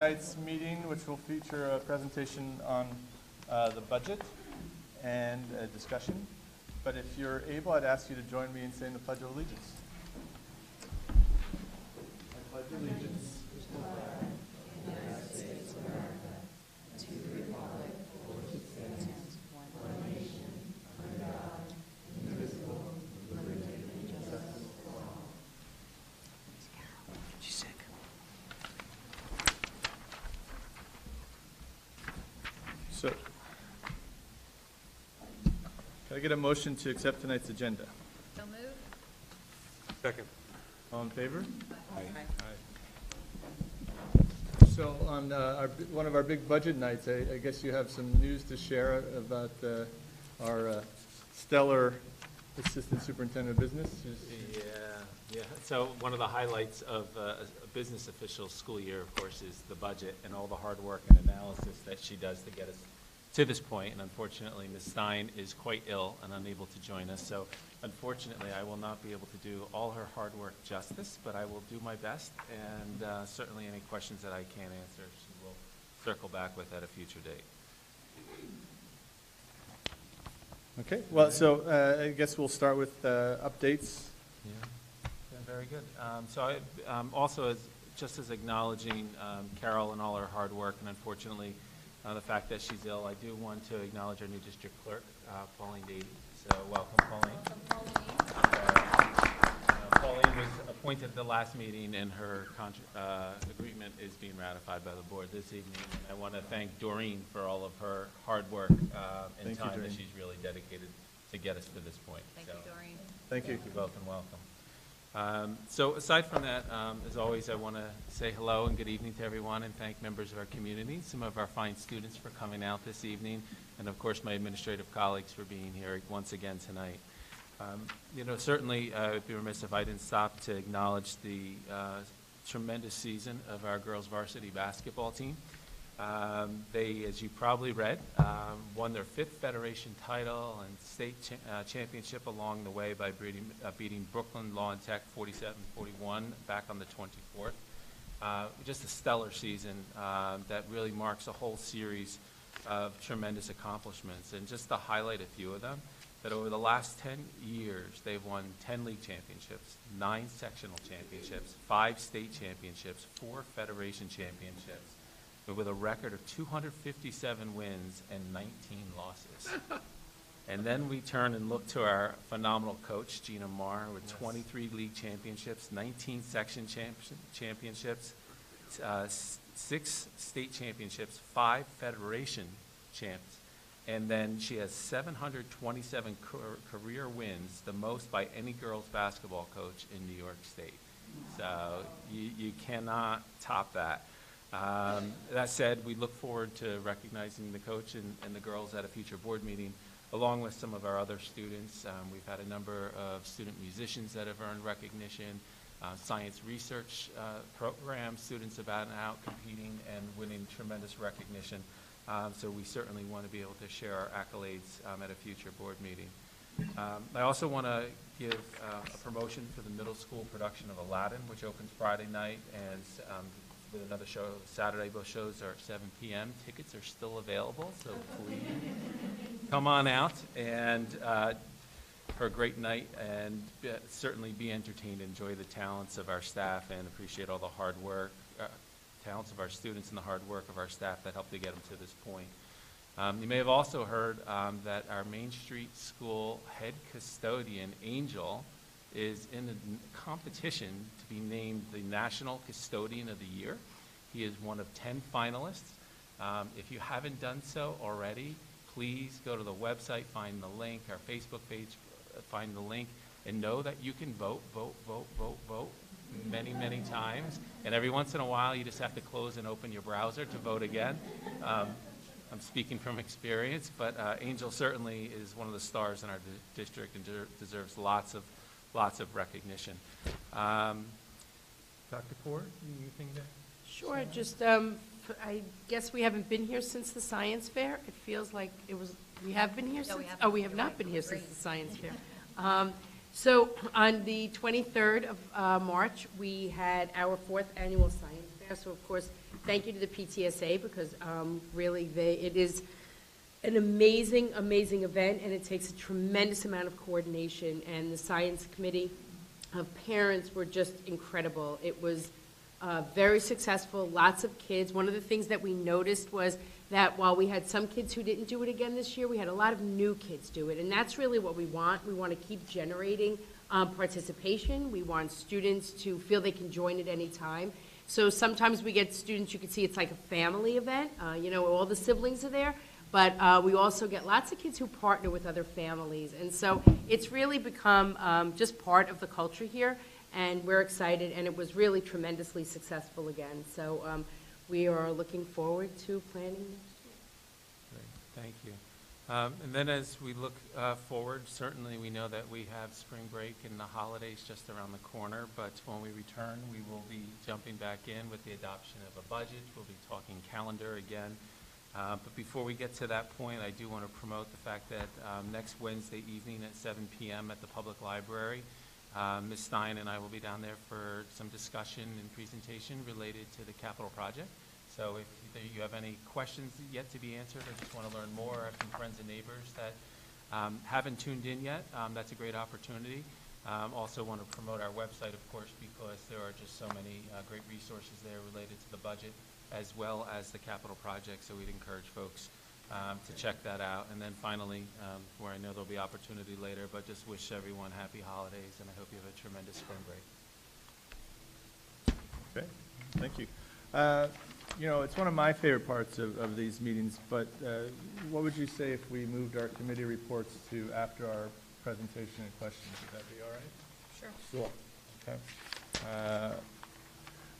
Tonight's meeting, which will feature a presentation on the budget and a discussion. But if you're able, I'd ask you to join me in saying the Pledge of Allegiance. I pledge allegiance to the flag of the United States of America, to the republic for which it stands, one nation, under God, indivisible, with liberty and justice for all. She's sick. So, can I get a motion to accept tonight's agenda? So moved. Second. All in favor? Aye. So on one of our big budget nights, I guess you have some news to share about our stellar Assistant Superintendent of Business. Yeah. So one of the highlights of a business official's school year, of course, is the budget and all the hard work and analysis that she does to get us to this point. And unfortunately, Ms. Stein is quite ill and unable to join us. So unfortunately, I will not be able to do all her hard work justice, but I will do my best. And certainly any questions that I can't answer, she will circle back with at a future date. Okay, well, so I guess we'll start with updates. Yeah, very good. So I also, just as acknowledging Carol and all her hard work, and unfortunately the fact that she's ill, I do want to acknowledge our new district clerk, Pauline Davey. So welcome, Pauline. Welcome, Pauline. Pauline was appointed at the last meeting, and her agreement is being ratified by the board this evening. And I want to thank Doreen for all of her hard work and time that she's really dedicated to get us to this point. Thank you, Doreen. Thank you. Thank you both, and welcome. So aside from that, as always, I want to say hello and good evening to everyone and thank members of our community, some of our fine students for coming out this evening, and of course my administrative colleagues for being here once again tonight. Certainly I'd be remiss if I didn't stop to acknowledge the tremendous season of our girls varsity basketball team. They, as you probably read, won their 5th Federation title and state championship along the way by beating Brooklyn Law and Tech 47-41 back on the 24th. Just a stellar season that really marks a whole series of tremendous accomplishments. And just to highlight a few of them, that over the last 10 years, they've won 10 league championships, 9 sectional championships, 5 state championships, 4 Federation championships, with a record of 257 wins and 19 losses. And then we turn and look to our phenomenal coach, Gina Marr, with 23 league championships, 19 section championships, 6 state championships, 5 Federation champs, and then she has 727 career wins, the most by any girls basketball coach in New York State. So you cannot top that. That said, we look forward to recognizing the coach and the girls at a future board meeting, along with some of our other students. We've had a number of student musicians that have earned recognition, science research program students have been out competing and winning tremendous recognition. So we certainly want to be able to share our accolades at a future board meeting. I also want to give a promotion for the middle school production of Aladdin, which opens Friday night, and with another show Saturday. Both shows are at 7 p.m. Tickets are still available, so please come on out and for a great night, and certainly be entertained, enjoy the talents of our staff, and appreciate all the hard work, talents of our students and the hard work of our staff that helped to get them to this point. You may have also heard that our Main Street School head custodian, Angel, is in a competition to be named the National Custodian of the Year. He is one of 10 finalists. If you haven't done so already, please go to the website, find the link, our Facebook page, find the link, and know that you can vote many, many times. And every once in a while, you just have to close and open your browser to vote again. I'm speaking from experience, but Angel certainly is one of the stars in our district and deserves lots of recognition. Dr. Ford, anything to? Sure, just I guess we haven't been here since the science fair. It feels like we have been here since? We have not been here since the science fair. So on the 23rd of March, we had our 4th annual science fair. So of course, thank you to the PTSA because really it is an amazing, amazing event, and it takes a tremendous amount of coordination, and the science committee of parents were just incredible. It was very successful, lots of kids. One of the things that we noticed was that while we had some kids who didn't do it again this year, we had a lot of new kids do it, and that's really what we want. We want to keep generating participation. We want students to feel they can join at any time. So sometimes we get students, you can see it's like a family event, you know, all the siblings are there, but we also get lots of kids who partner with other families, and so it's really become just part of the culture here, and we're excited, and it was really tremendously successful again. So we are looking forward to planning next year. Great, thank you. And then as we look forward, certainly we know that we have spring break and the holidays just around the corner, but when we return, we will be jumping back in with the adoption of a budget. We'll be talking calendar again. But before we get to that point, I do want to promote the fact that next Wednesday evening at 7 p.m. at the Public Library, Ms. Stein and I will be down there for some discussion and presentation related to the capital project. So if you have any questions yet to be answered or just want to learn more from friends and neighbors that haven't tuned in yet, that's a great opportunity. Also want to promote our website, of course, because there are just so many great resources there related to the budget as well as the capital project, so we'd encourage folks to check that out. And then finally, where I know there'll be opportunity later, but just wish everyone happy holidays, and I hope you have a tremendous spring break. Okay, thank you. You know, it's one of my favorite parts of these meetings, but what would you say if we moved our committee reports to after our presentation and questions? Would that be all right? Sure. Sure. Okay.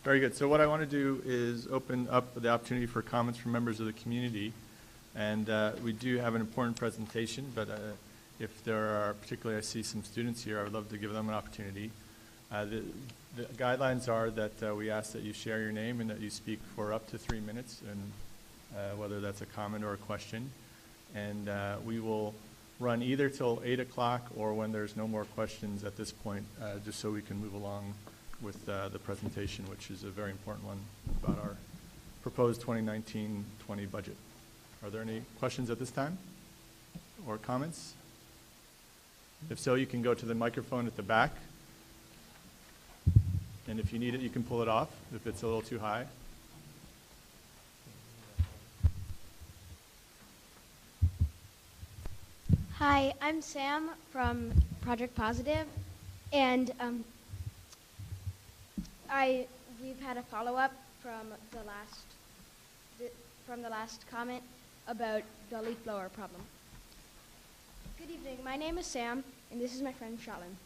Very good. So what I want to do is open up the opportunity for comments from members of the community. And we do have an important presentation, but if there are, particularly I see some students here, I would love to give them an opportunity. The guidelines are that we ask that you share your name and that you speak for up to 3 minutes, and whether that's a comment or a question. And we will run either till 8 o'clock or when there's no more questions at this point, just so we can move along with the presentation, which is a very important one about our proposed 2019-20 budget. Are there any questions at this time or comments? If so, you can go to the microphone at the back. And if you need it, you can pull it off if it's a little too high. Hi, I'm Sam from Project Positive, and we've had a follow-up from the last comment about the leaf blower problem. Good evening. My name is Sam, and this is my friend Shalin.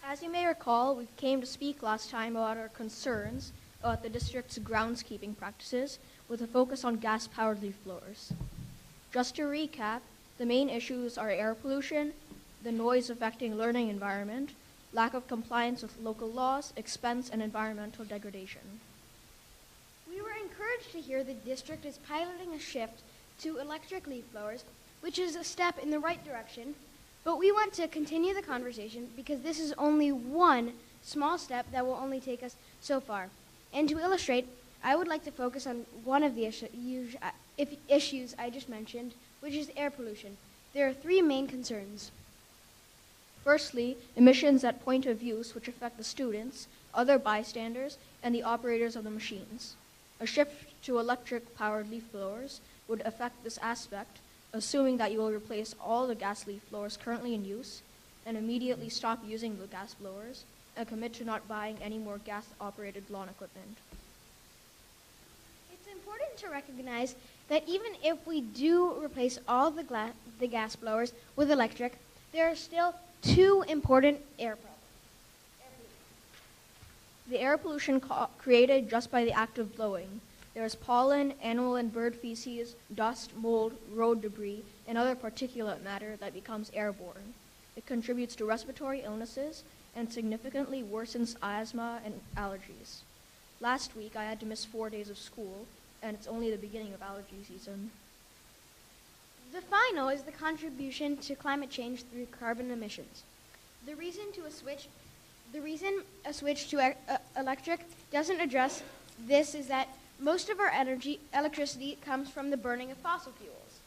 As you may recall, we came to speak last time about our concerns about the district's groundskeeping practices with a focus on gas-powered leaf blowers. Just to recap, the main issues are air pollution, the noise affecting learning environment, lack of compliance with local laws, expense, and environmental degradation. We were encouraged to hear the district is piloting a shift to electric leaf blowers, which is a step in the right direction, but we want to continue the conversation because this is only one small step that will only take us so far. And to illustrate, I would like to focus on one of the issues I just mentioned, which is air pollution. There are 3 main concerns. Firstly, emissions at point of use, which affect the students, other bystanders, and the operators of the machines. A shift to electric-powered leaf blowers would affect this aspect, assuming that you will replace all the gas leaf blowers currently in use and immediately stop using the gas blowers and commit to not buying any more gas-operated lawn equipment. It's important to recognize that even if we do replace all the gas blowers with electric, there are still 2 important air problems. The air pollution created just by the act of blowing. There is pollen, animal and bird feces, dust, mold, road debris, and other particulate matter that becomes airborne. It contributes to respiratory illnesses and significantly worsens asthma and allergies. Last week, I had to miss 4 days of school, and it's only the beginning of allergy season. The final is the contribution to climate change through carbon emissions. The reason a switch to electric doesn't address this is that Most of our electricity comes from the burning of fossil fuels.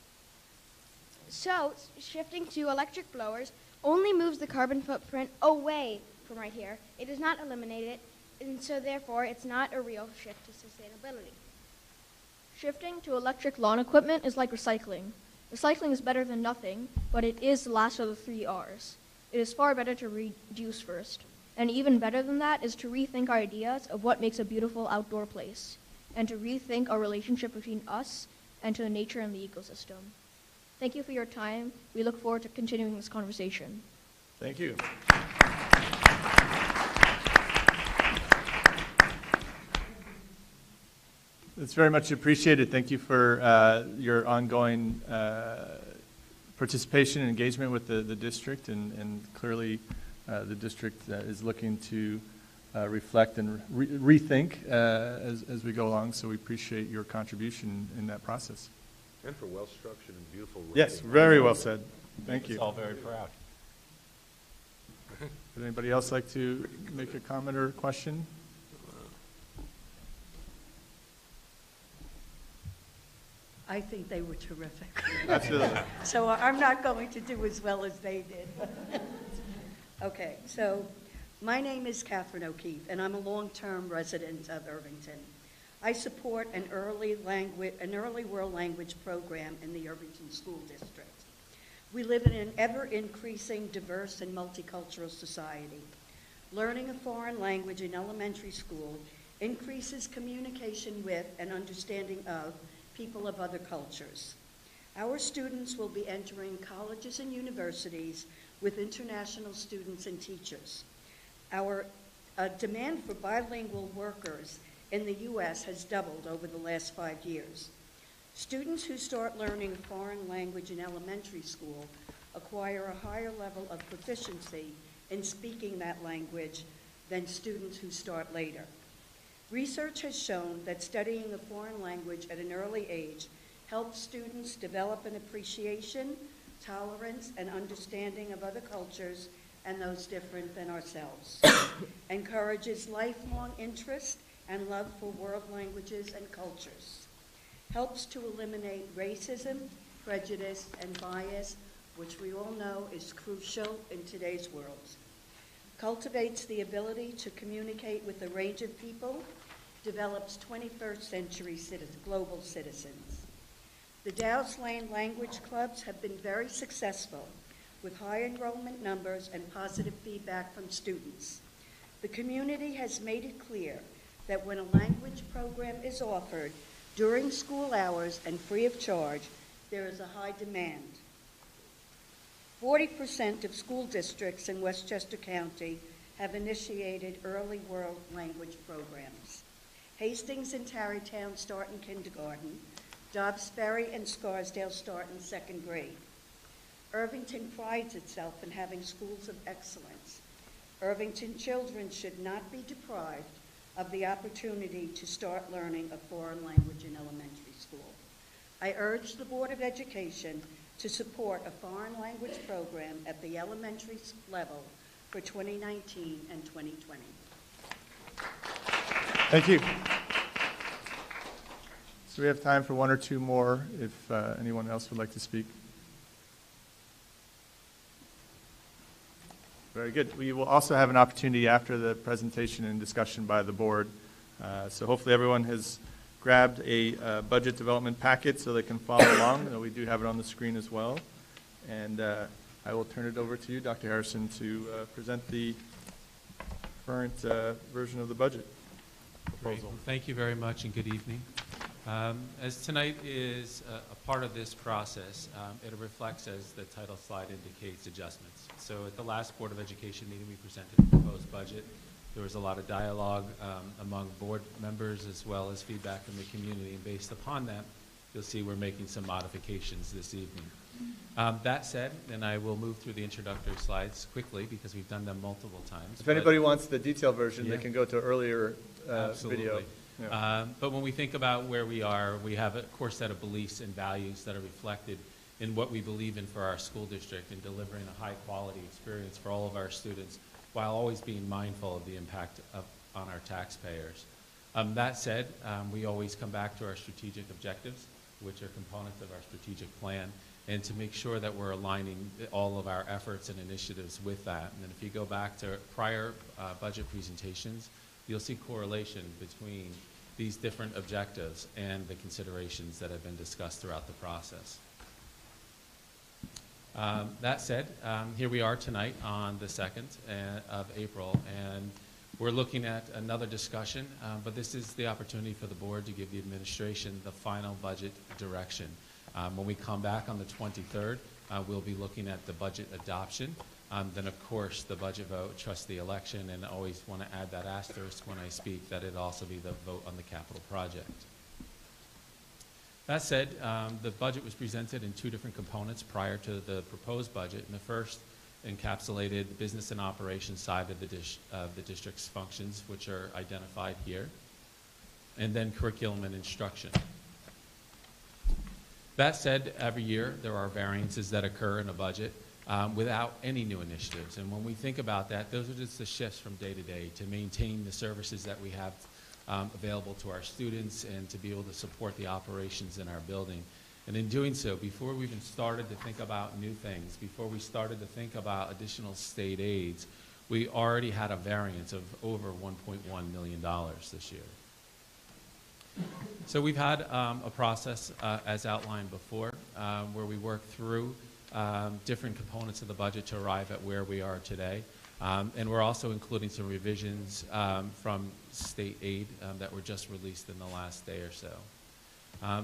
So, shifting to electric blowers only moves the carbon footprint away from right here. It does not eliminate it, and so therefore it's not a real shift to sustainability. Shifting to electric lawn equipment is like recycling. Recycling is better than nothing, but it is the last of the 3 R's. It is far better to reduce first. And even better than that is to rethink our ideas of what makes a beautiful outdoor place, and to rethink our relationship between us and to nature and the ecosystem. Thank you for your time. We look forward to continuing this conversation. Thank you. It's very much appreciated. Thank you for your ongoing participation and engagement with the district, and clearly the district is looking to reflect and rethink as we go along, so we appreciate your contribution in that process. And for well-structured and beautiful writing. Yes, very well said. Thank you. It's all very proud. Would anybody else like to make a comment or question? I think they were terrific. Absolutely. So I'm not going to do as well as they did. Okay, so my name is Catherine O'Keefe, and I'm a long-term resident of Irvington. I support an early world language program in the Irvington School District. We live in an ever-increasing diverse and multicultural society. Learning a foreign language in elementary school increases communication with and understanding of people of other cultures. Our students will be entering colleges and universities with international students and teachers. Our demand for bilingual workers in the U.S. has doubled over the last 5 years. Students who start learning a foreign language in elementary school acquire a higher level of proficiency in speaking that language than students who start later. Research has shown that studying a foreign language at an early age helps students develop an appreciation, tolerance, and understanding of other cultures and those different than ourselves, encourages lifelong interest and love for world languages and cultures, helps to eliminate racism, prejudice, and bias, which we all know is crucial in today's world, cultivates the ability to communicate with a range of people, develops 21st century global citizens. The Dow's Lane language clubs have been very successful with high enrollment numbers and positive feedback from students. The community has made it clear that when a language program is offered during school hours and free of charge, there is a high demand. 40% of school districts in Westchester County have initiated early world language programs. Hastings and Tarrytown start in kindergarten. Dobbs Ferry and Scarsdale start in 2nd grade. Irvington prides itself in having schools of excellence. Irvington children should not be deprived of the opportunity to start learning a foreign language in elementary school. I urge the Board of Education to support a foreign language program at the elementary level for 2019 and 2020. Thank you. So we have time for one or two more if anyone else would like to speak. Very good. We will also have an opportunity after the presentation and discussion by the board. So hopefully everyone has grabbed a budget development packet so they can follow along. We do have it on the screen as well. And I will turn it over to you, Dr. Harrison, to present the current version of the budget proposal. Great. Thank you very much and good evening. As tonight is a part of this process, it reflects, as the title slide indicates, adjustments. So at the last Board of Education meeting, we presented the proposed budget. There was a lot of dialogue among board members as well as feedback from the community, and based upon that, you'll see we're making some modifications this evening. That said, and I will move through the introductory slides quickly because we've done them multiple times. If anybody wants the detailed version, Yeah. they can go to earlier Absolutely. video. Yeah. But when we think about where we are, we have a core set of beliefs and values that are reflected in what we believe in for our school district in delivering a high-quality experience for all of our students while always being mindful of the impact on our taxpayers. That said, we always come back to our strategic objectives, which are components of our strategic plan, and to make sure that we're aligning all of our efforts and initiatives with that. And then if you go back to prior budget presentations, you'll see correlation between these different objectives and the considerations that have been discussed throughout the process. That said, here we are tonight on the 2nd of April, and we're looking at another discussion, but this is the opportunity for the board to give the administration the final budget direction. When we come back on the 23rd, we'll be looking at the budget adoption. Then, of course, the budget vote, trustee election, and I always want to add that asterisk when I speak, that it also be the vote on the capital project. That said, the budget was presented in two different components prior to the proposed budget, and the first encapsulated the business and operations side of the district's functions, which are identified here, and then curriculum and instruction. That said, every year there are variances that occur in a budget without any new initiatives. And when we think about that, those are just the shifts from day to day to maintain the services that we have available to our students and to be able to support the operations in our building. And in doing so, before we even started to think about new things, before we started to think about additional state aids, we already had a variance of over $1.1 million this year. So we've had a process, as outlined before, where we work through different components of the budget to arrive at where we are today. And we're also including some revisions from state aid that were just released in the last day or so.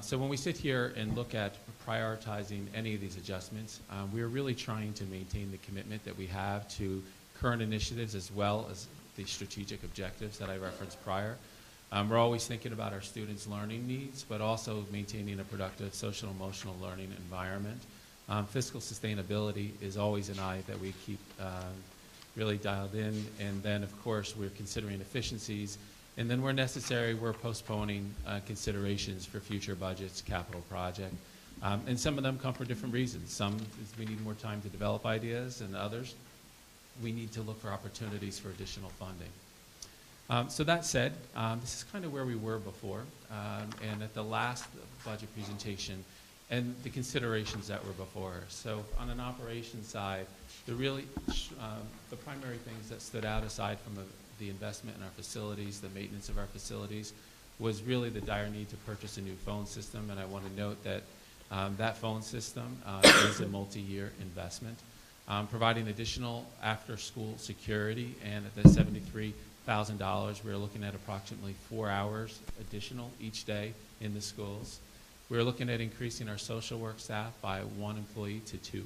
So when we sit here and look at prioritizing any of these adjustments, we're really trying to maintain the commitment that we have to current initiatives as well as the strategic objectives that I referenced prior. We're always thinking about our students' learning needs, but also maintaining a productive social and emotional learning environment. Fiscal sustainability is always an eye that we keep really dialed in. And then, of course, we're considering efficiencies. And then where necessary, we're postponing considerations for future budgets, capital project. And some of them come for different reasons. Some is we need more time to develop ideas, and others, we need to look for opportunities for additional funding. So that said, this is kind of where we were before. And at the last budget presentation, and the considerations that were before us. So on an operations side, the primary things that stood out aside from the investment in our facilities, the maintenance of our facilities, was really the dire need to purchase a new phone system. And I want to note that that phone system is a multi-year investment. Providing additional after-school security, and at the $73,000, we're looking at approximately 4 hours additional each day in the schools. We're looking at increasing our social work staff by 1 employee to 2.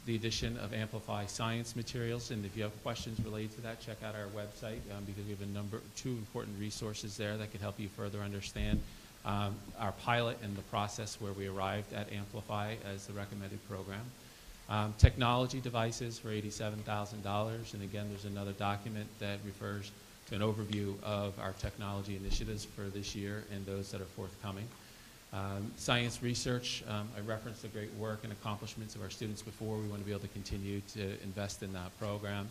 The addition of Amplify science materials, and if you have questions related to that, check out our website because we have two important resources there that could help you further understand our pilot and the process where we arrived at Amplify as the recommended program. Technology devices for $87,000, and again, there's another document that refers to an overview of our technology initiatives for this year and those that are forthcoming. Science research, I referenced the great work and accomplishments of our students before. We want to be able to continue to invest in that program.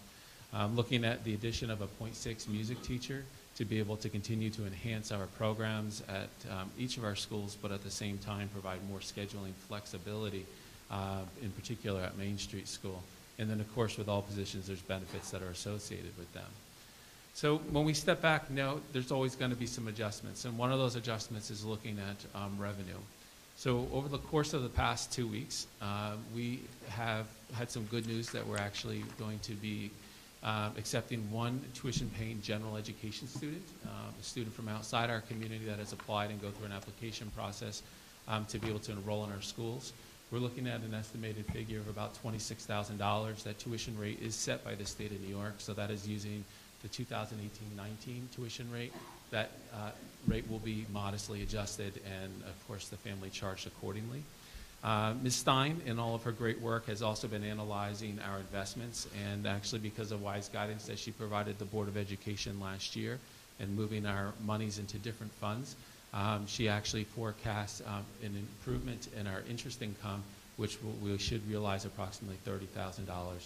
Looking at the addition of a .6 music teacher to be able to continue to enhance our programs at each of our schools, but at the same time provide more scheduling flexibility, in particular at Main Street School. And then, of course, with all positions, there's benefits that are associated with them. So when we step back, note there's always going to be some adjustments, and one of those adjustments is looking at revenue. So over the course of the past 2 weeks, we have had some good news that we're actually going to be accepting one tuition-paying general education student, a student from outside our community that has applied and go through an application process to be able to enroll in our schools. We're looking at an estimated figure of about $26,000. That tuition rate is set by the state of New York, so that is using the 2018-19 tuition rate. That rate will be modestly adjusted, and of course the family charged accordingly. Ms. Stein, in all of her great work, has also been analyzing our investments, and actually because of wise guidance that she provided the Board of Education last year and moving our monies into different funds, she actually forecasts an improvement in our interest income, which we should realize approximately $30,000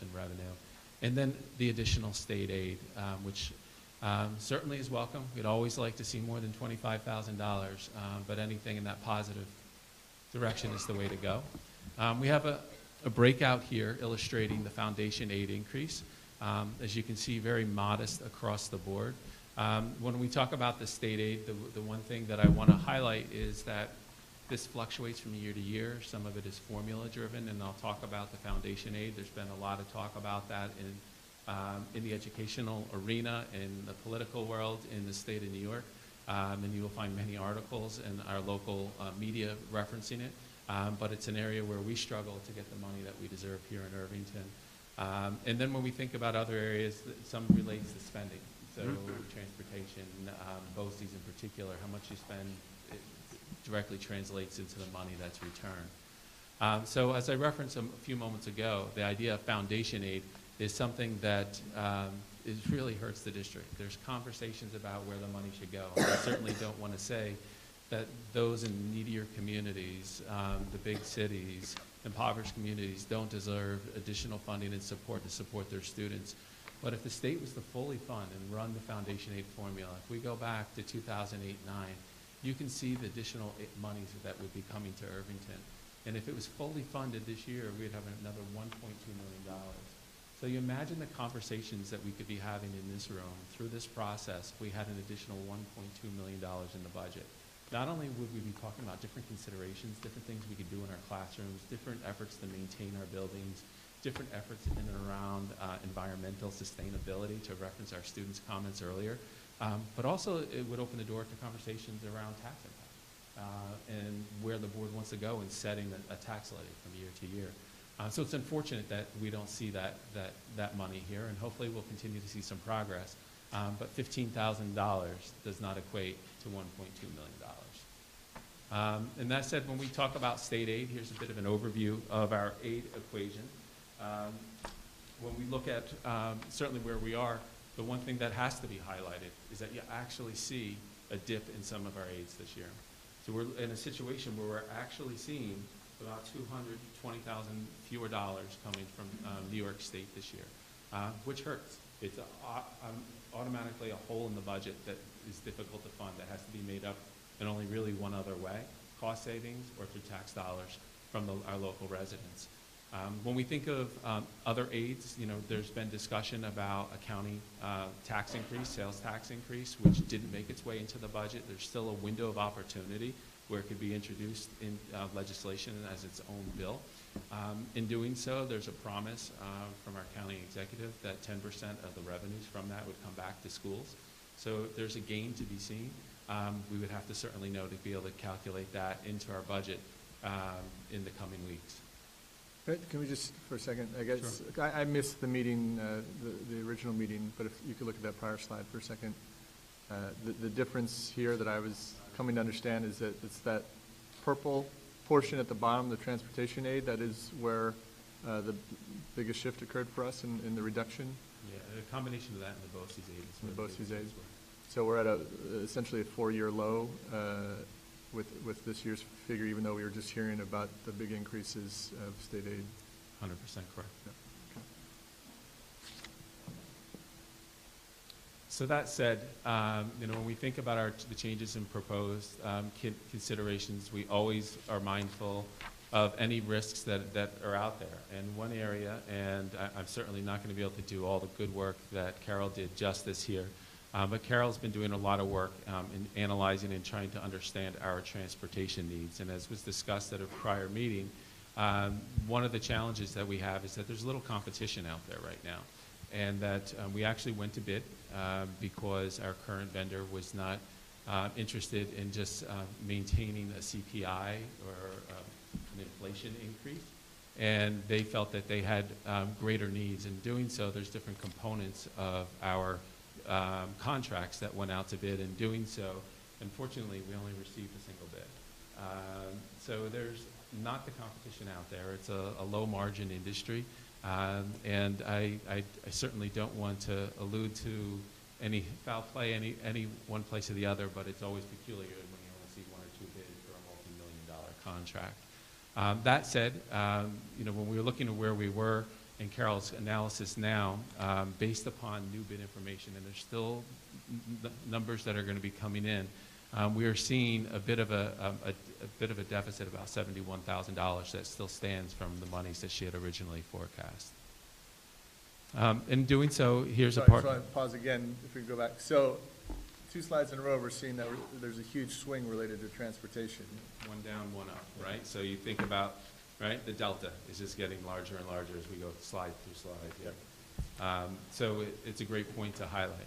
in revenue. And then the additional state aid, which certainly is welcome. We'd always like to see more than $25,000, but anything in that positive direction is the way to go. We have a breakout here illustrating the foundation aid increase. As you can see, very modest across the board. When we talk about the state aid, the one thing that I want to highlight is that this fluctuates from year to year. Some of it is formula driven, and I'll talk about the foundation aid. There's been a lot of talk about that in the educational arena, in the political world, in the state of New York, and you will find many articles in our local media referencing it. But it's an area where we struggle to get the money that we deserve here in Irvington. And then when we think about other areas, some relates to spending. So transportation, BOCES in particular, how much you spend it directly translates into the money that's returned. So as I referenced a few moments ago, the idea of foundation aid is something that really hurts the district. There's conversations about where the money should go. And I certainly don't want to say that those in needier communities, the big cities, impoverished communities don't deserve additional funding and support to support their students. But if the state was to fully fund and run the foundation aid formula, if we go back to 2008-09, you can see the additional monies that would be coming to Irvington. And if it was fully funded this year, we'd have another $1.2 million. So you imagine the conversations that we could be having in this room through this process if we had an additional $1.2 million in the budget. Not only would we be talking about different considerations, different things we could do in our classrooms, different efforts to maintain our buildings, different efforts in and around environmental sustainability, to reference our students' comments earlier, but also it would open the door to conversations around tax impact and where the board wants to go in setting a tax levy from year to year. So it's unfortunate that we don't see that money here, and hopefully we'll continue to see some progress. But $15,000 does not equate to $1.2 million. And that said, when we talk about state aid, here's a bit of an overview of our aid equation. When we look at certainly where we are, the one thing that has to be highlighted is that you actually see a dip in some of our aids this year. So we're in a situation where we're actually seeing about $220,000 fewer dollars coming from New York State this year, which hurts. It's automatically a hole in the budget that is difficult to fund, that has to be made up in only really one other way: cost savings or through tax dollars from our local residents. When we think of other aids, there's been discussion about a county tax increase, sales tax increase, which didn't make its way into the budget. There's still a window of opportunity where it could be introduced in legislation as its own bill. In doing so, there's a promise from our county executive that 10% of the revenues from that would come back to schools. So there's a gain to be seen. We would have to certainly know to be able to calculate that into our budget in the coming weeks. Can we just, for a second, I guess, sure. I missed the meeting, the original meeting, but if you could look at that prior slide for a second. The difference here that I was coming to understand is that it's that purple portion at the bottom, the transportation aid, that is where the biggest shift occurred for us in the reduction. Yeah, a combination of that and the BOCES aid. The BOCES aid. So we're at essentially a 4-year low with this year's figure, even though we were just hearing about the big increases of state aid. 100% correct. Yeah. Okay. So that said, when we think about the changes in proposed considerations, we always are mindful of any risks that are out there. And one area, and I'm certainly not going to be able to do all the good work that Carol did justice here, but Carol's been doing a lot of work in analyzing and trying to understand our transportation needs. And as was discussed at a prior meeting, one of the challenges that we have is that there's little competition out there right now. And that we actually went to bid because our current vendor was not interested in just maintaining a CPI or an inflation increase. And they felt that they had greater needs. In doing so, there's different components of our contracts that went out to bid. In doing so, unfortunately, we only received a single bid. So there's not the competition out there. It's a low margin industry. And I certainly don't want to allude to any foul play any one place or the other, but it's always peculiar when you only see 1 or 2 bids for a multi-million-dollar contract. That said, when we were looking at where we were and Carol's analysis now, based upon new bid information, and there's still numbers that are going to be coming in, we are seeing a bit of a deficit, about $71,000 that still stands from the monies that she had originally forecast. In doing so, here's a part. Sorry, pause again, if we go back. So, 2 slides in a row, we're seeing that there's a huge swing related to transportation. One down, one up, right? So you think about, right, the delta is just getting larger and larger as we go slide through slide here. So it's a great point to highlight.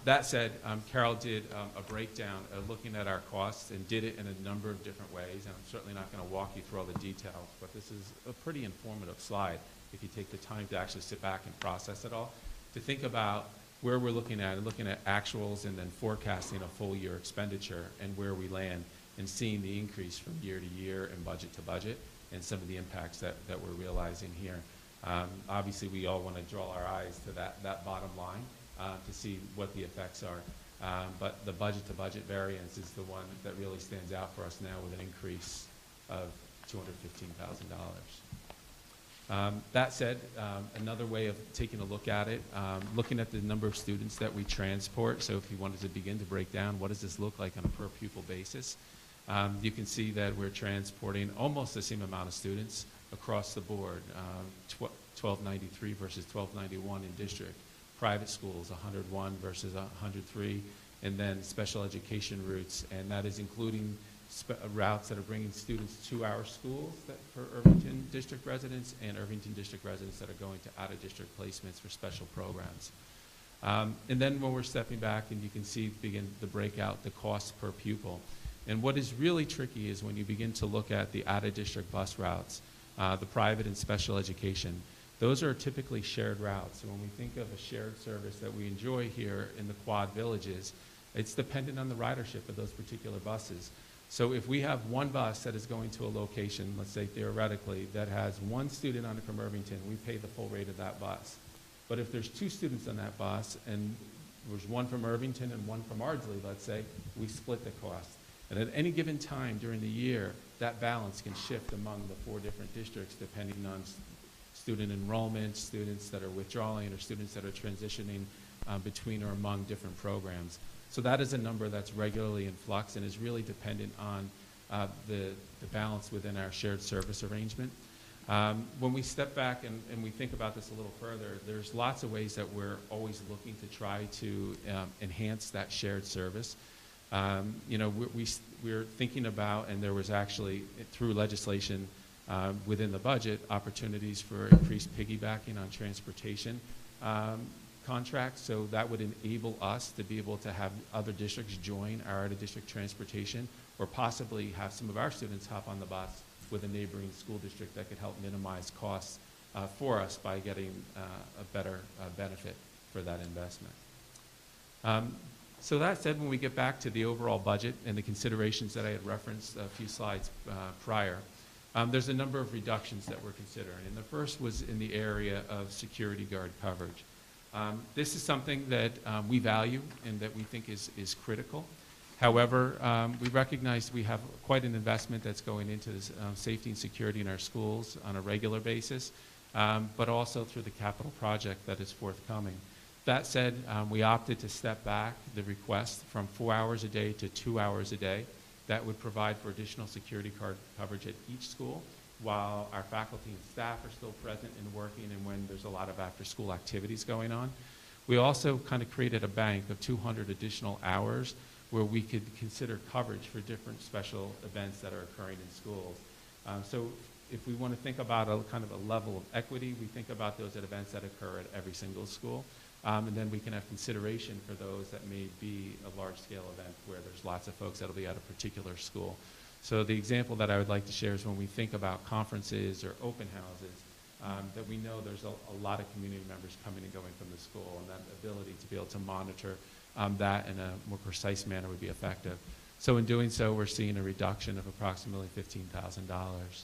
That said, Carol did a breakdown of looking at our costs and did it in a number of different ways. And I'm certainly not going to walk you through all the details, but this is a pretty informative slide if you take the time to actually sit back and process it all, to think about where we're looking at actuals and then forecasting a full year expenditure and where we land and seeing the increase from year to year and budget to budget and some of the impacts that we're realizing here. Obviously, we all want to draw our eyes to that bottom line to see what the effects are. But the budget to budget variance is the one that really stands out for us now with an increase of $215,000. That said, another way of taking a look at it, looking at the number of students that we transport. So if you wanted to begin to break down what does this look like on a per pupil basis, you can see that we're transporting almost the same amount of students across the board, 1293 versus 1291 in district. Private schools, 101 versus 103, and then special education routes, and that is including routes that are bringing students to our schools for Irvington district residents and Irvington district residents that are going to out-of-district placements for special programs. And then when we're stepping back and you can see, begin to break out the costs per pupil. And what is really tricky is when you begin to look at the out-of-district bus routes, the private and special education, those are typically shared routes. So when we think of a shared service that we enjoy here in the Quad Villages, it's dependent on the ridership of those particular buses. So if we have one bus that is going to a location, let's say theoretically, that has one student on it from Irvington, we pay the full rate of that bus. But if there's 2 students on that bus, and there's one from Irvington and one from Ardsley, let's say, we split the cost. And at any given time during the year, that balance can shift among the 4 different districts depending on student enrollment, students that are withdrawing, or students that are transitioning between or among different programs. So that is a number that's regularly in flux and is really dependent on the balance within our shared service arrangement. When we step back and we think about this a little further, there's lots of ways that we're always looking to try to enhance that shared service. You know, we're thinking about, and there was actually, through legislation within the budget, opportunities for increased piggybacking on transportation contracts, so that would enable us to be able to have other districts join our out-of-district transportation, or possibly have some of our students hop on the bus with a neighboring school district that could help minimize costs for us by getting a better benefit for that investment. So that said, when we get back to the overall budget and the considerations that I had referenced a few slides prior, there's a number of reductions that we're considering, and the first was in the area of security guard coverage. This is something that we value and that we think is critical. However, we recognize we have quite an investment that's going into this, safety and security in our schools on a regular basis, but also through the capital project that is forthcoming. That said, we opted to step back the request from 4 hours a day to 2 hours a day. That would provide for additional security guard coverage at each school, while our faculty and staff are still present and working, and when there's a lot of after-school activities going on. We also kind of created a bank of 200 additional hours where we could consider coverage for different special events that are occurring in schools. So if we want to think about a kind of a level of equity, we think about those at events that occur at every single school. And then we can have consideration for those that may be a large-scale event where there's lots of folks that will be at a particular school. So the example that I would like to share is when we think about conferences or open houses, that we know there's a lot of community members coming and going from the school, and that ability to be able to monitor that in a more precise manner would be effective. So in doing so, we're seeing a reduction of approximately $15,000.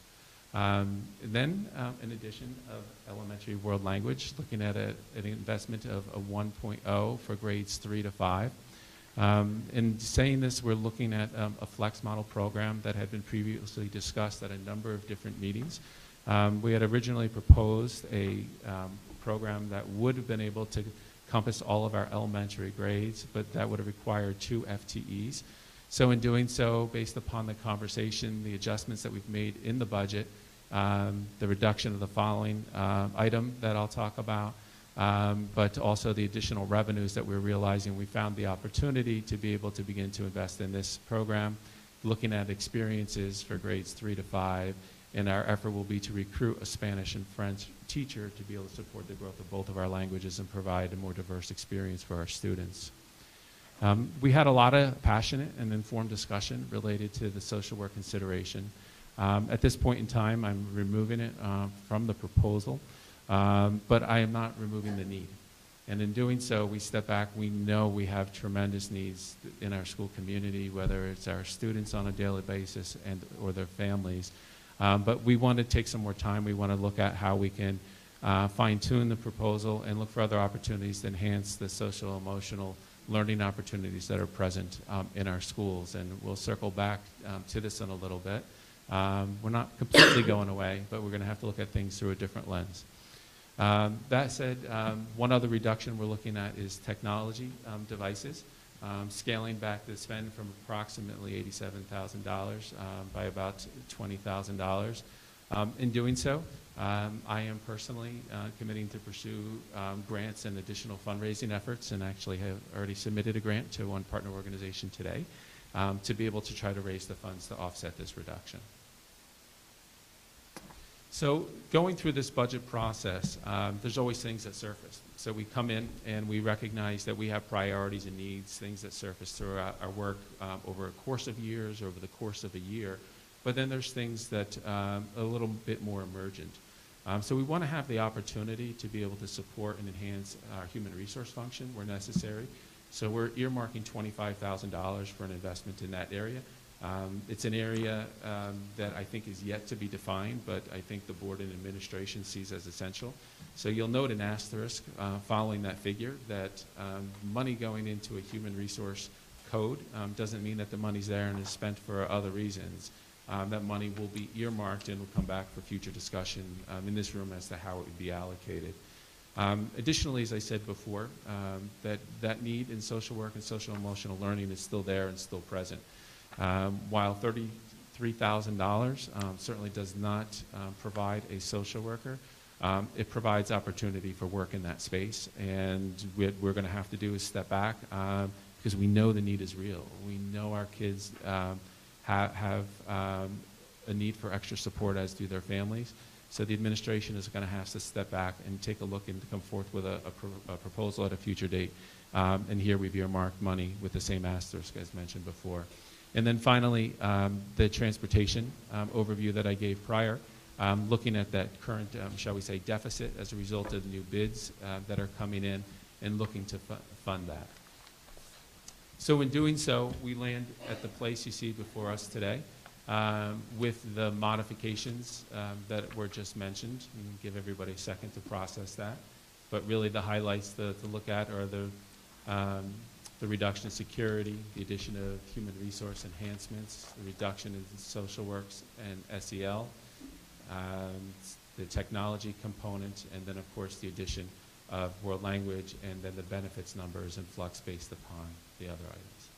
Then, in addition of elementary world language, looking at an investment of a 1.0 for grades 3 to 5. In saying this, we're looking at a flex model program that had been previously discussed at a number of different meetings. We had originally proposed a program that would have been able to encompass all of our elementary grades, but that would have required 2 FTEs. So in doing so, based upon the conversation, the adjustments that we've made in the budget, the reduction of the following item that I'll talk about, but also the additional revenues that we're realizing, we found the opportunity to be able to begin to invest in this program, looking at experiences for grades 3 to 5, and our effort will be to recruit a Spanish and French teacher to be able to support the growth of both of our languages and provide a more diverse experience for our students. We had a lot of passionate and informed discussion related to the social work consideration. At this point in time, I'm removing it from the proposal, but I am not removing the need. And in doing so, we step back. We know we have tremendous needs in our school community, whether it's our students on a daily basis and or their families. But we want to take some more time. We want to look at how we can fine-tune the proposal and look for other opportunities to enhance the social, emotional learning opportunities that are present in our schools. And we'll circle back to this in a little bit. We're not completely going away, but we're going to have to look at things through a different lens. That said, one other reduction we're looking at is technology devices, scaling back the spend from approximately $87,000 by about $20,000. In doing so, I am personally committing to pursue grants and additional fundraising efforts, and actually have already submitted a grant to one partner organization today to be able to try to raise the funds to offset this reduction. So going through this budget process, there's always things that surface. So we come in and we recognize that we have priorities and needs, things that surface through our work over a course of years, over the course of a year. But then there's things that a little bit more emergent. So we want to have the opportunity to be able to support and enhance our human resource function where necessary. So we're earmarking $25,000 for an investment in that area. It's an area that I think is yet to be defined, but I think the board and administration sees as essential. So you'll note an asterisk following that figure that money going into a human resource code doesn't mean that the money's there and is spent for other reasons. That money will be earmarked and will come back for future discussion in this room as to how it would be allocated. Additionally, as I said before, that need in social work and social emotional learning is still there and still present. While $33,000 certainly does not provide a social worker, it provides opportunity for work in that space. And what we're going to have to do is step back because we know the need is real. We know our kids have a need for extra support, as do their families. So the administration is going to have to step back and take a look and come forth with a proposal at a future date. And here we've earmarked money with the same asterisk as mentioned before. And then finally, the transportation overview that I gave prior, looking at that current, shall we say, deficit as a result of the new bids that are coming in and looking to fund that. So in doing so, we land at the place you see before us today with the modifications that were just mentioned. And give everybody a second to process that. But really the highlights to look at are the reduction in security, the addition of human resource enhancements, the reduction in social works and SEL, the technology component, and then of course the addition of world language, and then the benefits numbers and flux based upon the other items.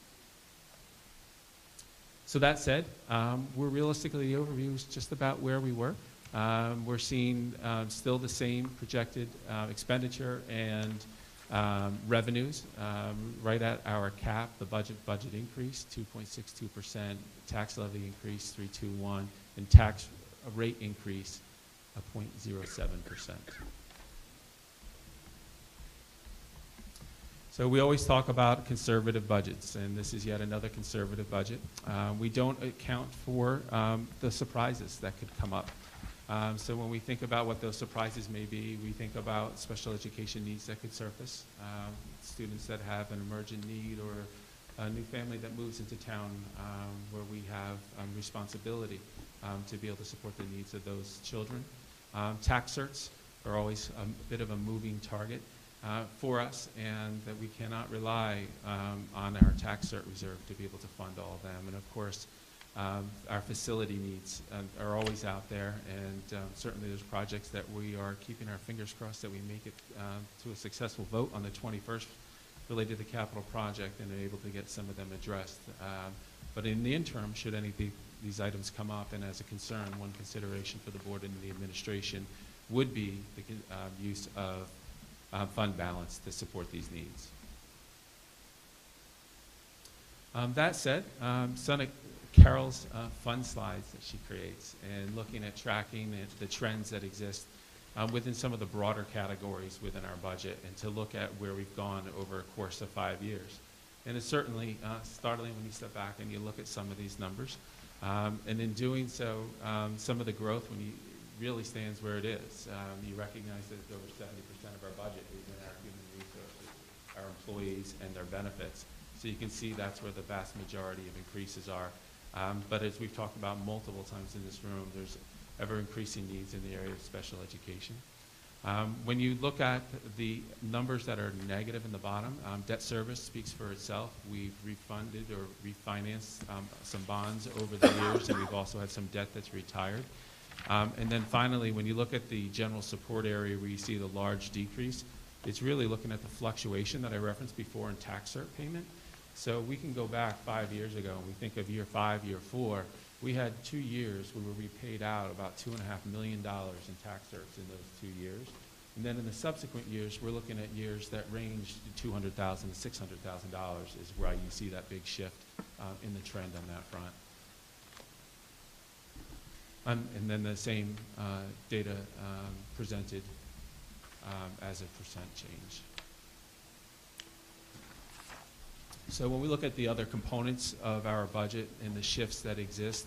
So that said, we're realistically, the overview is just about where we were. We're seeing still the same projected expenditure and revenues right at our cap. The budget increase 2.62%, tax levy increase 3.21%, and tax rate increase of 0.07%. So we always talk about conservative budgets, and this is yet another conservative budget. We don't account for the surprises that could come up. So when we think about what those surprises may be, we think about special education needs that could surface, students that have an emergent need, or a new family that moves into town where we have responsibility to be able to support the needs of those children. Tax certs are always a bit of a moving target for us, and that we cannot rely on our tax cert reserve to be able to fund all of them. And of course, Our facility needs are always out there, and certainly there's projects that we are keeping our fingers crossed that we make it to a successful vote on the 21st related to the capital project and are able to get some of them addressed. But in the interim, should any of these items come up and as a concern, one consideration for the board and the administration would be the use of fund balance to support these needs. That said, some of Carol's fun slides that she creates and looking at tracking the trends that exist within some of the broader categories within our budget and to look at where we've gone over a course of 5 years. And it's certainly startling when you step back and you look at some of these numbers. And in doing so, some of the growth when you really stands where it is. You recognize that over 70% of our budget is in our human resources, our employees and their benefits. So you can see that's where the vast majority of increases are. But as we've talked about multiple times in this room, there's ever-increasing needs in the area of special education. When you look at the numbers that are negative in the bottom, debt service speaks for itself. We've refunded or refinanced some bonds over the years, and we've also had some debt that's retired. And then finally, when you look at the general support area where you see the large decrease, it's really looking at the fluctuation that I referenced before in tax cert payment. So we can go back 5 years ago, and we think of year 5, year 4. We had 2 years where we paid out about $2.5 million in tax certs in those 2 years. And then in the subsequent years, we're looking at years that range $200,000 to $600,000 is where you see that big shift in the trend on that front. And then the same data presented as a percent change. So when we look at the other components of our budget and the shifts that exist,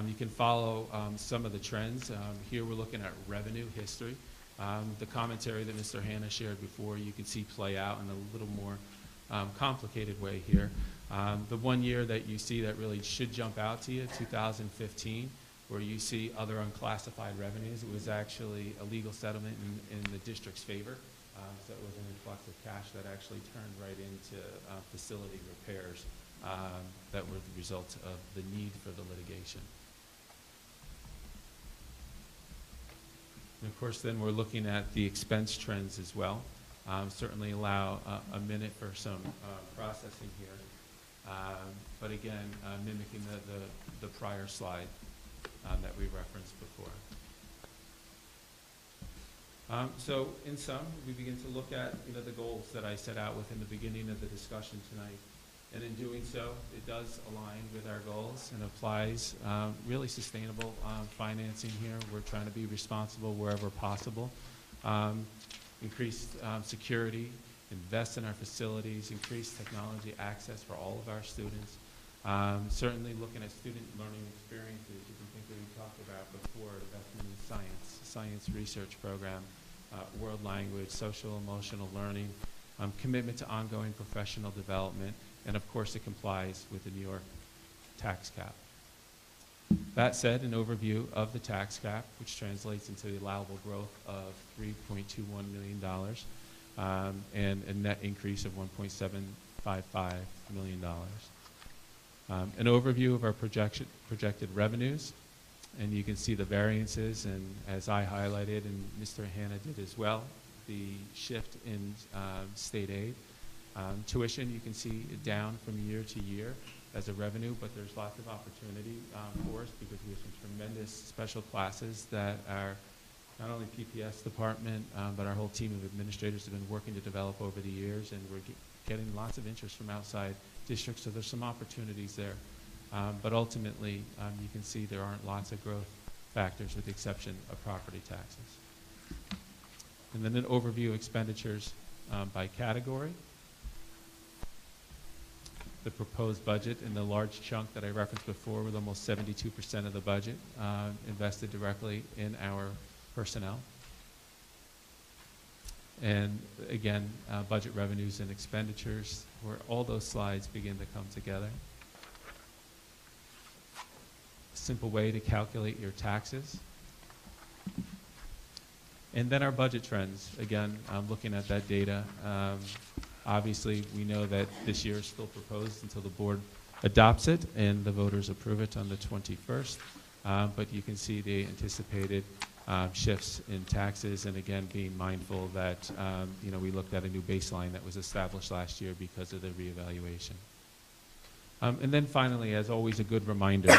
you can follow some of the trends. Here we're looking at revenue history. The commentary that Mr. Hanna shared before, you can see play out in a little more complicated way here. The 1 year that you see that really should jump out to you, 2015, where you see other unclassified revenues. It was actually a legal settlement in the district's favor. So it was an influx of cash that actually turned right into facility repairs that were the result of the need for the litigation. And of course, then we're looking at the expense trends as well. Certainly allow a minute for some processing here. But again, mimicking the prior slide that we referenced before. So in sum, we begin to look at the goals that I set out within the beginning of the discussion tonight. And in doing so, it does align with our goals and applies really sustainable financing here. We're trying to be responsible wherever possible. Increase security, invest in our facilities, increase technology access for all of our students. Certainly looking at student learning experiences, you can think that we talked about before, investment in science research program, world language, social emotional learning, commitment to ongoing professional development, and of course it complies with the New York tax cap. That said, an overview of the tax cap, which translates into the allowable growth of $3.21 million and a net increase of $1.755 million. An overview of our projected revenues, and you can see the variances, and as I highlighted and Mr. Hanna did as well, the shift in state aid. Tuition, you can see down from year to year as a revenue, but there's lots of opportunity for us because we have some tremendous special classes that our not only PPS department, but our whole team of administrators have been working to develop over the years, and we're getting lots of interest from outside districts, so there's some opportunities there. But ultimately, you can see there aren't lots of growth factors with the exception of property taxes. And then an overview of expenditures by category. The proposed budget and the large chunk that I referenced before with almost 72% of the budget invested directly in our personnel. And again, budget revenues and expenditures, where all those slides begin to come together. Simple way to calculate your taxes. And then our budget trends. Again, looking at that data. Obviously, we know that this year is still proposed until the board adopts it and the voters approve it on the 21st. But you can see the anticipated shifts in taxes, and again, being mindful that we looked at a new baseline that was established last year because of the reevaluation. And then finally, as always, a good reminder,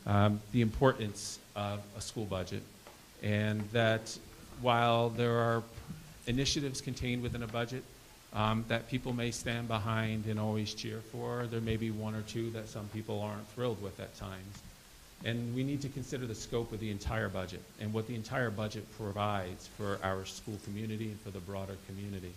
the importance of a school budget, and that while there are initiatives contained within a budget that people may stand behind and always cheer for, there may be one or two that some people aren't thrilled with at times. And we need to consider the scope of the entire budget and what the entire budget provides for our school community and for the broader community.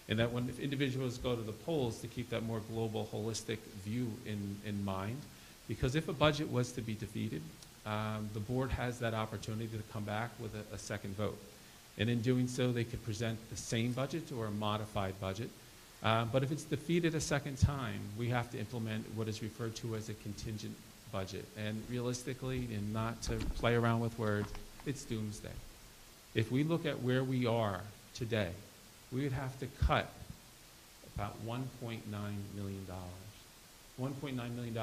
And that when individuals go to the polls, to keep that more global, holistic view in mind. Because if a budget was to be defeated, the board has that opportunity to come back with a second vote. And in doing so, they could present the same budget or a modified budget. But if it's defeated a second time, we have to implement what is referred to as a contingent budget. And realistically, and not to play around with words, it's doomsday. If we look at where we are today, we would have to cut about $1.9 million. $1.9 million.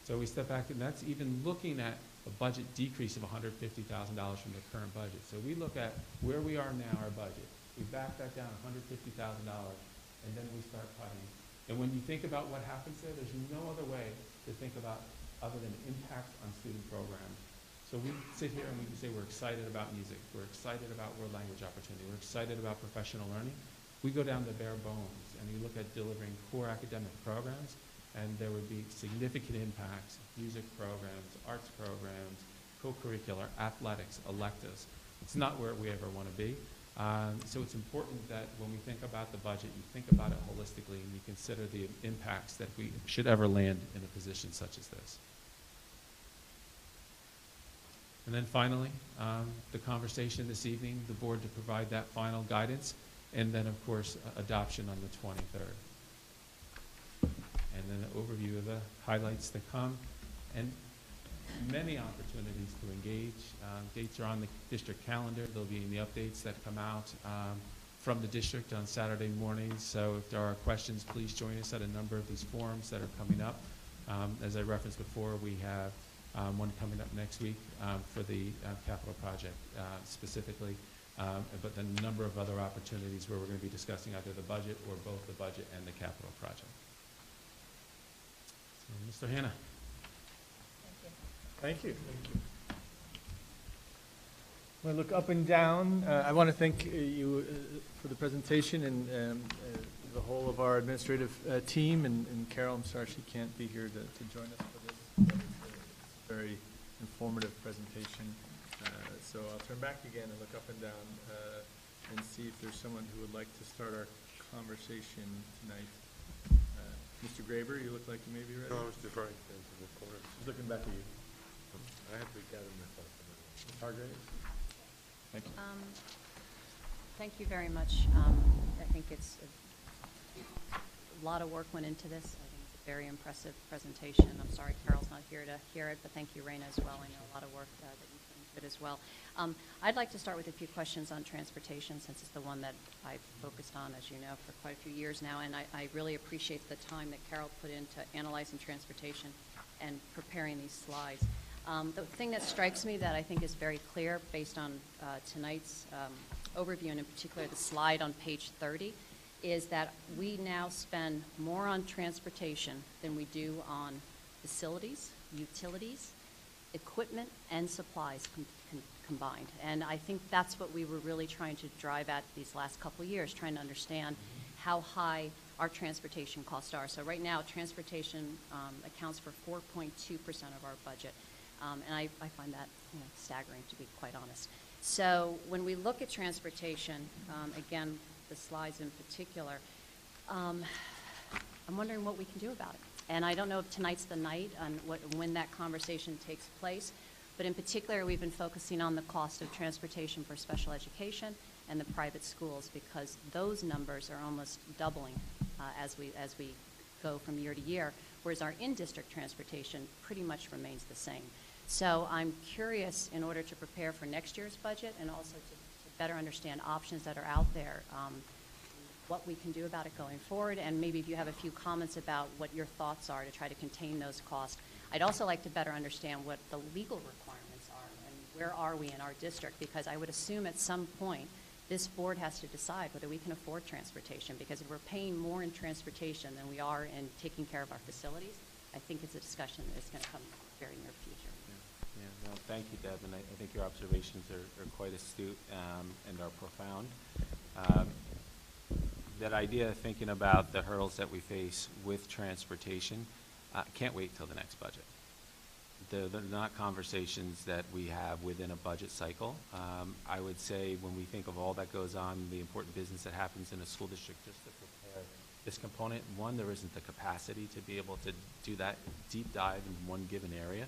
So we step back, and that's even looking at a budget decrease of $150,000 from the current budget. So we look at where we are now, our budget. We back that down $150,000, and then we start cutting. And when you think about what happens there, there's no other way to think about other than impact on student programs. So we sit here and we can say we're excited about music, we're excited about world language opportunity, we're excited about professional learning. We go down to bare bones and we look at delivering core academic programs, and there would be significant impacts, music programs, arts programs, co-curricular, athletics, electives. It's not where we ever want to be. So it's important that when we think about the budget, you think about it holistically and you consider the impacts that we should ever land in a position such as this. And then finally, the conversation this evening, the board to provide that final guidance, and then of course, adoption on the 23rd. And then an overview of the highlights to come, and many opportunities to engage. Dates are on the district calendar. They'll be in the updates that come out from the district on Saturday mornings. So if there are questions, please join us at a number of these forums that are coming up. As I referenced before, we have one coming up next week for the capital project specifically, but then a number of other opportunities where we're going to be discussing either the budget or both the budget and the capital project. So, Mr. Hanna. Thank you. I'm going to look up and down. I want to thank you for the presentation, and the whole of our administrative team, and Carol, I'm sorry she can't be here to join us for this. But it's a very informative presentation. So I'll turn back again and look up and down and see if there's someone who would like to start our conversation tonight. Mr. Graber, you look like you may be ready. No, I was deferring to the corner. Just looking back at you. I had to gather myself. Ms. Hargrave? Thank you. Thank you very much. I think it's a lot of work went into this. I think it's a very impressive presentation. I'm sorry Carol's not here to hear it, but thank you, Raina, as well. I know a lot of work that you put into it as well. I'd like to start with a few questions on transportation, since it's the one that I've focused on, as you know, for quite a few years now, and I really appreciate the time that Carol put into analyzing transportation and preparing these slides. The thing that strikes me that I think is very clear based on tonight's overview, and in particular the slide on page 30, is that we now spend more on transportation than we do on facilities, utilities, equipment, and supplies combined. And I think that's what we were really trying to drive at these last couple of years, trying to understand how high our transportation costs are. So right now, transportation accounts for 4.2% of our budget. And I find that staggering, to be quite honest. So when we look at transportation, again, the slides in particular, I'm wondering what we can do about it. And I don't know if tonight's the night on when that conversation takes place, but in particular, we've been focusing on the cost of transportation for special education and the private schools, because those numbers are almost doubling as we go from year to year, whereas our in-district transportation pretty much remains the same. So I'm curious, in order to prepare for next year's budget and also to better understand options that are out there, what we can do about it going forward, and maybe if you have a few comments about what your thoughts are to try to contain those costs. I'd also like to better understand what the legal requirements are and where are we in our district, because I would assume at some point this board has to decide whether we can afford transportation, because if we're paying more in transportation than we are in taking care of our facilities, I think it's a discussion that is going to come very near future. Yeah, no, thank you, Deb, and I think your observations are quite astute and are profound. That idea of thinking about the hurdles that we face with transportation, can't wait till the next budget. They're not conversations that we have within a budget cycle. I would say when we think of all that goes on, the important business that happens in a school district, just to prepare this component, one, there isn't the capacity to be able to do that deep dive in one given area,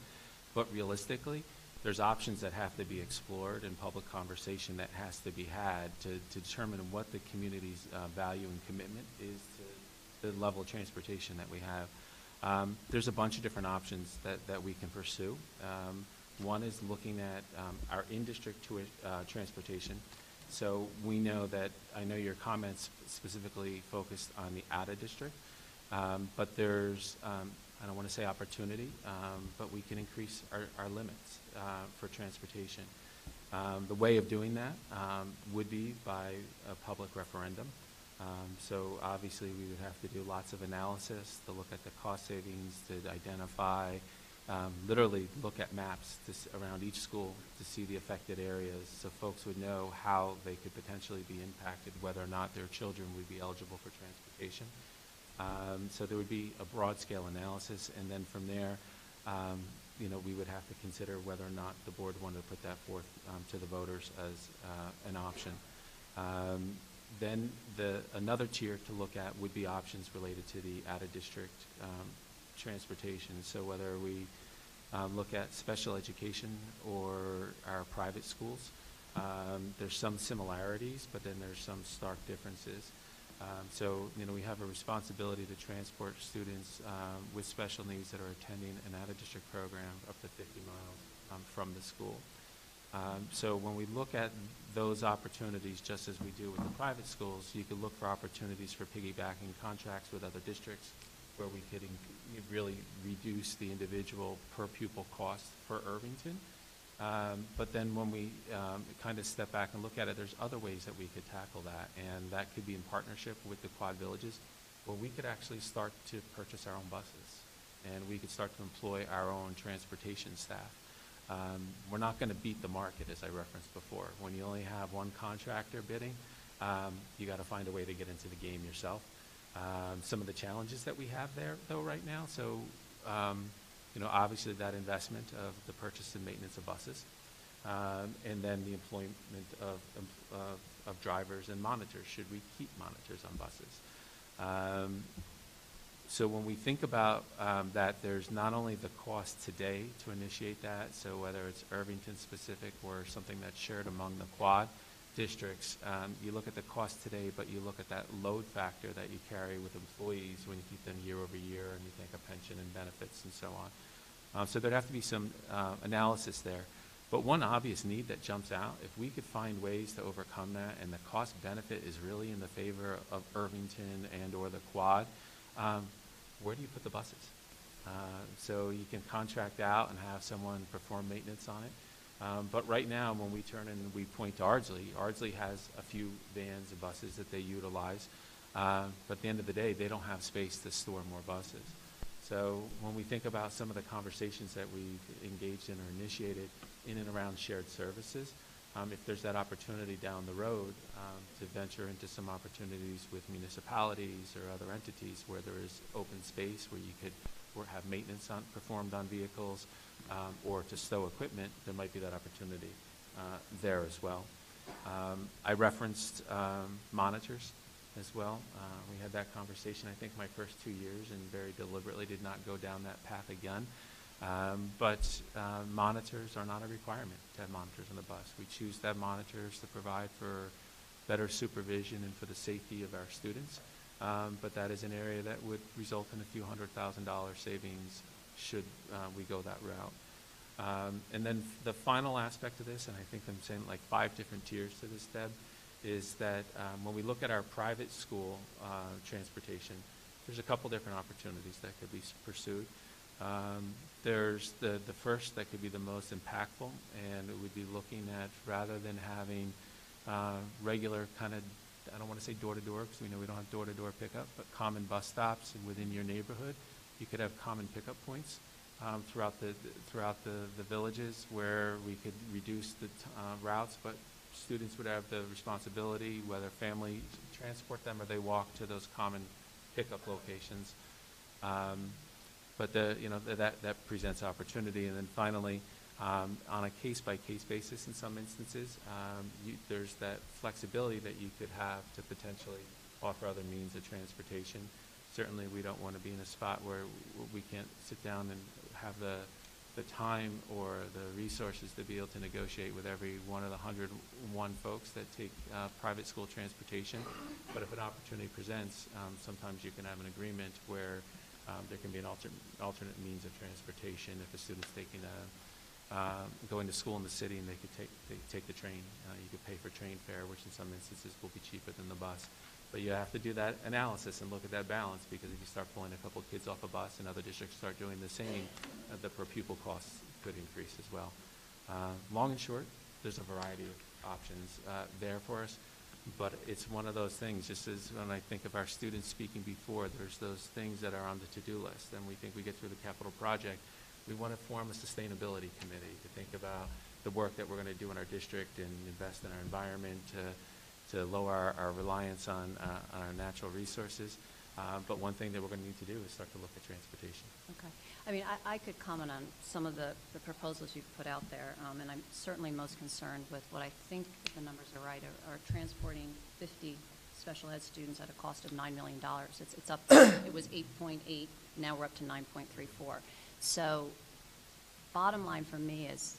but realistically, there's options that have to be explored and public conversation that has to be had to determine what the community's value and commitment is to the level of transportation that we have. There's a bunch of different options that we can pursue. One is looking at our in-district transportation. So we know that, I know your comments specifically focused on the out-of-district, but there's, I don't want to say opportunity, but we can increase our limits for transportation. The way of doing that would be by a public referendum. So obviously we would have to do lots of analysis to look at the cost savings, to identify, literally look at maps around each school to see the affected areas so folks would know how they could potentially be impacted, whether or not their children would be eligible for transportation. So there would be a broad scale analysis, and then from there, we would have to consider whether or not the board wanted to put that forth to the voters as an option. Then another tier to look at would be options related to the out-of-district transportation. So whether we look at special education or our private schools, there's some similarities, but then there's some stark differences. So we have a responsibility to transport students with special needs that are attending an out-of-district program up to 50 miles from the school. So when we look at those opportunities, just as we do with the private schools, you could look for opportunities for piggybacking contracts with other districts where we could really reduce the individual per pupil cost for Irvington. But then when we kind of step back and look at it, there's other ways that we could tackle that, and that could be in partnership with the Quad Villages, where we could actually start to purchase our own buses, and we could start to employ our own transportation staff. We're not going to beat the market, as I referenced before. When you only have one contractor bidding, you got to find a way to get into the game yourself. Some of the challenges that we have there, though, right now, so obviously that investment of the purchase and maintenance of buses, and then the employment of drivers and monitors, should we keep monitors on buses. So when we think about that, there's not only the cost today to initiate that, so whether it's Irvington specific or something that's shared among the Quad districts, you look at the cost today, but you look at that load factor that you carry with employees when you keep them year over year, and you think of pension and benefits and so on. So there'd have to be some analysis there. But one obvious need that jumps out, if we could find ways to overcome that, and the cost benefit is really in the favor of Irvington and or the Quad, where do you put the buses? So you can contract out and have someone perform maintenance on it. But right now, when we turn and we point to Ardsley has a few vans and buses that they utilize. But at the end of the day, they don't have space to store more buses. So when we think about some of the conversations that we've engaged in or initiated in and around shared services, if there's that opportunity down the road to venture into some opportunities with municipalities or other entities where there is open space where you could have maintenance performed on vehicles or to stow equipment, there might be that opportunity there as well. I referenced monitors as well. We had that conversation, I think, my first 2 years, and very deliberately did not go down that path again. But monitors are not a requirement to have monitors on the bus. We choose to have monitors to provide for better supervision and for the safety of our students. But that is an area that would result in a few $100,000 savings should we go that route. And then the final aspect of this, and I think I'm saying like 5 different tiers to this, Deb, is that when we look at our private school transportation, there's a couple different opportunities that could be pursued. There's the first that could be the most impactful, and it would be looking at, rather than having regular kind of, I don't want to say door-to-door, because we know we don't have door-to-door pickup, but common bus stops within your neighborhood. You could have common pickup points throughout the villages where we could reduce the routes, but students would have the responsibility, whether family transport them or they walk to those common pickup locations. But that presents opportunity. And then finally, on a case-by-case basis in some instances, there's that flexibility that you could have to potentially offer other means of transportation. Certainly, we don't want to be in a spot where we can't sit down and have the time or the resources to be able to negotiate with every one of the 101 folks that take private school transportation. But if an opportunity presents, sometimes you can have an agreement where there can be an alternate means of transportation. If a student's taking going to school in the city and they take the train, you could pay for train fare, which in some instances will be cheaper than the bus. But you have to do that analysis and look at that balance, because if you start pulling a couple of kids off a bus and other districts start doing the same, the per pupil costs could increase as well. Long and short, there's a variety of options there for us, but it's one of those things, just as when I think of our students speaking before, there's those things that are on the to-do list, and we think we get through the capital project. We want to form a sustainability committee to think about the work that we're going to do in our district and invest in our environment to lower our reliance on our natural resources. But one thing that we're going to need to do is start to look at transportation. Okay. I mean, I could comment on some of the proposals you've put out there, and I'm certainly most concerned with what I think, if the numbers are right, are transporting 50 special ed students at a cost of $9 million. It's up, it was 8.8, now we're up to 9.34. So bottom line for me is,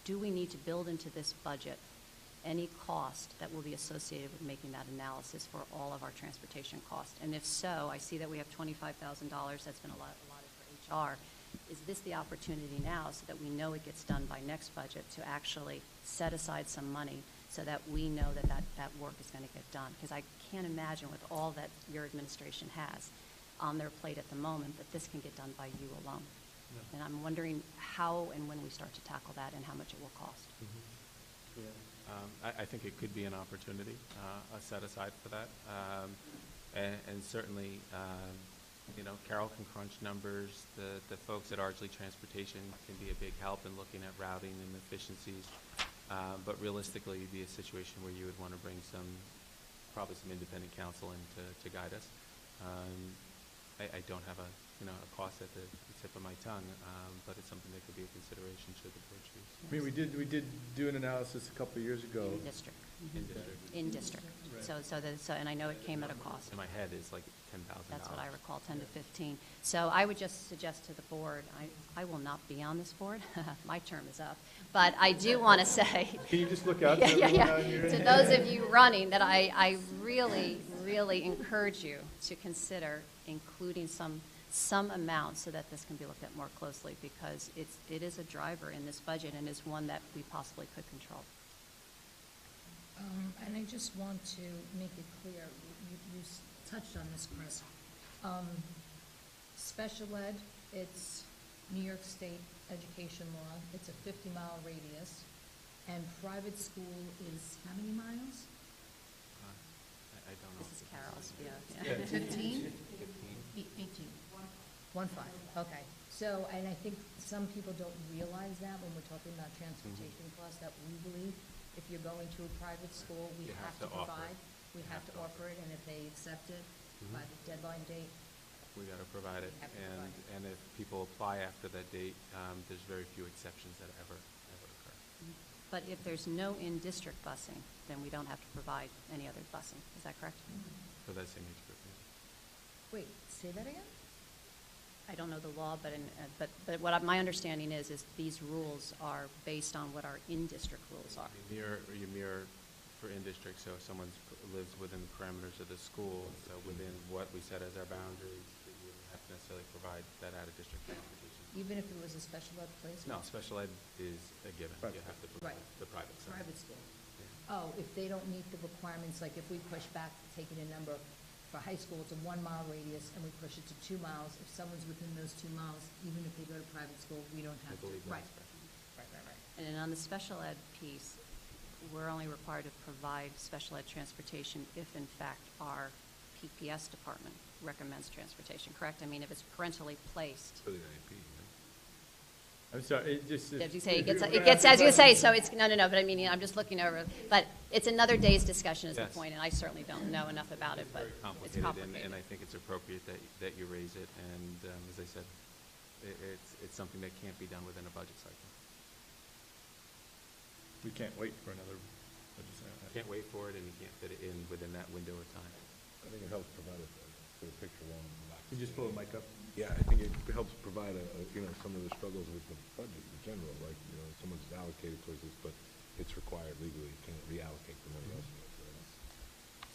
do we need to build into this budget any cost that will be associated with making that analysis for all of our transportation costs? And if so, I see that we have $25,000 that's been allotted for HR. Is this the opportunity now, so that we know it gets done by next budget, to actually set aside some money so that we know that work is going to get done? Because I can't imagine, with all that your administration has on their plate at the moment, that this can get done by you alone. No. And I'm wondering how and when we start to tackle that, and how much it will cost. Mm-hmm. Yeah. I think it could be an opportunity set aside for that. And certainly, Carol can crunch numbers. The folks at Ardsley Transportation can be a big help in looking at routing and efficiencies. But realistically, it'd be a situation where you would want to bring probably some independent counsel in to guide us. I don't have a cost at the tip of my tongue, but it's something that could be a consideration should the board choose. I mean, we did do an analysis a couple of years ago. In district. In district. In district. Right. And I know it came at a cost. In my head is like $10,000. That's what I recall, 10 to 15. So I would just suggest to the board, I will not be on this board. My term is up. But I do want to say. Can you just look out to to those of you running, that I really, really encourage you to consider including some amount so that this can be looked at more closely, because it is a driver in this budget, and is one that we possibly could control. And I just want to make it clear, you touched on this, Chris. Special ed, it's New York State education law. It's a 50-mile radius. And private school is how many miles? I don't know. This is Carol's, yeah. 15? 15. 18. 1-5, okay. So, and I think some people don't realize that when we're talking about transportation costs, that we believe if you're going to a private school, we You have to offer provide, it. we You have to offer it, and if they accept it by the deadline date, We got to provide it, Have to provide it. and if people apply after that date, there's very few exceptions that ever occur. But if there's no in-district busing, then we don't have to provide any other busing. Is that correct? For that same age group. wait, say that again? I don't know the law, but what my understanding is these rules are based on what our in-district rules are. You mirror for in-district, so if someone lives within the parameters of the school, so within what we set as our boundaries, you wouldn't have to necessarily provide that out-of-district transportation. Even if it was a special ed place? No, special ed is a given. Right. You have to provide Right. the private side. Private school. Yeah. oh, if they don't meet the requirements, like if we push back, taking a number, for high school, it's a 1 mile radius, and we push it to 2 miles, if someone's within those 2 miles, even if they go to private school, we don't have to. Right. Right. And then on the special ed piece, we're only required to provide special ed transportation if in fact our PPS department recommends transportation, correct? I mean, if it's parentally placed. For the IEP, I'm sorry, it just. As you say, it gets, as you say, so it's, no, but I mean, I'm just looking over, but it's another day's discussion is the Yes. point, and I certainly don't know enough about it, but Very it's complicated, complicated. and I think it's appropriate that you raise it, and as I said, it's something that can't be done within a budget cycle. We can't wait for another budget cycle. Can't wait for it, and you can't fit it in within that window of time. I think it helps provide a picture along the back. Can you just pull the mic up? Yeah, I think it helps provide some of the struggles with the budget in general, like, someone's allocated towards this, but it's required legally, you can't reallocate the money elsewhere. So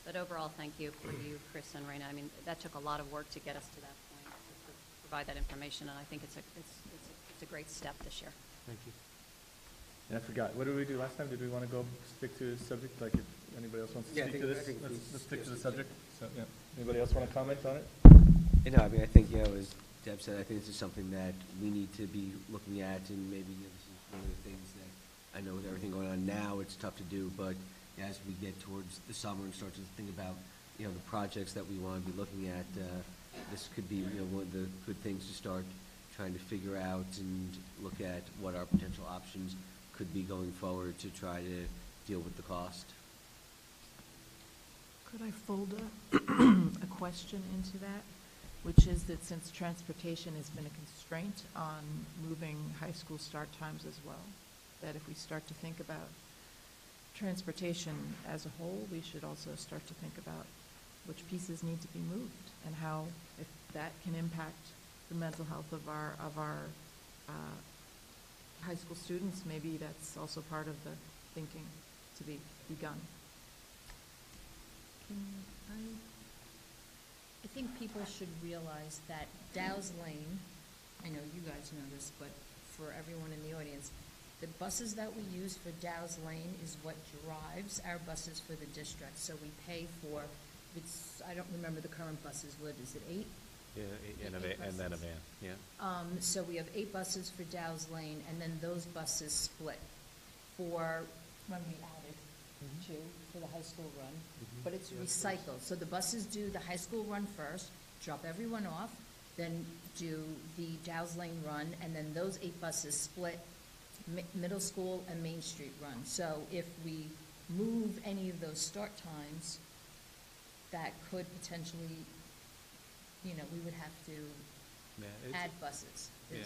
But overall, thank you for you, Chris and Raina. I mean, that took a lot of work to get us to that point, to provide that information, and I think it's a great step this year. Thank you. And I forgot, what did we do last time? Did we want to go stick to the subject, like if anybody else wants to speak to this? Let's stick to the subject. So, yeah. Anybody else want to comment on it? No, I mean, I think, as Deb said, I think this is something that we need to be looking at, and maybe this is one of the things that, I know with everything going on now, it's tough to do, but as we get towards the summer and start to think about, the projects that we want to be looking at, this could be, one of the good things to start trying to figure out and look at what our potential options could be going forward to try to deal with the cost. Could I fold a question into that, which is that since transportation has been a constraint on moving high school start times as well, that if we start to think about transportation as a whole, we should also start to think about which pieces need to be moved and how, if that can impact the mental health of our high school students, maybe that's also part of the thinking to be begun. I think people should realize that Dow's Lane, I know you guys know this, but for everyone in the audience, the buses that we use for Dow's Lane is what drives our buses for the district. So we pay for, I don't remember the current buses, what is it, 8? Yeah, and then a van, yeah. So we have 8 buses for Dow's Lane, and then those buses split for, when we added 2 for the high school run, but it's recycled. So the buses do the high school run first, drop everyone off, then do the Dow's Lane run, and then those 8 buses split middle school and Main Street run. So if we move any of those start times, that could potentially, we would have to add buses. Yeah,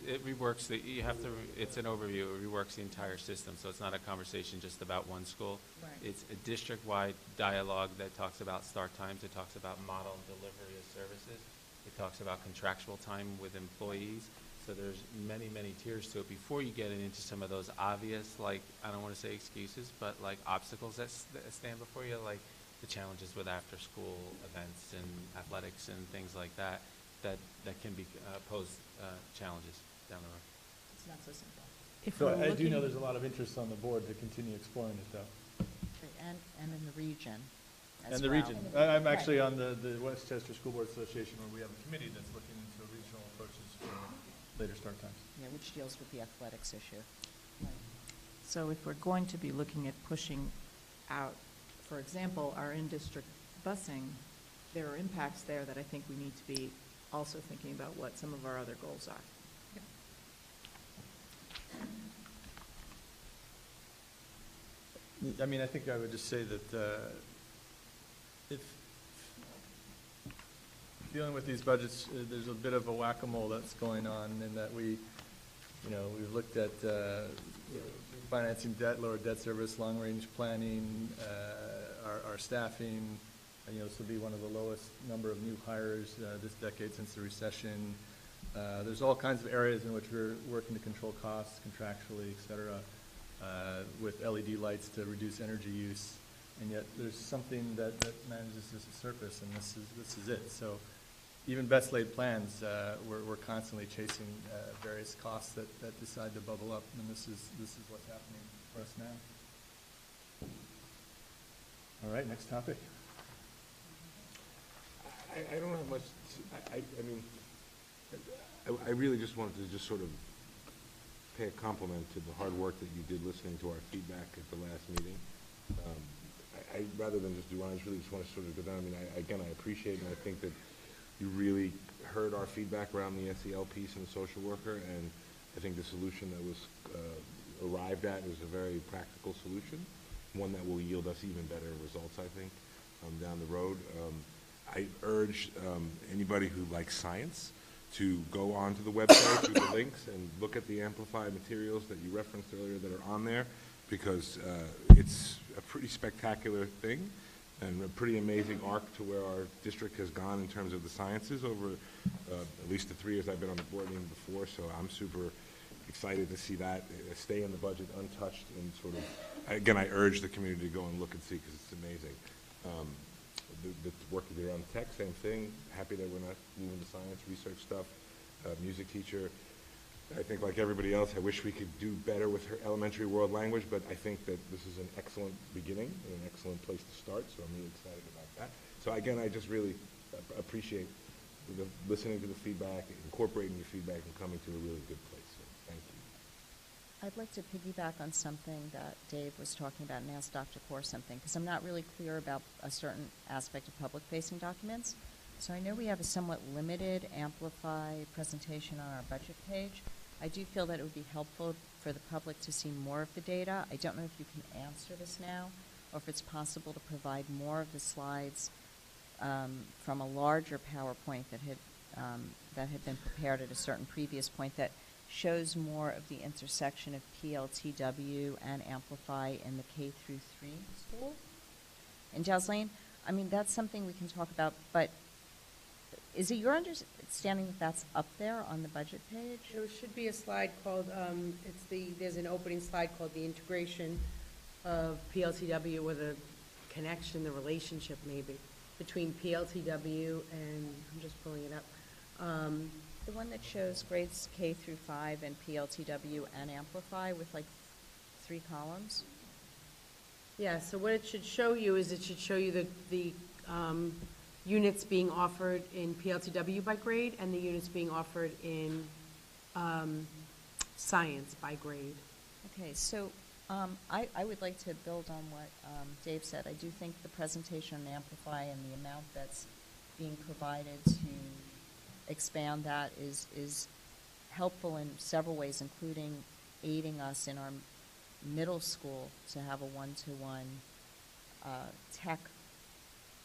it reworks it's an overview, it reworks the entire system, so it's not a conversation just about one school. Right. It's a district-wide dialogue that talks about start times, it talks about model and delivery of services, it talks about contractual time with employees, so there's many, many tiers to it before you get into some of those obvious, like, I don't want to say excuses, but like obstacles that stand before you, like the challenges with after-school events and athletics and things like that can be pose challenges down the road. It's not so simple. If So we're I do know looking- there's a lot of interest on the board to continue exploring it, though. And in the region as And the well. region. I'm actually on the Westchester School Board Association, where we have a committee that's looking into regional approaches for later start times. Yeah, which deals with the athletics issue. So if we're going to be looking at pushing out, for example, our in-district busing, there are impacts there that I think we need to be also thinking about what some of our other goals are. I mean, I think I would just say that if dealing with these budgets, there's a bit of a whack-a-mole that's going on in that we've looked at financing debt, lower debt service, long-range planning, our staffing. This will be one of the lowest number of new hires this decade since the recession. There's all kinds of areas in which we're working to control costs contractually, et cetera, with LED lights to reduce energy use. And yet there's something that manages to surface, and this is it. So even best laid plans, we're constantly chasing various costs that decide to bubble up, and this is what's happening for us now. All right, next topic. I don't have much, I mean, I really just wanted to just sort of pay a compliment to the hard work that you did listening to our feedback at the last meeting. Rather than just do, I really just want to sort of go down. I mean, I appreciate and I think that you really heard our feedback around the SEL piece and the social worker, and I think the solution that was arrived at is a very practical solution, one that will yield us even better results, I think, down the road. I urge anybody who likes science to go onto the website through the links and look at the Amplify materials that you referenced earlier that are on there, because it's a pretty spectacular thing and a pretty amazing arc to where our district has gone in terms of the sciences over at least the 3 years I've been on the board and even before, so I'm super excited to see that stay in the budget untouched, and sort of, again, I urge the community to go and look and see, because it's amazing. The work that they're on tech, same thing. Happy that we're not moving the science research stuff. Music teacher, I think like everybody else, I wish we could do better with her elementary world language, but I think that this is an excellent beginning and an excellent place to start, so I'm really excited about that. So again, I just really appreciate listening to the feedback, incorporating your feedback, and coming to a really good place. So thank you. I'd like to piggyback on something that Dave was talking about and ask Dr. Kaur something, because I'm not really clear about a certain aspect of public-facing documents. So I know we have a somewhat limited Amplify presentation on our budget page. I do feel that it would be helpful for the public to see more of the data. I don't know if you can answer this now, or if it's possible to provide more of the slides from a larger PowerPoint that had been prepared at a certain previous point that shows more of the intersection of PLTW and Amplify in the K through 3 school in Dow's Lane. I mean, that's something we can talk about, but is it your understanding that that's up there on the budget page? There should be a slide called, there's an opening slide called the integration of PLTW with a connection, the relationship maybe, between PLTW and, I'm just pulling it up. The one that shows grades K through 5 and PLTW and Amplify with like 3 columns? Yeah, so what it should show you is it should show you the units being offered in PLTW by grade and the units being offered in science by grade. Okay, so I would like to build on what Dave said. I do think the presentation on Amplify and the amount that's being provided to expand that is helpful in several ways, including aiding us in our middle school to have a one-to-one tech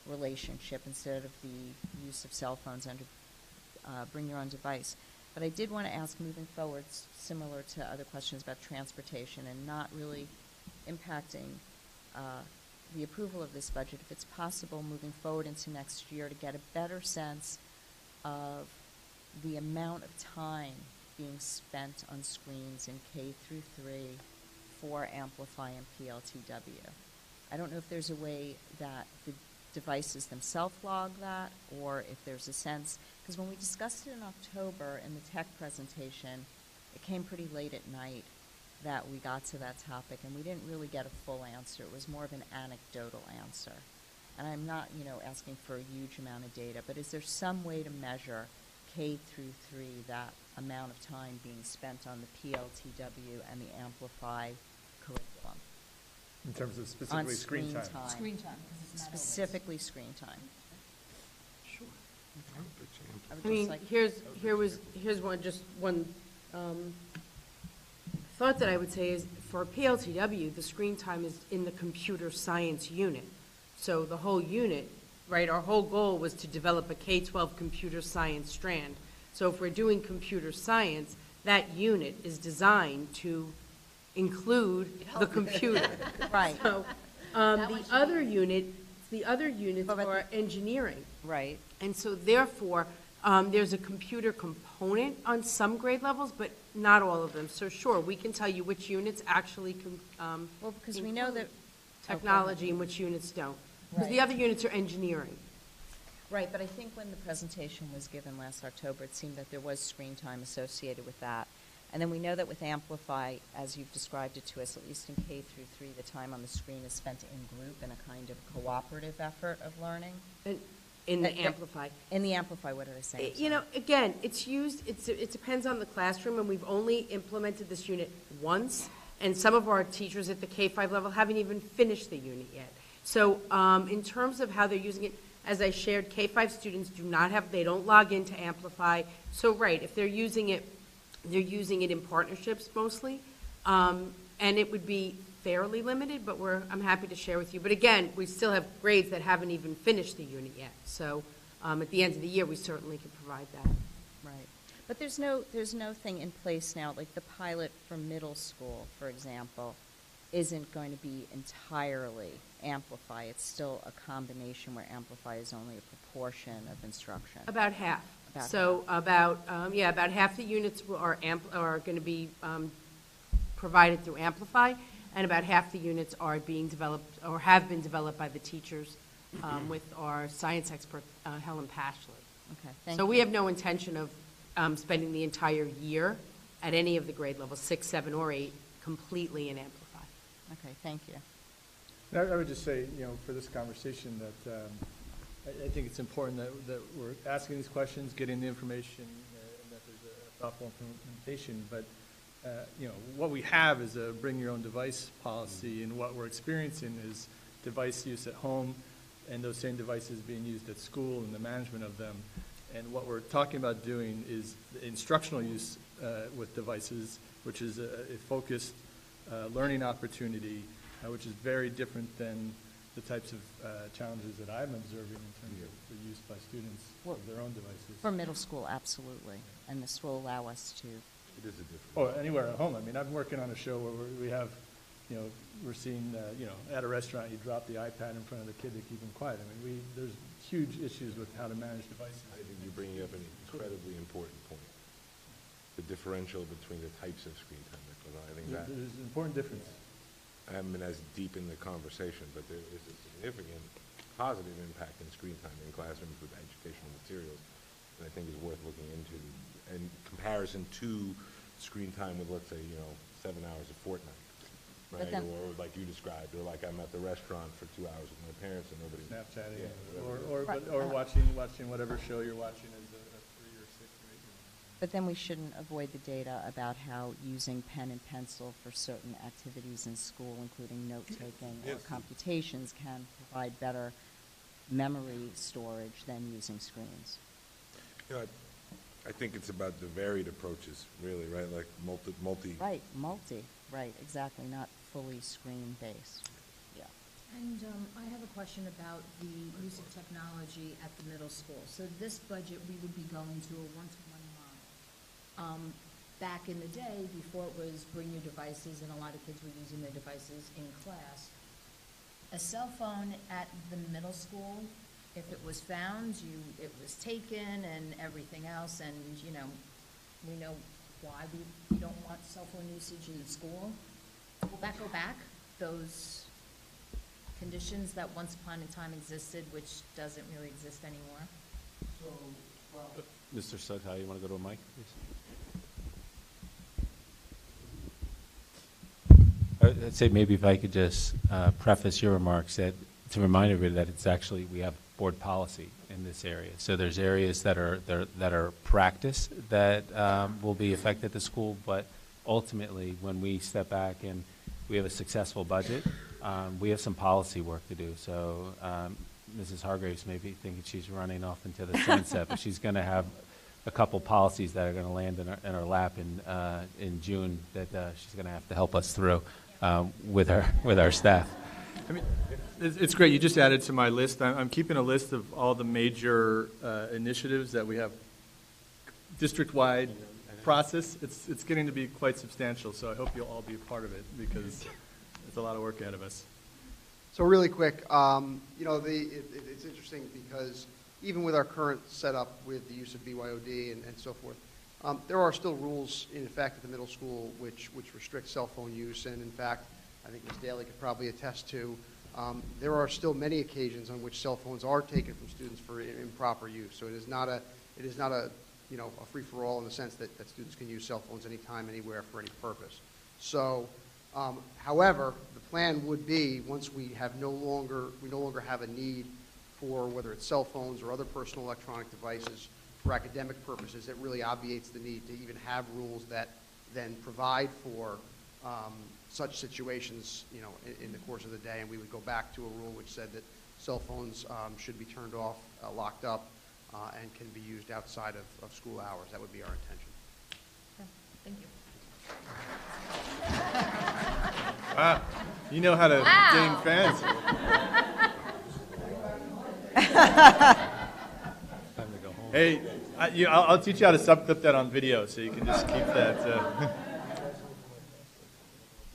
relationship instead of the use of cell phones and bring your own device. But I did want to ask, moving forward, similar to other questions about transportation and not really impacting the approval of this budget, if it's possible moving forward into next year to get a better sense of the amount of time being spent on screens in K through 3 for Amplify and PLTW. I don't know if there's a way that the devices themselves log that, or if there's a sense, because when we discussed it in October in the tech presentation, it came pretty late at night that we got to that topic, and we didn't really get a full answer. It was more of an anecdotal answer. And I'm not, asking for a huge amount of data, but is there some way to measure K through 3 that amount of time being spent on the PLTW and the Amplify curriculum? In terms of specifically screen time? Screen time, because it's not specifically screen time. Sure. I mean, here's one thought that I would say is for PLTW, the screen time is in the computer science unit. So the whole unit, right, our whole goal was to develop a K-12 computer science strand. So if we're doing computer science, that unit is designed to include the computer. Right. So the other units are engineering. Right. And so therefore, there's a computer component on some grade levels, but not all of them. So sure, we can tell you which units actually Well, because we know that technology and which units don't. Because the Right. other units are engineering. Right, but I think when the presentation was given last October, it seemed that there was screen time associated with that. And then we know that with Amplify, as you've described it to us, at least in K through 3, the time on the screen is spent in group in a kind of cooperative effort of learning. In the Amplify. In the Amplify, what did I say? You know, again, it's used, it depends on the classroom, and we've only implemented this unit once, and some of our teachers at the K-5 level haven't even finished the unit yet. So in terms of how they're using it, as I shared, K-5 students they don't log into Amplify. So right, if they're using it in partnerships mostly, and it would be fairly limited, but I'm happy to share with you. But again, we still have grades that haven't even finished the unit yet. So at the end of the year, we certainly can provide that. Right. But there's no thing in place now, like the pilot for middle school, for example, isn't going to be entirely Amplify. It's still a combination where Amplify is only a proportion of instruction. About half. About half the units are going to be provided through Amplify, and about half the units are being developed or have been developed by the teachers with our science expert, Helen Pashley. Okay, thank So you. we have no intention of spending the entire year at any of the grade levels, 6, 7, or 8, completely in Amplify. Okay, thank you. And I would just say, for this conversation that I think it's important that we're asking these questions, getting the information, and that there's a thoughtful implementation. But, what we have is a bring your own device policy, and what we're experiencing is device use at home and those same devices being used at school and the management of them. And what we're talking about doing is the instructional use with devices, which is a focused learning opportunity, which is very different than the types of challenges that I'm observing in terms of the use by students of their own devices. For middle school, absolutely. And this will allow us to. It is a different. Or anywhere at home. I mean, I'm working on a show where we have, we're seeing, at a restaurant, you drop the iPad in front of the kid to keep them quiet. I mean, there's huge issues with how to manage devices. I think you're bringing up an incredibly important point. The differential between the types of screen time. Because I think that There's an important difference. I haven't been as deep in the conversation, but there is a significant positive impact in screen time in classrooms with educational materials that I think is worth looking into in comparison to screen time with, let's say, 7 hours a fortnight, right? Or like you described, or like I'm at the restaurant for 2 hours with my parents and nobody. Snapchatting, Yeah, or watching whatever show you're watching as a 3 or 6 or 8-year-old. But then we shouldn't avoid the data about how using pen and pencil for certain activities in school, including note-taking or computations, can provide better memory storage than using screens. I think it's about the varied approaches, really, right? Like multi. Right, exactly, not fully screen-based. Yeah. And I have a question about the use of technology at the middle school. So this budget, we would be going to a one-to-one model. Back in the day, before it was bring your devices, and a lot of kids were using their devices in class, a cell phone at the middle school, if it was found, it was taken and everything else, and, we know why we don't want cell phone usage in the school. Will that go back, those conditions that once upon a time existed, which doesn't really exist anymore? Mr. Sudhow, you want to go to a mic, please? I'd say maybe if I could just preface your remarks that to remind everybody that it's actually, we have board policy in this area. So there's areas that are practice that will be affected at the school, but ultimately when we step back and we have a successful budget, we have some policy work to do. So Mrs. Hargraves may be thinking she's running off into the sunset, but she's going to have a couple policies that are going to land in her lap in June that she's going to have to help us through with our staff. I mean, it's great. You just added to my list. I'm keeping a list of all the major initiatives that we have district-wide process. It's getting to be quite substantial, so I hope you'll all be a part of it because it's a lot of work ahead of us. So really quick, it's interesting because even with our current setup with the use of BYOD and so forth, there are still rules in effect at the middle school which restrict cell phone use, and in fact, I think Ms. Daly could probably attest to, there are still many occasions on which cell phones are taken from students for improper use. So it is not a you know, a free-for-all in the sense that students can use cell phones anytime, anywhere, for any purpose. So, however, the plan would be, once we no longer have a need for whether it's cell phones or other personal electronic devices for academic purposes, it really obviates the need to even have rules that then provide for such situations, you know, in the course of the day, and we would go back to a rule which said that cell phones should be turned off, locked up, and can be used outside of school hours. That would be our intention. Thank you. Wow, you know how to gain fans. Hey, I'll teach you how to subclip that on video, so you can just keep that.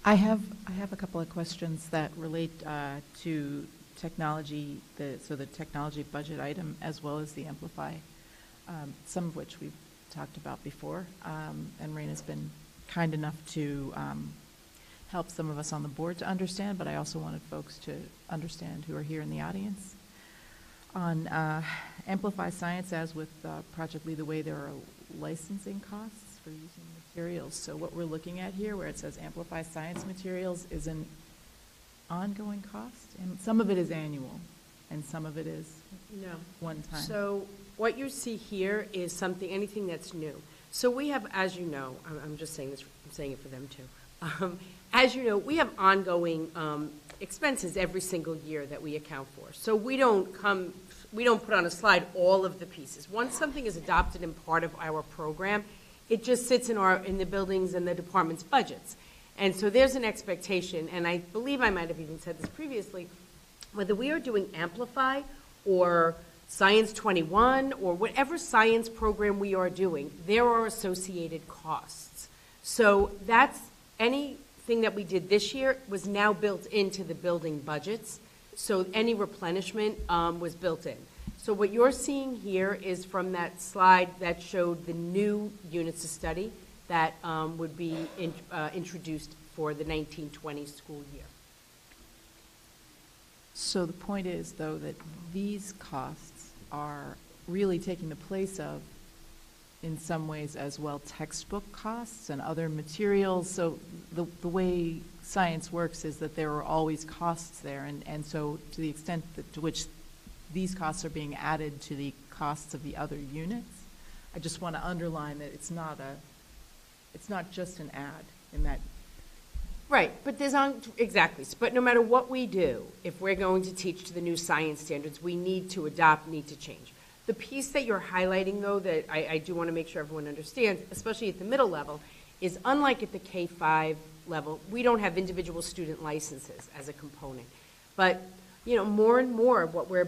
I have a couple of questions that relate to technology, the technology budget item, as well as the Amplify, some of which we've talked about before, and Raina's been kind enough to help some of us on the board to understand, but I also wanted folks to understand who are here in the audience. On Amplify Science, as with Project Lead the Way, there are licensing costs for using materials. So what we're looking at here, where it says Amplify Science materials, is an ongoing cost, and some of it is annual, and some of it is one time. So what you see here is anything that's new. So we have, as you know, I'm just saying this, I'm saying it for them too. As you know, we have ongoing expenses every single year that we account for. So we don't put on a slide all of the pieces. Once something is adopted and part of our program, it just sits in the buildings and the department's budgets. And so there's an expectation, and I believe I might have even said this previously, whether we are doing Amplify or Science 21 or whatever science program we are doing, there are associated costs. So that's anything that we did this year was now built into the building budgets. So any replenishment was built in. So what you're seeing here is from that slide that showed the new units of study that would be introduced for the 1920 school year. So the point is, though, that these costs are really taking the place of, in some ways as well, textbook costs and other materials. So the way science works is that there are always costs there, and so to the extent to which these costs are being added to the costs of the other units, I just want to underline that it's not just an add in that. Right, but exactly. But no matter what we do, if we're going to teach to the new science standards, we need to adopt, need to change. The piece that you're highlighting, though, that I do want to make sure everyone understands, especially at the middle level, is unlike at the K-5 level, we don't have individual student licenses as a component. But, you know, more and more what we're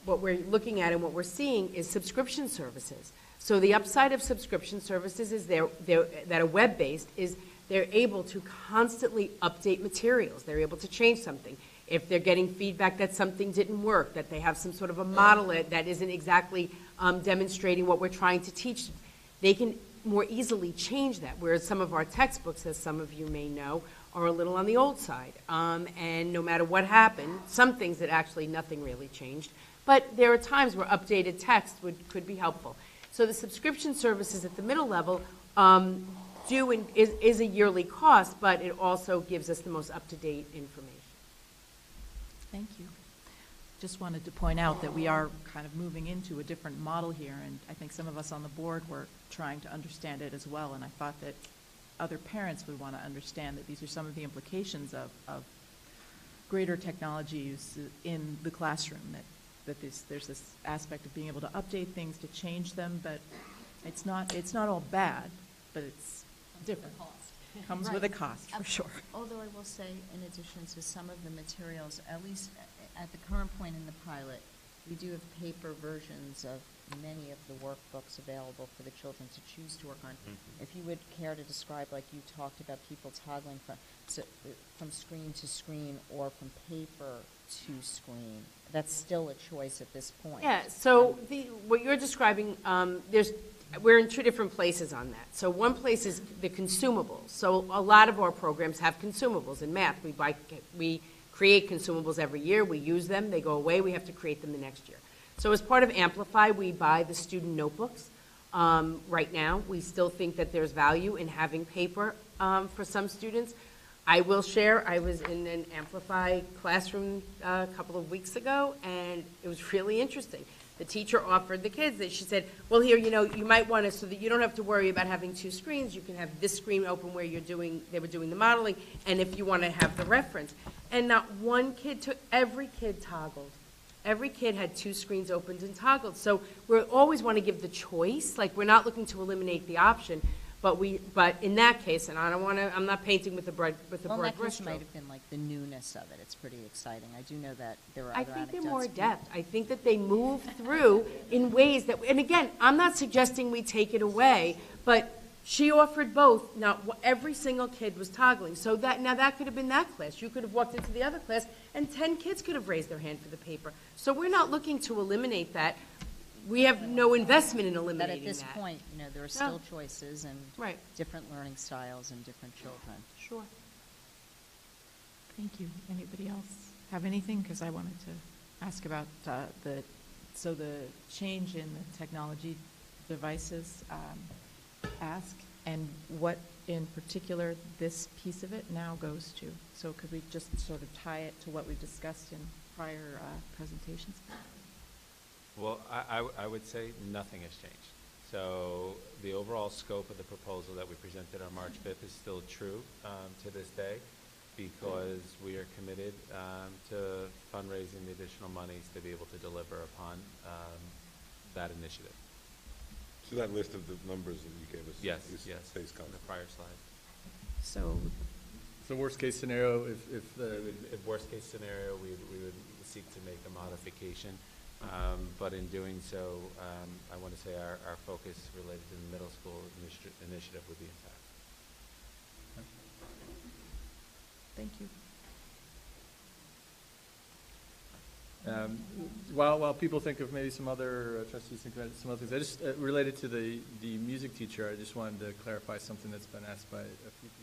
looking at and what we're seeing is subscription services. So the upside of subscription services is that are web-based is they're able to constantly update materials. They're able to change something. If they're getting feedback that something didn't work, that they have some sort of a model that isn't exactly demonstrating what we're trying to teach, they can more easily change that. Whereas some of our textbooks, as some of you may know, are a little on the old side. And no matter what happened, some things that actually nothing really changed. But there are times where updated text could be helpful. So the subscription services at the middle level is a yearly cost, but it also gives us the most up-to-date information. Thank you. Just wanted to point out that we are kind of moving into a different model here, and I think some of us on the board were trying to understand it as well, and I thought that other parents would want to understand that these are some of the implications of greater technology use in the classroom, that there's this aspect of being able to update things, to change them, but it's not all bad, but it's different. Comes with a cost, for sure. Although I will say, in addition to some of the materials, at least at the current point in the pilot, we do have paper versions of many of the workbooks available for the children to choose to work on. Mm-hmm. If you would care to describe, like you talked about people toggling from screen to screen or from paper to screen, that's still a choice at this point. Yeah, so what you're describing, we're in two different places on that. So one place is the consumables. So a lot of our programs have consumables in math. We create consumables every year. We use them. They go away. We have to create them the next year. So as part of Amplify, we buy the student notebooks. right now. We still think that there's value in having paper for some students. I will share, I was in an Amplify classroom a couple of weeks ago, and it was really interesting. The teacher offered the kids, that she said, well, here, you might want to, so that you don't have to worry about having two screens, you can have this screen open where they were doing the modeling, and if you want to have the reference. And not one kid took, every kid toggled. Every kid had two screens opened and toggled. So we always want to give the choice, like we're not looking to eliminate the option, but in that case, and I'm not painting with a broad Well, in that case, brushstroke. it might have been like the newness of it. It's pretty exciting. I do know that there were I other think they're anecdotes. more adept. I think that they move through in ways that, and again, I'm not suggesting we take it away, but she offered both. Now, every single kid was toggling. So that could have been that class. You could have walked into the other class, and 10 kids could have raised their hand for the paper. So we're not looking to eliminate that. We have no investment in But eliminating that. at this point, there are still choices and Right. different learning styles and different children. Sure. Thank you. Anybody else have anything? Because I wanted to ask about the change in the technology devices ask, and what in particular this piece of it now goes to. So could we just sort of tie it to what we've discussed in prior presentations? Well, I would say nothing has changed. So the overall scope of the proposal that we presented on March 5th is still true to this day, because we are committed to fundraising the additional monies to be able to deliver upon that initiative. So that list of the numbers that you gave us. Yes, stays on the constant. prior slide. So So worst case scenario, if the, If worst case scenario, we would seek to make a modification. But in doing so, I want to say our focus related to the middle school initiative would be intact. thank you. while people think of maybe some other, trustees think about some other things, I just, related to the music teacher, I just wanted to clarify something that's been asked by a few people.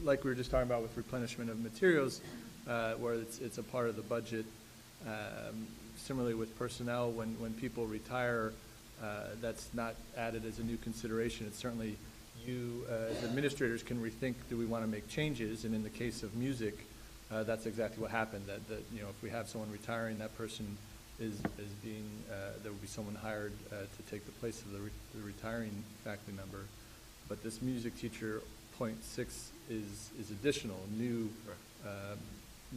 Like we were just talking about with replenishment of materials, where it's a part of the budget. Similarly with personnel, when people retire, that's not added as a new consideration. It's certainly you, as administrators, can rethink, do we want to make changes? And in the case of music, that's exactly what happened, that if we have someone retiring, that person is being, there will be someone hired to take the place of the retiring faculty member. But this music teacher, .6 is additional, new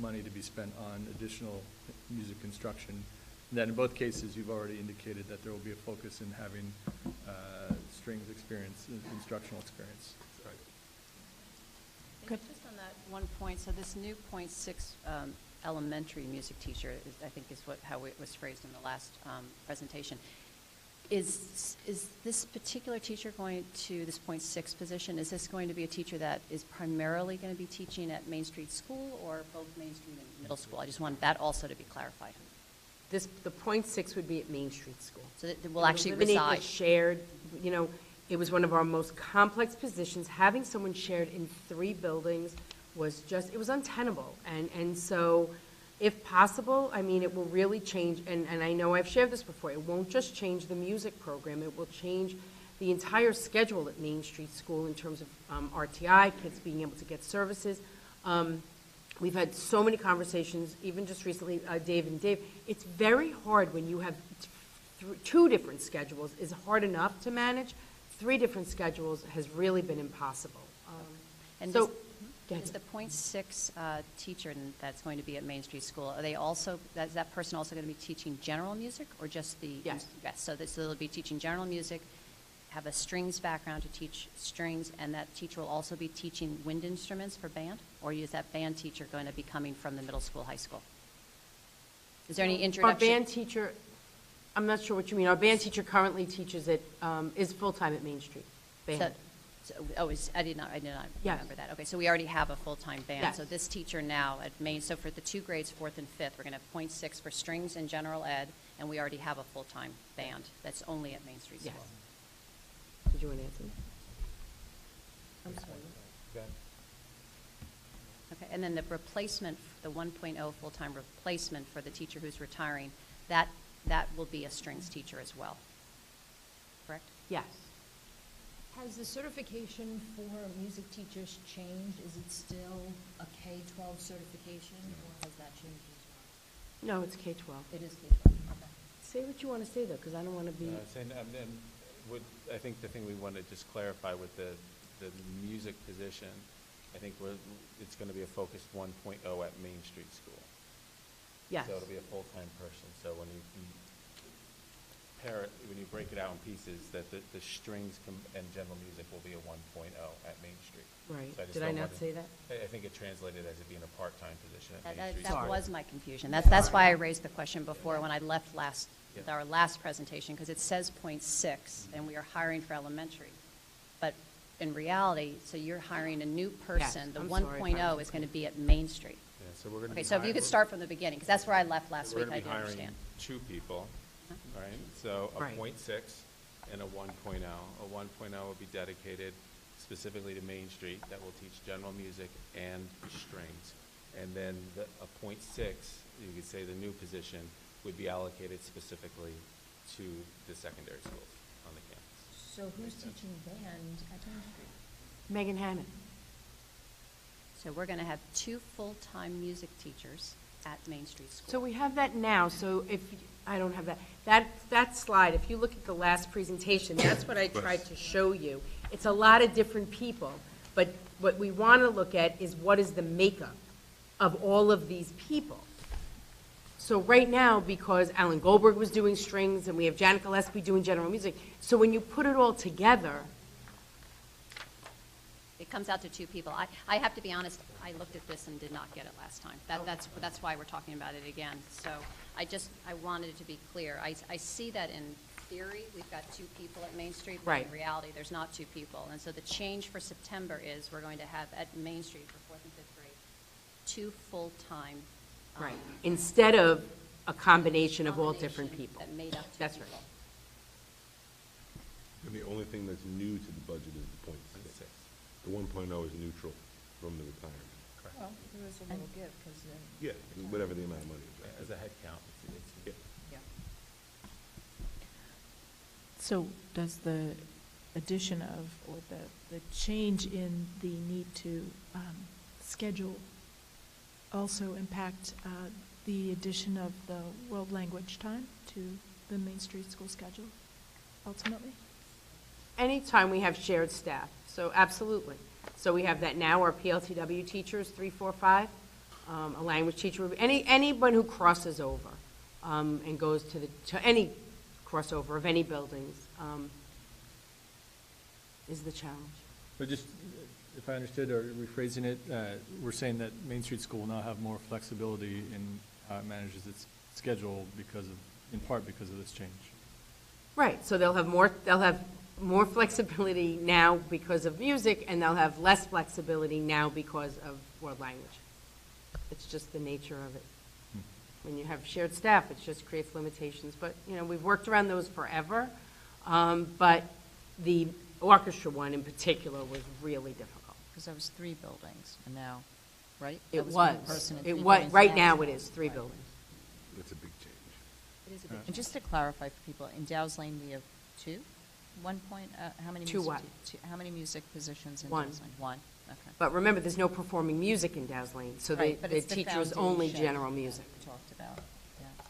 money to be spent on additional music instruction. And then in both cases, you've already indicated that there will be a focus in having strings experience, instructional experience. Just on that one point, so this new .6 elementary music teacher, I think is how it was phrased in the last presentation. Is this particular teacher going to, this .6 position, is this going to be a teacher that is primarily going to be teaching at Main Street School or both Main Street and middle school? I just want that also to be clarified. The .6 would be at Main Street School. So that will actually Eliminate reside. the shared, it was one of our most complex positions. Having someone shared in 3 buildings was just, it was untenable. And so, if possible, it will really change, and I know I've shared this before, it won't just change the music program, it will change the entire schedule at Main Street School in terms of RTI, kids being able to get services. We've had so many conversations, even just recently, Dave and Dave. It's very hard when you have 2 different schedules, is hard enough to manage. 3 different schedules has really been impossible. And so, is the .6 teacher that's going to be at Main Street School, are they also, is that person also going to be teaching general music or just the? Yes. Yes, so they'll be teaching general music, have a strings background to teach strings, and that teacher will also be teaching wind instruments for band? Or is that band teacher going to be coming from the middle school, high school? Is there any introduction? Our band teacher, I'm not sure what you mean. Our band teacher currently teaches is full-time at Main Street Band. I did not Yes. remember that. Okay, so we already have a full-time band. Yes. So this teacher now at Main, so for the 2 grades, 4th and 5th, we're going to have .6 for strings and general ed, and we already have a full-time band that's only at Main Street Yes. School. Did you want to answer? I'm sorry. Okay, and then the replacement, the 1.0 full-time replacement for the teacher who's retiring, that that will be a strings teacher as well, correct? Yes. Has the certification for music teachers changed? Is it still a K-12 certification, or has that changed as well? No, it's K-12. It is K-12, okay. Say what you want to say, though, because I don't want to be... I think the thing we want to just clarify with the music position, I think it's going to be a focused 1.0 at Main Street School. Yes. So it'll be a full-time person. So when you when you break it out in pieces, that the strings and general music will be a 1.0 at Main Street. Right. So Did I not say that? I think it translated as it being a part-time position at Main That Street. that was my confusion. That's why I raised the question before when I left with our last presentation, because it says .6, and we are hiring for elementary. But in reality, so you're hiring a new person, the I'm sorry, 1.0 is going to be at Main Street. Yeah, so we're going to Okay, so if you could start from the beginning, because that's where I left last week, I didn't We're understand. going to be hiring 2 people, right? So a Right. .6 and a 1.0. A 1.0 will be dedicated specifically to Main Street that will teach general music and strings. And then a .6, you could say the new position, would be allocated specifically to the secondary schools on the campus. So who's teaching band at Main Street? Megan Hannon. So we're going to have 2 full-time music teachers at Main Street School. So we have that now, so if, I don't have that. That slide, if you look at the last presentation, that's what I tried to show you. It's a lot of different people, but what we want to look at is what is the makeup of all of these people. So right now, because Alan Goldberg was doing strings, and we have Janet Gillespie doing general music, so when you put it all together, It comes out to 2 people. I have to be honest, I looked at this and did not get it last time. That's why we're talking about it again. So I wanted it to be clear. I see that in theory, we've got 2 people at Main Street, but in Right. reality, there's not 2 people. And so the change for September is we're going to have at Main Street for 4th and 5th grade, 2 full-time. right, instead of a combination of all different combination people. That made up 2 That's right. people. And the only thing that's new to the budget is the .6. The 1.0 is neutral from the retirement. Well, there is a little give, because Yeah, whatever the amount of money is. As a head count, Yeah. Yeah. So does the addition of, or the change in the need to schedule also impact the addition of the world language time to the Main Street School schedule ultimately? Anytime we have shared staff, so absolutely. So we have that now, our PLTW teachers, 3, 4, 5, a language teacher, anyone who crosses over and goes to any crossover of any buildings is the challenge. But just, if I understood, or rephrasing it, we're saying that Main Street School will now have more flexibility in how it manages its schedule in part because of this change. Right, so they'll have more flexibility now because of music, and they'll have less flexibility now because of world language. It's just the nature of it. When you have shared staff, it just creates limitations. But, we've worked around those forever. But the orchestra one in particular was really difficult. Because that was 3 buildings, and now, right? It That one was. person in It 3 was, buildings right now it is 3 buildings. That's a big change. It is a big And just to clarify for people, in Dow's Lane, we have 2? How many Two music? what? How many music positions in One. Dow's Lane? 1, okay. But remember, there's no performing music in Dow's Lane, so Right, but the it's the teacher is only foundation general music. we talked about, yeah.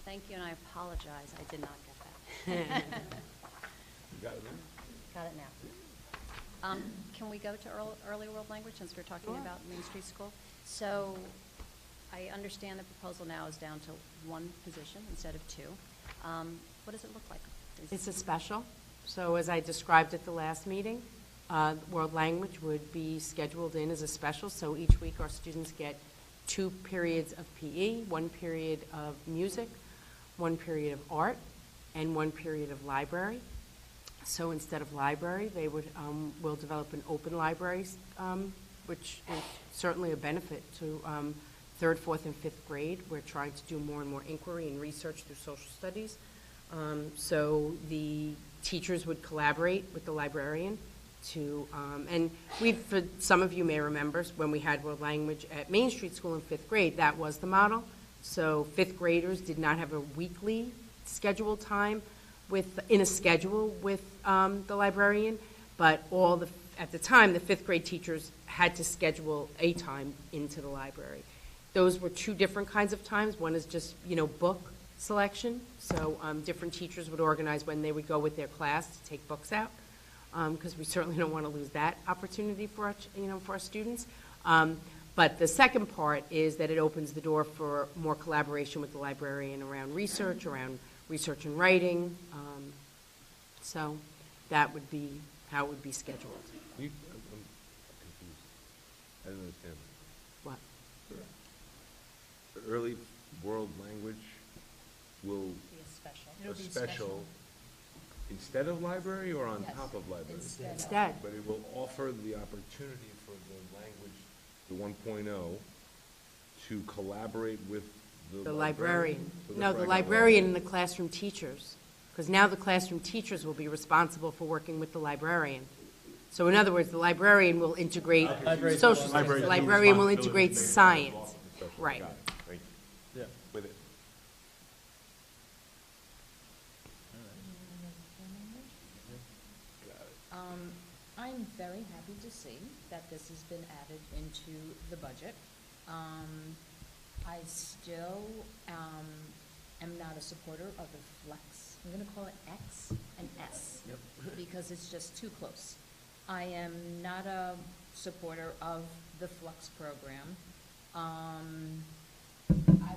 Thank you, and I apologize, I did not get that. You got it, man? Got it now. Can we go to early world language, since we're talking Sure. about Main Street School? So I understand the proposal now is down to 1 position instead of 2. What does it look like? It's a special. So as I described at the last meeting, world language would be scheduled in as a special. So each week our students get 2 periods of PE, 1 period of music, 1 period of art, and 1 period of library. So instead of library, they will develop an open library, which is certainly a benefit to 3rd, 4th, and 5th grade. We're trying to do more and more inquiry and research through social studies. So the teachers would collaborate with the librarian to, and some of you may remember, when we had world language at Main Street School in 5th grade, that was the model. So fifth graders did not have a weekly scheduled time in a schedule with the librarian, but at the time, the fifth grade teachers had to schedule a time into the library. Those were two different kinds of times. One is just, book selection. So different teachers would organize when they would go with their class to take books out, because we certainly don't want to lose that opportunity for our students. But the second part is that it opens the door for more collaboration with the librarian around research and writing. So that would be how it would be scheduled. I'm confused. I don't understand. What? Early world language will Be a special. a special instead of library or on Yes, top of library? Instead. But it will offer the opportunity for the language, the 1.0, to collaborate with The librarian. So No, that's the like- librarian and the classroom teachers. Because now the classroom teachers will be responsible for working with the librarian. So in other words, the librarian will integrate social studies. The librarian will integrate science. Right. Got it. Thank you. Yeah. With it. I'm very happy to see that this has been added into the budget. I still am not a supporter of the flex. I'm going to call it X and S because it's just too close. I am not a supporter of the flex program. I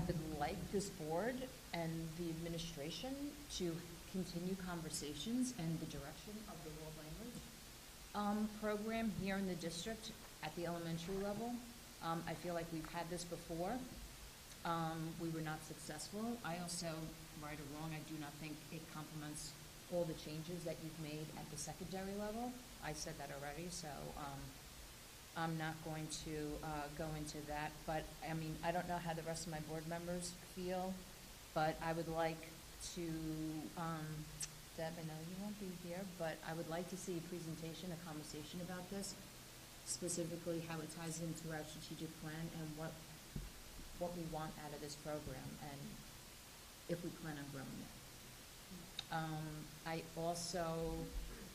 would like this board and the administration to continue conversations and the direction of the world language program here in the district at the elementary level. I feel like we've had this before. We were not successful. I also, right or wrong, I do not think it complements all the changes that you've made at the secondary level. I said that already, so I'm not going to go into that. But, I mean, I don't know how the rest of my board members feel, but I would like to, Deb, I know you won't be here, but I would like to see a presentation, a conversation about this, specifically how it ties into our strategic plan and what we want out of this program and if we plan on growing it.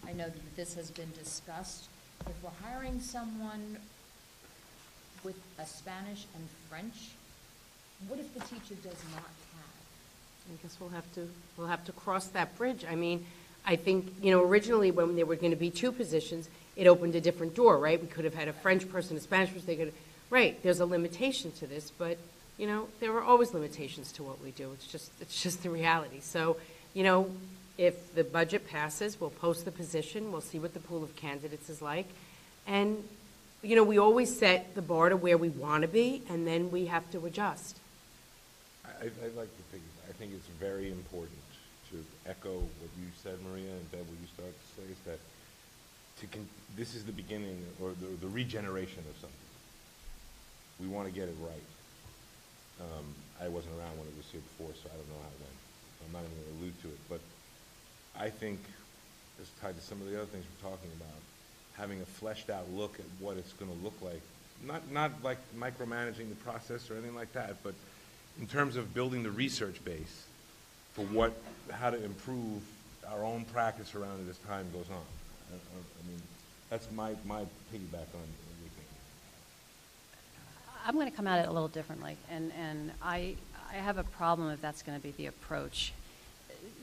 I know that this has been discussed. If we're hiring someone with a Spanish and French, what if the teacher does not have? I guess we'll have to cross that bridge. I mean, I think, originally when there were going to be two positions, it opened a different door, right? We could have had a French person, a Spanish person, right, there's a limitation to this, but, there are always limitations to what we do. It's just the reality. So, if the budget passes, we'll post the position, we'll see what the pool of candidates is like, and, we always set the bar to where we want to be, and then we have to adjust. I'd like to think, I think it's very important to echo what you said, Maria, and Deb, what you started to say, is that this is the beginning, or the regeneration of something. We want to get it right. I wasn't around when it was here before, so I don't know how it went. I'm not even going to allude to it, but I think it's tied to some of the other things we're talking about, having a fleshed out look at what it's going to look like, not like micromanaging the process or anything like that, but in terms of building the research base for how to improve our own practice around it as time goes on. I mean, that's my piggyback on everything. I'm going to come at it a little differently, and I have a problem if that's going to be the approach.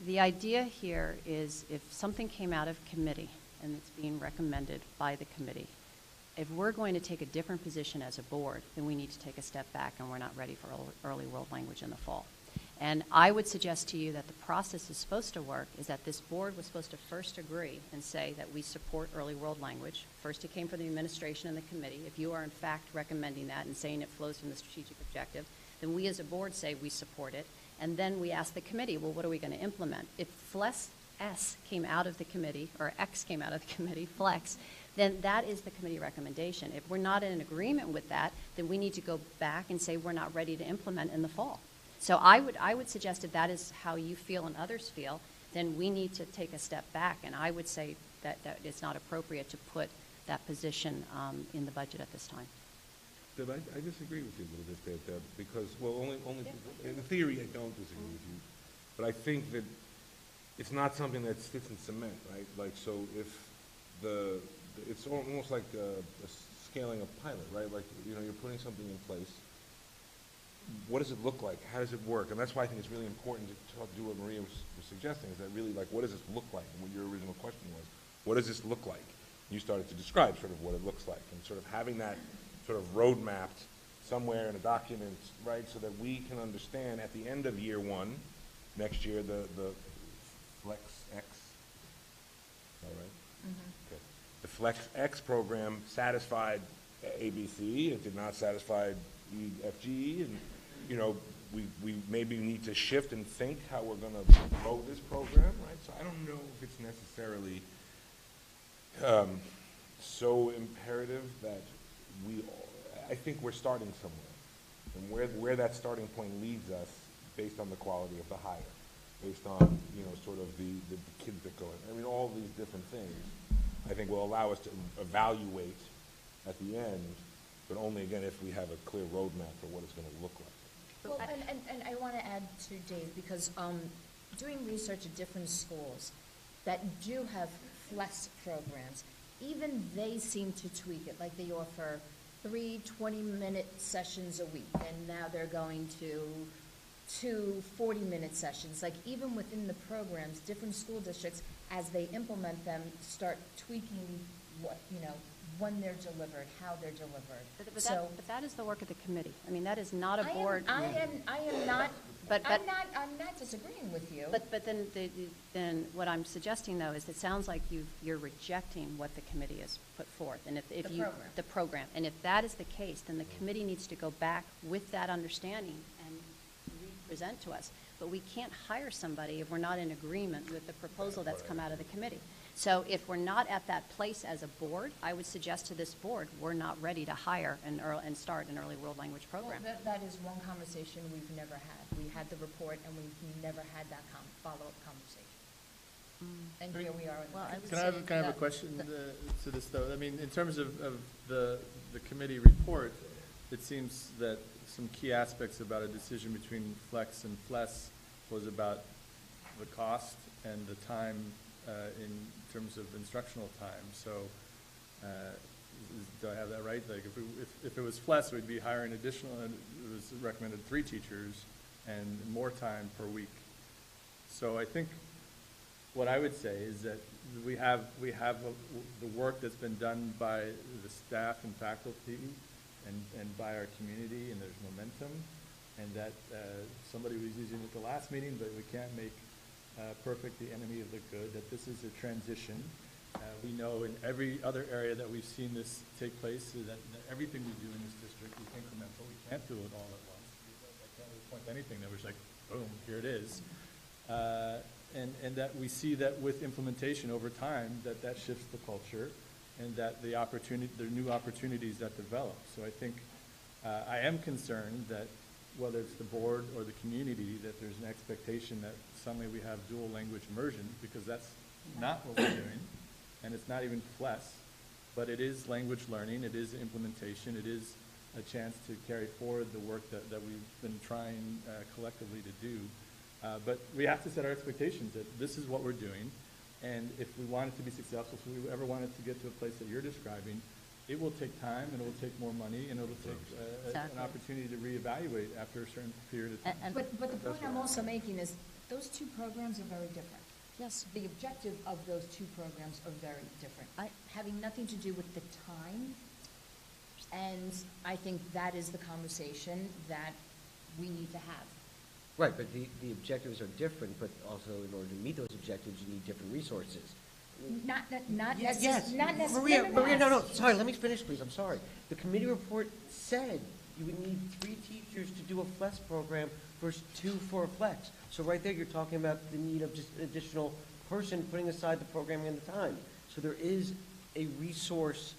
The idea here is if something came out of committee and it's being recommended by the committee, if we're going to take a different position as a board, then we need to take a step back, and we're not ready for early world language in the fall. And I would suggest to you that the process is supposed to work is that this board was supposed to first agree and say that we support early world language. First it came from the administration and the committee. If you are in fact recommending that and saying it flows from the strategic objective, then we as a board say we support it. And then we ask the committee, well, what are we going to implement? If Flex S came out of the committee, or X came out of the committee, Flex, then that is the committee recommendation. If we're not in agreement with that, then we need to go back and say we're not ready to implement in the fall. So I would suggest if that is how you feel and others feel, then we need to take a step back. And I would say that it's not appropriate to put that position in the budget at this time. Deb, I disagree with you a little bit there, Deb, because, well, only in theory, I don't disagree with you. But I think that it's not something that sits in cement, right? Like, so if it's almost like a scaling a pilot, right? Like, you know, you're putting something in place. What does it look like? How does it work? And that's why I think it's really important to do what Maria was suggesting, is that really, like, what does this look like? And what your original question was, what does this look like? You started to describe sort of what it looks like, and sort of having that sort of road mapped somewhere in a document, right, so that we can understand at the end of year one, next year, the Flex X, all right? Okay. The Flex X program satisfied ABC, it did not satisfy EFG, and, you know, we maybe need to shift and think how we're going to grow this program, right? So I don't know if it's necessarily so imperative that I think we're starting somewhere, and where that starting point leads us based on the quality of the hire, based on, you know, sort of the kids that go in. I mean, all these different things, I think, will allow us to evaluate at the end, but only, again, if we have a clear roadmap for what it's going to look like. Well, and I want to add to Dave, because doing research at different schools that do have flex programs, even they seem to tweak it. Like, they offer 3 20-minute sessions a week, and now they're going to 2 40-minute sessions. Like, even within the programs, different school districts, as they implement them, start tweaking what, you know, when they're delivered, how they're delivered. But that is the work of the committee. I mean, that is not a board. I am not. I'm not disagreeing with you. But then what I'm suggesting, though, is it sounds like you're rejecting what the committee has put forth, and if the program, and if that is the case, then the committee needs to go back with that understanding and present to us. But we can't hire somebody if we're not in agreement with the proposal that's come out of the committee. So if we're not at that place as a board, I would suggest to this board, we're not ready to hire and start an early world language program. Well, that is one conversation we've never had. We had the report, and we've never had that follow-up conversation. And here we are. Can I have a question to this, though? I mean, in terms of the committee report, it seems that some key aspects about a decision between Flex and FLES was about the cost and the time in terms of instructional time. So do I have that right? Like, if it was FLES, we'd be hiring additional, it was recommended 3 teachers and more time per week. So I think what I would say is that we have the work that's been done by the staff and faculty and by our community, and there's momentum, and that somebody was using it at the last meeting, but we can't make perfect the enemy of the good, that this is a transition. We know in every other area that we've seen this take place, that everything we do in this district is incremental. We can't do it all at once. I can't really point to anything that was like, boom, here it is. And that we see that with implementation over time, that shifts the culture, and that there are new opportunities that develop. So I think I am concerned that whether it's the board or the community, that there's an expectation that suddenly we have dual language immersion, because that's not what we're doing, and it's not even FLES, but it is language learning, it is implementation, it is a chance to carry forward the work that we've been trying collectively to do. But we have to set our expectations that this is what we're doing, and if we want it to be successful, if we ever want it to get to a place that you're describing, it will take time, and it will take more money, and it will take an opportunity to reevaluate after a certain period of time. But the point I'm also making is those 2 programs are very different. Yes. The objective of those 2 programs are very different, having nothing to do with the time, and I think that is the conversation that we need to have. Right, but the objectives are different, but also in order to meet those objectives, you need different resources. Not Yes. necessarily. Maria, no, sorry, let me finish, please, I'm sorry. The committee report said you would need 3 teachers to do a FLEX program versus 2 for a FLEX. So right there, you're talking about the need of just an additional person putting aside the programming and the time. So there is a resource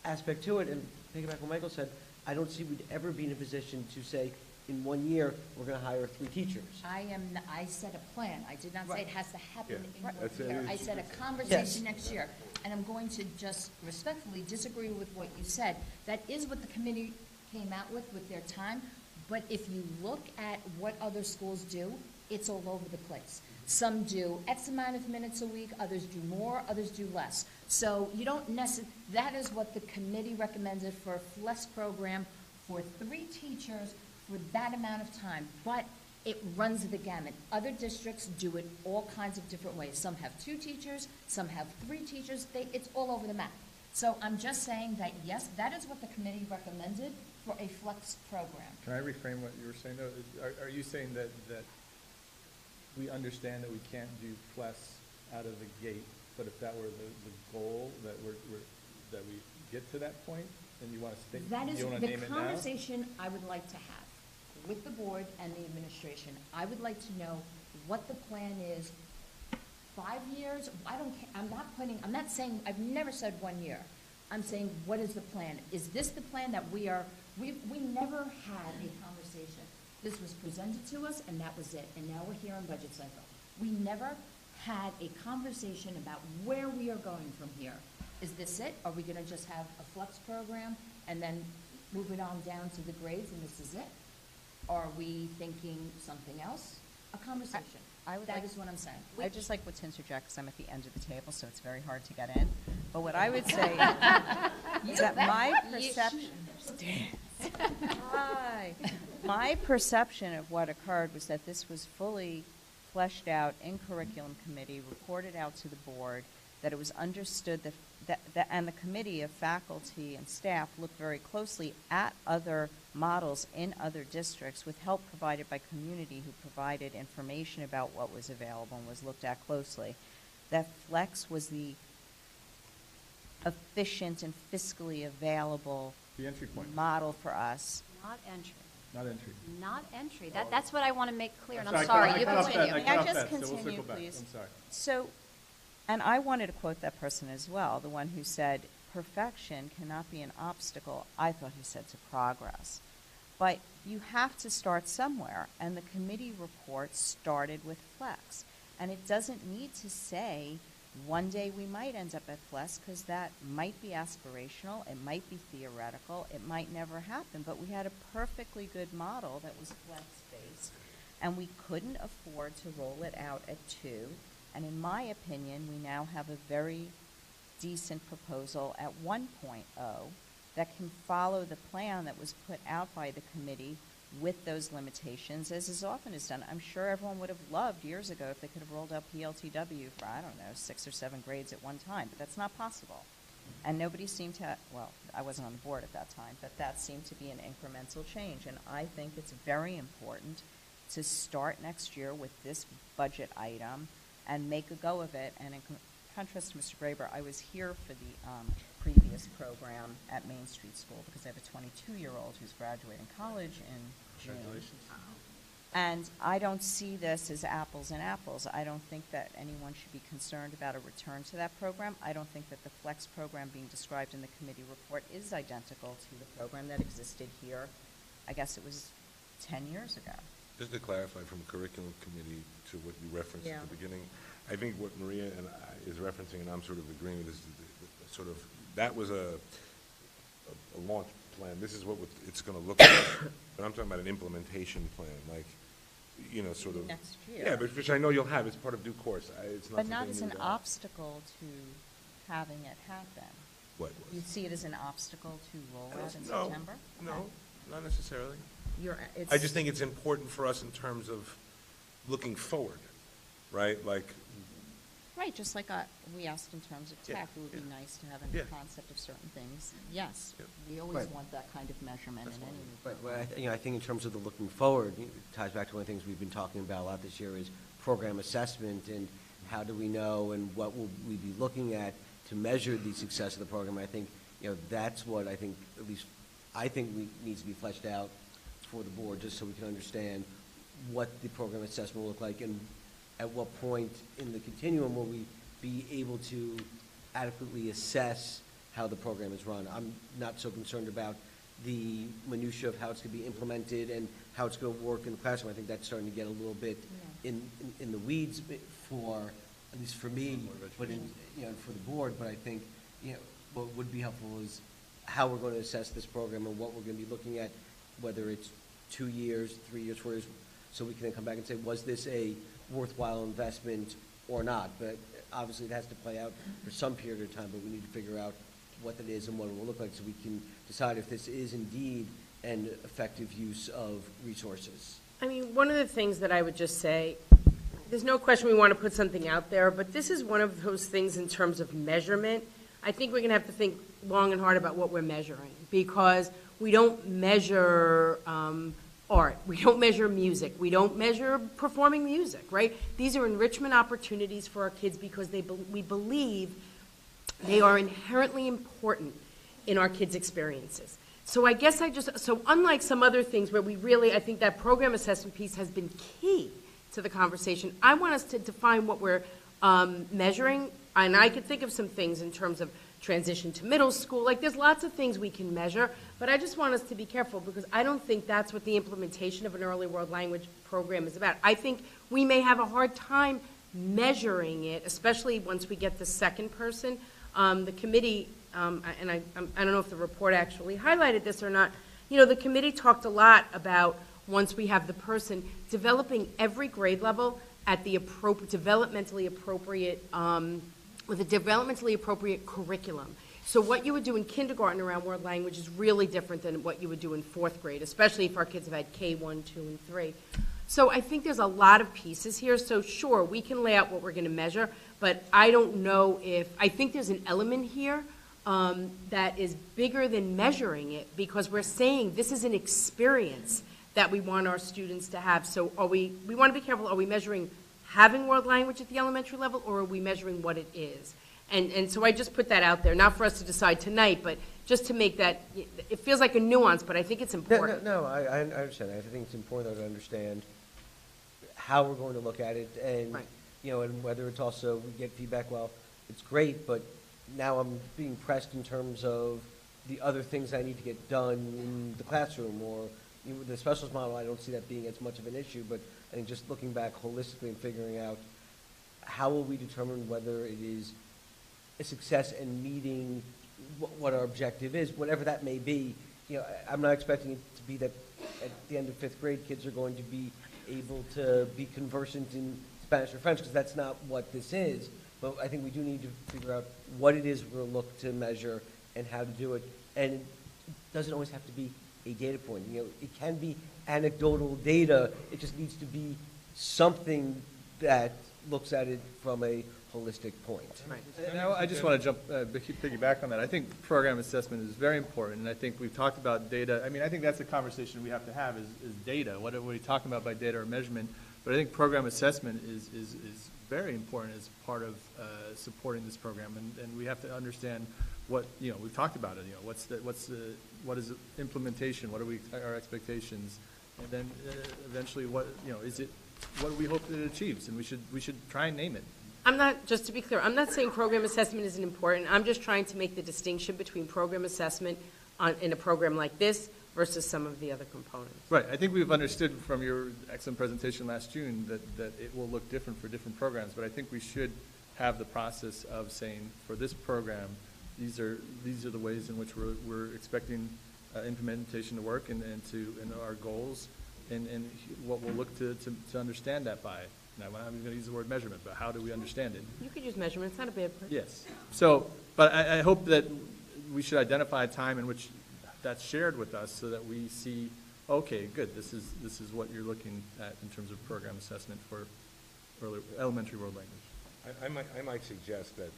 aspect to it, and piggyback what Michael said, I don't see we'd ever be in a position to say, in 1 year, we're going to hire 3 teachers. I said a plan. I did not say it has to happen in 1 year. I said a Yes. conversation next year. And I'm going to just respectfully disagree with what you said. That is what the committee came out with their time. But if you look at what other schools do, it's all over the place. Some do X amount of minutes a week, others do more, others do less. So you don't that is what the committee recommended for a flex program for 3 teachers for that amount of time. But it runs the gamut. Other districts do it all kinds of different ways. Some have 2 teachers, some have 3 teachers. It's all over the map. So I'm just saying that, yes, that is what the committee recommended for a flex program. Can I reframe what you were saying, though? Are you saying that we understand that we can't do flex out of the gate, but if that were the goal, that that we get to that point, then you want to stay, That is you want to name the it now? conversation I would like to have with the board and the administration. I would like to know what the plan is. 5 years, I don't care, I'm not saying, I've never said 1 year. I'm saying, what is the plan? Is this the plan that we never had a conversation. This was presented to us and that was it, and now we're here in budget cycle. We never had a conversation about where we are going from here. Is this it? Are we gonna just have a flex program and then move it on down to the grades and this is it? Are we thinking something else? A conversation. That is what I'm saying. I just like to interject because I'm at the end of the table, so it's very hard to get in. But what I would say is that my perception, my perception of what occurred was that this was fully fleshed out in curriculum committee, reported out to the board, that it was understood that and the committee of faculty and staff looked very closely at other models in other districts with help provided by community who provided information about what was available and was looked at closely. That flex was the efficient and fiscally available The entry point. model for us. Not entry. Not entry. Not entry. That's what I want to make clear, and I'm I sorry. cut You off that- continue. I May cut I off just that, so we'll continue, circle back. please? I'm sorry. So, and I wanted to quote that person as well, the one who said, perfection cannot be an obstacle, I thought he said, to progress. But you have to start somewhere, and the committee report started with flex. And it doesn't need to say, one day we might end up at flex, because that might be aspirational, it might be theoretical, it might never happen. But we had a perfectly good model that was flex-based, and we couldn't afford to roll it out at 2. And in my opinion, we now have a very decent proposal at 1.0 that can follow the plan that was put out by the committee with those limitations, as often is done. I'm sure everyone would have loved years ago if they could have rolled out PLTW for, 6 or 7 grades at one time, but that's not possible. And nobody seemed to, well, I wasn't on the board at that time, but that seemed to be an incremental change. And I think it's very important to start next year with this budget item and make a go of it. And in contrast to Mr. Graber, I was here for the previous program at Main Street School because I have a 22-year-old who's graduating college in June. Congratulations. And I don't see this as apples and apples. I don't think that anyone should be concerned about a return to that program. I don't think that the flex program being described in the committee report is identical to the program that existed here. I guess it was 10 years ago. Just to clarify from curriculum committee to what you referenced Yeah. at the beginning, I think what Maria and I is referencing, and I'm sort of agreeing with, is the sort of, that was a launch plan. This is what it's going to look like. But I'm talking about an implementation plan, like, sort of. Next year. Yeah, but which I know you'll have. It's part of due course. It's not But not something as new an to- obstacle to having it happen. What You was? see it as an obstacle to roll out in No, September? no, not necessarily. It's I just think it's important for us in terms of looking forward, right? Like, Right, just like we asked in terms of Yeah, tech, it would be yeah. nice to have Yeah. a concept of certain things. Yes, Yeah. we always Right. want that kind of measurement in any new But program. I think in terms of the looking forward, it ties back to one of the things we've been talking about a lot this year is program assessment and how do we know and what will we be looking at to measure the success of the program. I think, that's what I think, at least I think needs to be fleshed out for the board, just so we can understand what the program assessment will look like and at what point in the continuum will we be able to adequately assess how the program is run. I'm not so concerned about the minutia of how it's going to be implemented and how it's going to work in the classroom. I think that's starting to get a little bit in the weeds for, at least for me, but for the board. But I think, what would be helpful is how we're going to assess this program and what we're going to be looking at, whether it's 2 years, 3 years, 4 years, so we can then come back and say, was this a worthwhile investment or not? But obviously, it has to play out for some period of time, but we need to figure out what that is and what it will look like so we can decide if this is indeed an effective use of resources. I mean, one of the things that I would just say, there's no question we want to put something out there, but this is one of those things in terms of measurement. I think we're going to have to think long and hard about what we're measuring, because we don't measure art, we don't measure music, we don't measure performing music, right? These are enrichment opportunities for our kids because we believe they are inherently important in our kids' experiences. So I guess so unlike some other things where we really, I think that program assessment piece has been key to the conversation, I want us to define what we're measuring, and I could think of some things in terms of transition to middle school, like there's lots of things we can measure, but I just want us to be careful because I don't think that's what the implementation of an early world language program is about. I think we may have a hard time measuring it, especially once we get the second person. The committee, and I don't know if the report actually highlighted this or not, the committee talked a lot about once we have the person, developing every grade level at the developmentally appropriate, with a developmentally appropriate curriculum. So what you would do in kindergarten around world language is really different than what you would do in 4th grade, especially if our kids have had K1, 2, and 3. So I think there's a lot of pieces here. So sure, we can lay out what we're going to measure, but I don't know I think there's an element here that is bigger than measuring it, because we're saying this is an experience that we want our students to have. So we want to be careful, are we measuring having world language at the elementary level, or are we measuring what it is? And so I just put that out there, not for us to decide tonight, but just to make that, it feels like a nuance, but I think it's important. No, I understand that. I think it's important to understand how we're going to look at it, and, Right. And whether it's also, we get feedback, well, it's great, but now I'm being pressed in terms of the other things I need to get done in the classroom, or the specialist model, I don't see that being as much of an issue, but I think just looking back holistically and figuring out how will we determine whether it is a success and meeting what our objective is, whatever that may be. I'm not expecting it to be that at the end of 5th grade, kids are going to be able to be conversant in Spanish or French, because that's not what this is. But I think we do need to figure out what it is we're going to look to measure and how to do it. And it doesn't always have to be a data point. It can be anecdotal data. It just needs to be something that looks at it from a holistic point. Right. And I just want to piggyback on that. I think program assessment is very important, and I think we've talked about data. I mean, I think that's a conversation we have to have is data. What are we talking about by data or measurement? But I think program assessment is very important as part of supporting this program, and we have to understand what, we've talked about it, what is implementation, what are our expectations, and then eventually what do we hope that it achieves, and we should try and name it. Just to be clear, I'm not saying program assessment isn't important. I'm just trying to make the distinction between program assessment in a program like this versus some of the other components. Right. I think we've understood from your excellent presentation last June that it will look different for different programs, but I think we should have the process of saying, for this program, these are the ways in which we're expecting implementation to work and our goals and what we'll look to understand that by. Now, I'm going to use the word measurement, but how do we understand it? You could use measurement. It's not a bad word. Yes. So, but I hope that we should identify a time in which that's shared with us so that we see, okay, good, this is what you're looking at in terms of program assessment for elementary world language. I might suggest that,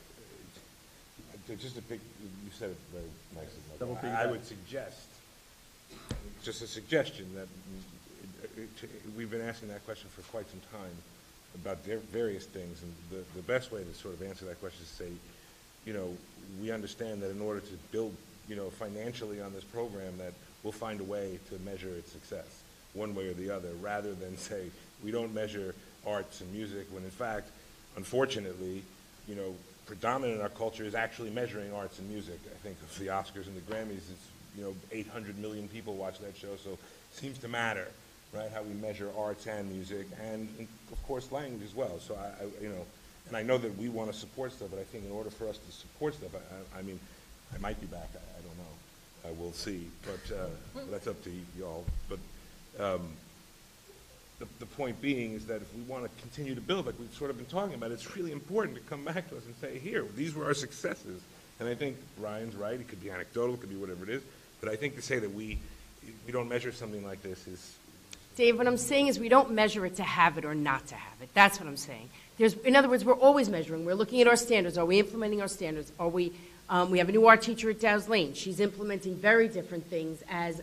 just to pick, you said it very nicely, Double Michael. I would suggest, just a suggestion, that we've been asking that question for quite some time about various things, and the best way to sort of answer that question is to say, we understand that in order to build, financially on this program, that we'll find a way to measure its success, one way or the other, rather than say, we don't measure arts and music, when in fact, unfortunately, predominant in our culture is actually measuring arts and music. I think of the Oscars and the Grammys, it's, 800 million people watch that show, so it seems to matter, right, how we measure arts and music, and of course language as well. So and I know that we want to support stuff, but I think in order for us to support stuff, I mean, I might be back, I don't know. We'll see, but that's up to y'all. But the point being is that if we want to continue to build, like we've sort of been talking about, it's really important to come back to us and say, here, these were our successes. And I think Ryan's right. It could be anecdotal, it could be whatever it is. But I think to say that we don't measure something like this is... Dave, what I'm saying is we don't measure it to have it or not to have it. That's what I'm saying. In other words, we're always measuring. We're looking at our standards. Are we implementing our standards? Are we have a new art teacher at Dow's Lane. She's implementing very different things as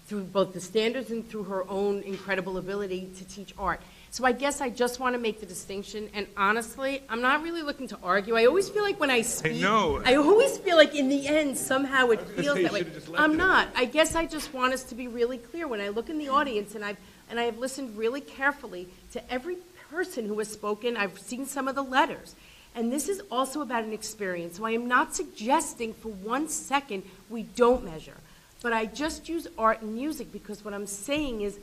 through both the standards and through her own incredible ability to teach art. So I guess I just want to make the distinction, and honestly, I'm not really looking to argue. I always feel like when I speak, I always feel like in the end, somehow it feels that way. I'm not. I guess I just want us to be really clear. When I look in the audience, and I have listened really carefully to every person who has spoken, I've seen some of the letters. And this is also about an experience. So I am not suggesting for 1 second we don't measure. But I just use art and music because what I'm saying is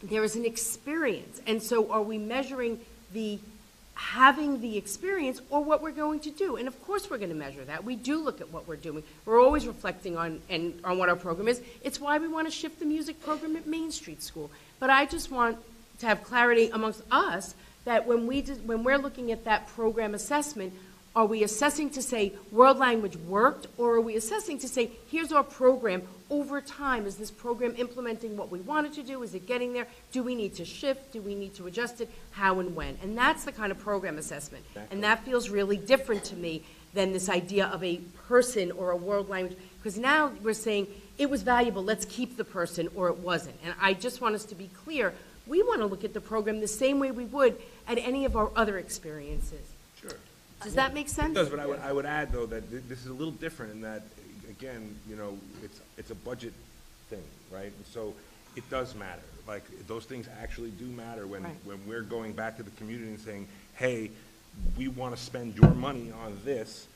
there is an experience. And so are we measuring having the experience or what we're going to do? And of course we're going to measure that. We do look at what we're doing. We're always reflecting on what our program is. It's why we want to shift the music program at Main Street School. But I just want to have clarity amongst us that when we're looking at that program assessment, are we assessing to say world language worked, or are we assessing to say here's our program over time? Is this program implementing what we wanted to do? Is it getting there? Do we need to shift? Do we need to adjust it? How and when? And that's the kind of program assessment. And that feels really different to me than this idea of a person or a world language, because now we're saying it was valuable, let's keep the person, or it wasn't. And I just want us to be clear. We want to look at the program the same way we would at any of our other experiences. Sure. Does that make sense? It does, but I would add, though, that this is a little different in that, again, it's a budget thing, right? And so it does matter. Like, those things actually do matter when we're going back to the community and saying, hey, we want to spend your money on this.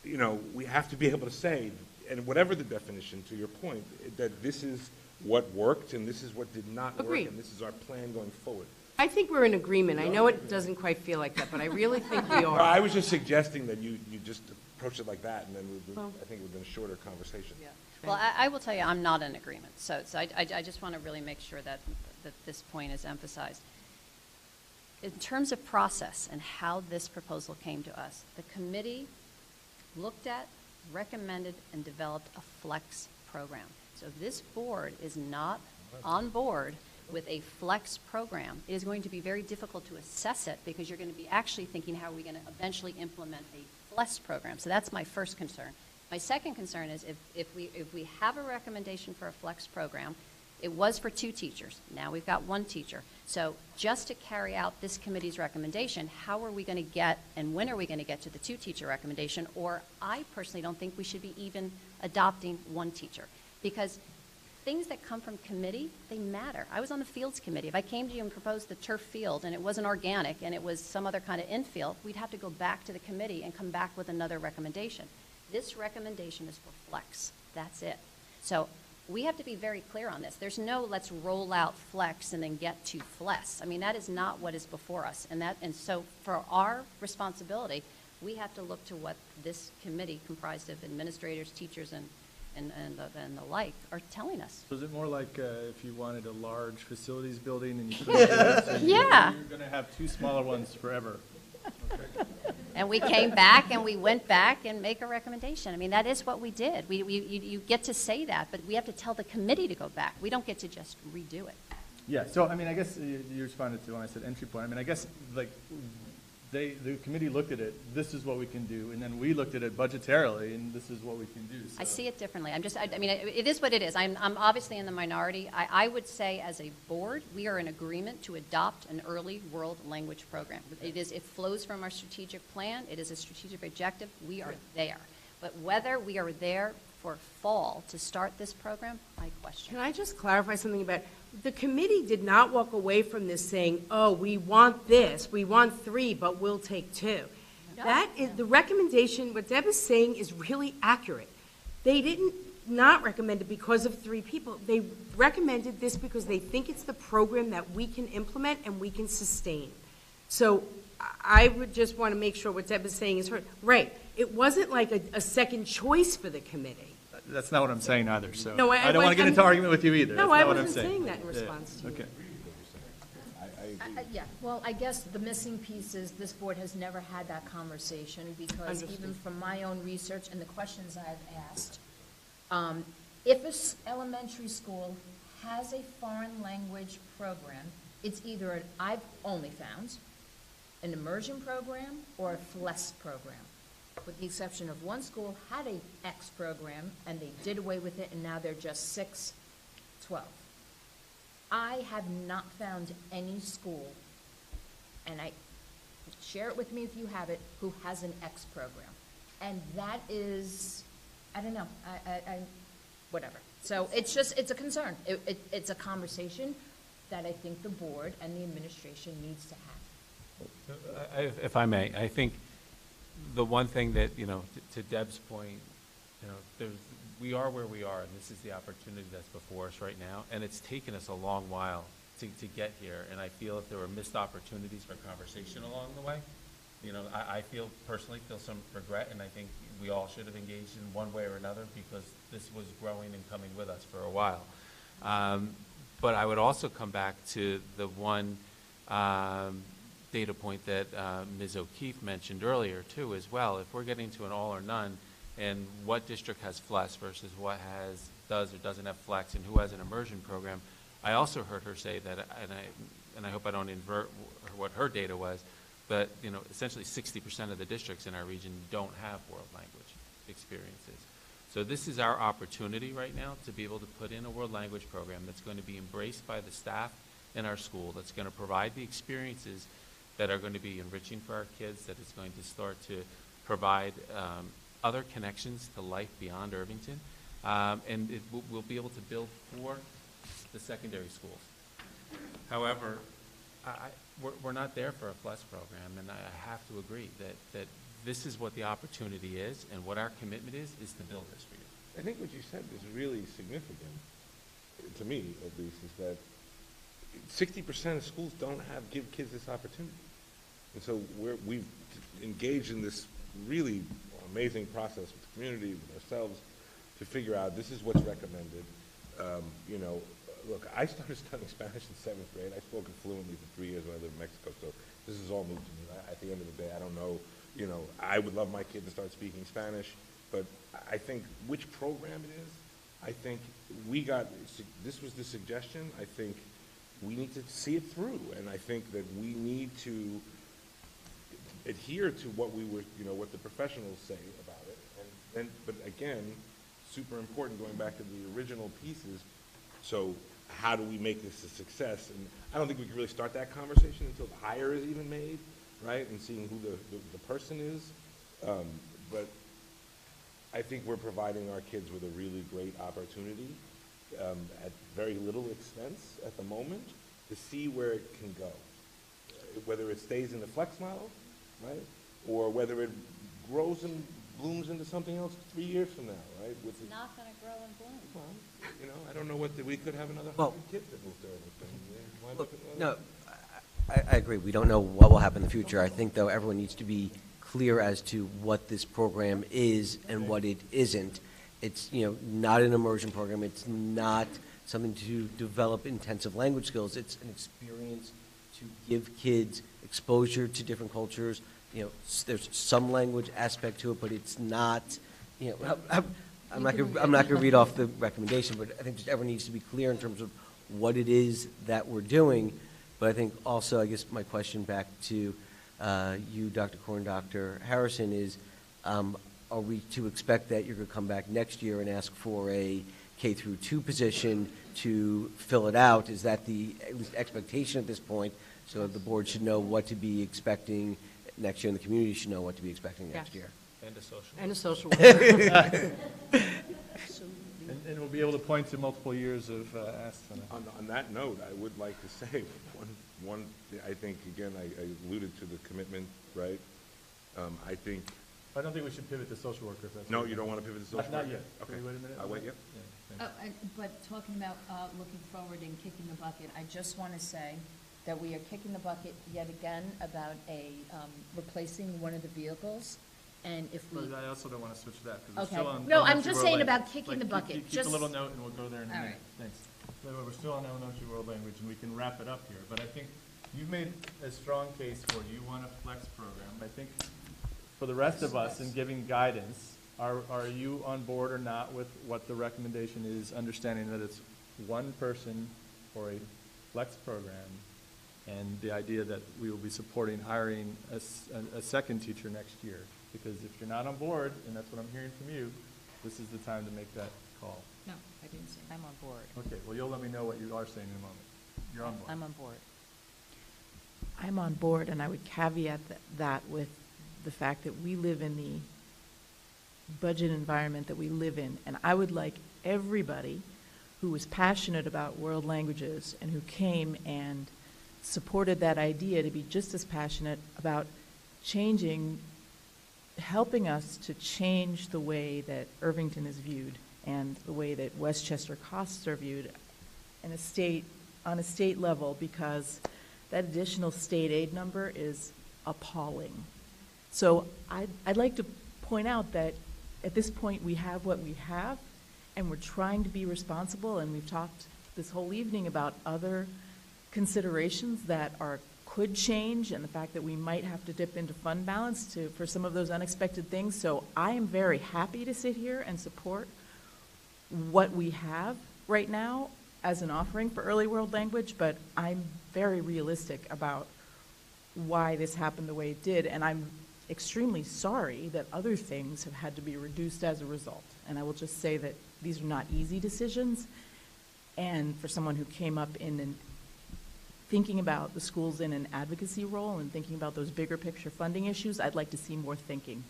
We have to be able to say, and whatever the definition, to your point, that this is what worked and this is what did not work, and this is our plan going forward. I think we're in agreement. I know it doesn't quite feel like that, but I really think we are. Well, I was just suggesting that you just approach it like that, and then I think it would have been a shorter conversation. Yeah. Well, I will tell you, I'm not in agreement. So I just want to really make sure that this point is emphasized. In terms of process and how this proposal came to us, the committee looked at, recommended, and developed a flex program. So if this board is not on board with a flex program, it is going to be very difficult to assess it because you're going to be actually thinking, how are we going to eventually implement a flex program? So that's my first concern. My second concern is if we have a recommendation for a flex program, it was for 2 teachers. Now we've got 1 teacher. So just to carry out this committee's recommendation, how are we going to get and when are we going to get to the 2-teacher recommendation? Or I personally don't think we should be even adopting 1 teacher, because things that come from committee, they matter. I was on the fields committee. If I came to you and proposed the turf field and it wasn't organic and it was some other kind of infield, we'd have to go back to the committee and come back with another recommendation. This recommendation is for flex. That's it. So we have to be very clear on this. There's no let's roll out flex and then get to flex. I mean, that is not what is before us. And so for our responsibility, we have to look to what this committee, comprised of administrators, teachers, and the like, are telling us. So is it more like if you wanted a large facilities building and you couldn't do it, so Yeah. you're going to have 2 smaller ones forever? Okay. And we came back and we went back and make a recommendation. I mean, that is what we did. You get to say that, but we have to tell the committee to go back. We don't get to just redo it. Yeah, so I mean, I guess you responded to when I said entry point. I mean, I guess like the committee looked at it, this is what we can do, and then we looked at it budgetarily, and this is what we can do. So. I see it differently. I mean, it is what it is. I'm obviously in the minority. I would say as a board, we are in agreement to adopt an early world language program. It flows from our strategic plan. It is a strategic objective. We are there. But whether we are there for fall to start this program, I question. Can I just clarify something about, the committee did not walk away from this saying, oh, we want this, we want 3, but we'll take 2. No. That is the recommendation. What Deb is saying is really accurate. They didn't not recommend it because of 3 people. They recommended this because they think it's the program that we can implement and we can sustain. So I would just want to make sure what Deb is saying is heard. Right. It wasn't like a second choice for the committee. That's not what I'm saying either, so. No, I don't want to get into argument with you either. No, That's I not what I'm wasn't saying that in Yeah, response to you. Okay. Yeah, well, I guess the missing piece is this board has never had that conversation because even Understood. from my own research and the questions I've asked, if an elementary school has a foreign language program, it's either, I've only found, an immersion program or a FLES program. With the exception of one school had a X program and they did away with it and now they're just 6-12. I have not found any school, and share it with me if you have it, who has an X program. And that is, I don't know, whatever. So it's just, it's a concern. It's a conversation that I think the board and the administration needs to have. If I may, I think the one thing that, to Deb's point, we are where we are, and this is the opportunity that's before us right now, and it's taken us a long while to get here, and I feel if there were missed opportunities for conversation along the way, I personally feel some regret, and I think we all should have engaged in one way or another because this was growing and coming with us for a while. But I would also come back to the one data point that Ms. O'Keefe mentioned earlier too as well. If we're getting to an all or none, and what district has FLEX versus what does or doesn't have FLEX, and who has an immersion program, I also heard her say that, and I hope I don't invert what her data was, but essentially 60% of the districts in our region don't have world language experiences. So this is our opportunity right now to be able to put in a world language program that's going to be embraced by the staff in our school, that's going to provide the experiences that are going to be enriching for our kids, that is going to start to provide other connections to life beyond Irvington, and we'll be able to build for the secondary schools. However, we're not there for a FLES program, and I have to agree that this is what the opportunity is, and what our commitment is to build this for you. I think what you said is really significant, to me at least, is that 60% of schools don't give kids this opportunity. And so we've engaged in this really amazing process with the community, with ourselves, to figure out this is what's recommended. Look, I started studying Spanish in 7th grade. I spoke it fluently for 3 years when I lived in Mexico, so this is all new to me. At the end of the day, I don't know, I would love my kid to start speaking Spanish, but I think which program it is, I think this was the suggestion. I think we need to see it through, and I think that we need to adhere to what what the professionals say about it. But again, super important, going back to the original pieces, so how do we make this a success? And I don't think we can really start that conversation until the hire is even made, right, and seeing who the person is. But I think we're providing our kids with a really great opportunity at very little expense at the moment to see where it can go, whether it stays in the FLEX model, right, or whether it grows and blooms into something else 3 years from now, right? It's not going to grow and bloom. Well, I don't know we could have another 100 Well, kids that move to Irvington. Why Look, look at no, I agree. We don't know what will happen in the future. I think, though, everyone needs to be clear as to what this program is and what it isn't. It's, not an immersion program. It's not something to develop intensive language skills. It's an experience to give kids exposure to different cultures. There's some language aspect to it, but it's not, I'm not going to read off the recommendation, but I think just everyone needs to be clear in terms of what it is that we're doing. But I think also, I guess my question back to you, Dr. Corn, Dr. Harrison, is are we to expect that you're going to come back next year and ask for a K-2 position to fill it out? Is that the at least expectation at this point? So the board should know what to be expecting next year, and the community should know what to be expecting next year. And a social. And a social worker. And we'll be able to point to multiple years of asks on that. On that note, I would like to say one. I think again, I alluded to the commitment, right? I think. I don't think we should pivot to social worker. If that's No, okay. you don't want to pivot to social Not worker? yet. Okay. Can we wait a minute? I'll wait. Yep. Yeah, thanks. But talking about looking forward and kicking the bucket, I just want to say that we are kicking the bucket yet again about replacing one of the vehicles. And if we, But I also don't want to switch that, because we're okay. still on. No, I'm elementary just world saying language. about kicking the Like, bucket. Keep a Just- little note, and we'll go there in a All minute. right. Thanks. So we're still on elementary world language, and we can wrap it up here. But I think you've made a strong case for, you want a flex program. I think for the rest of us in giving guidance, are you on board or not with what the recommendation is, understanding that it's one person for a flex program, and the idea that we will be supporting hiring a second teacher next year? Because if you're not on board, and that's what I'm hearing from you, this is the time to make that call. no, I didn't say that. I'm on board. Okay, well, you'll let me know what you are saying in a moment. You're on board. I'm on board. I'm on board, and I would caveat that with the fact that we live in the budget environment that we live in, and I would like everybody who was passionate about world languages and who came and supported that idea to be just as passionate about changing, helping us to change the way that Irvington is viewed and the way that Westchester costs are viewed on a state level, because that additional state aid number is appalling. So I'd like to point out that at this point we have what we have, and we're trying to be responsible, and we've talked this whole evening about other considerations that could change, and the fact that we might have to dip into fund balance for some of those unexpected things. So I am very happy to sit here and support what we have right now as an offering for early world language, but I'm very realistic about why this happened the way it did, and I'm extremely sorry that other things have had to be reduced as a result. And I will just say that these are not easy decisions, and for someone who came up in thinking about the schools in an advocacy role and thinking about those bigger picture funding issues, I'd like to see more thinking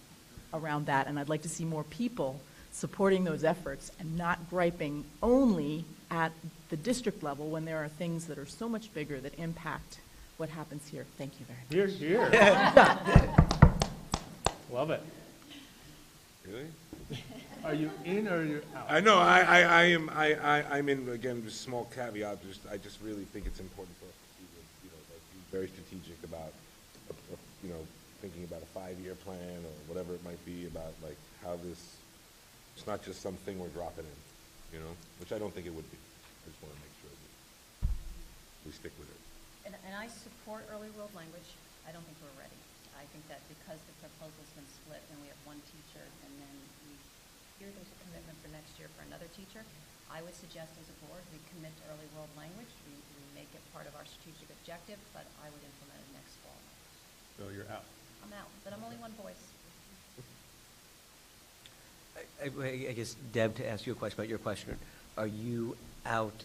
around that, and I'd like to see more people supporting those efforts and not griping only at the district level when there are things that are so much bigger that impact what happens here. Thank you very much. Here, Love it. Really? Are you in or are you out? I know, I'm in, again, just small caveat, I just really think it's important for us to see, be very strategic about, thinking about a 5-year plan or whatever it might be about, how this, it's not just something we're dropping in, which I don't think it would be. I just want to make sure that we stick with it. And I support early world language. I don't think we're ready. I think that because the proposal's been split and we have one teacher and then we hear there's a commitment for next year for another teacher, I would suggest as a board we commit to early world language. We make it part of our strategic objective, but I would implement it next fall. So you're out. I'm out, but I'm only one voice. I guess, Deb, to ask you a question about your question, are you out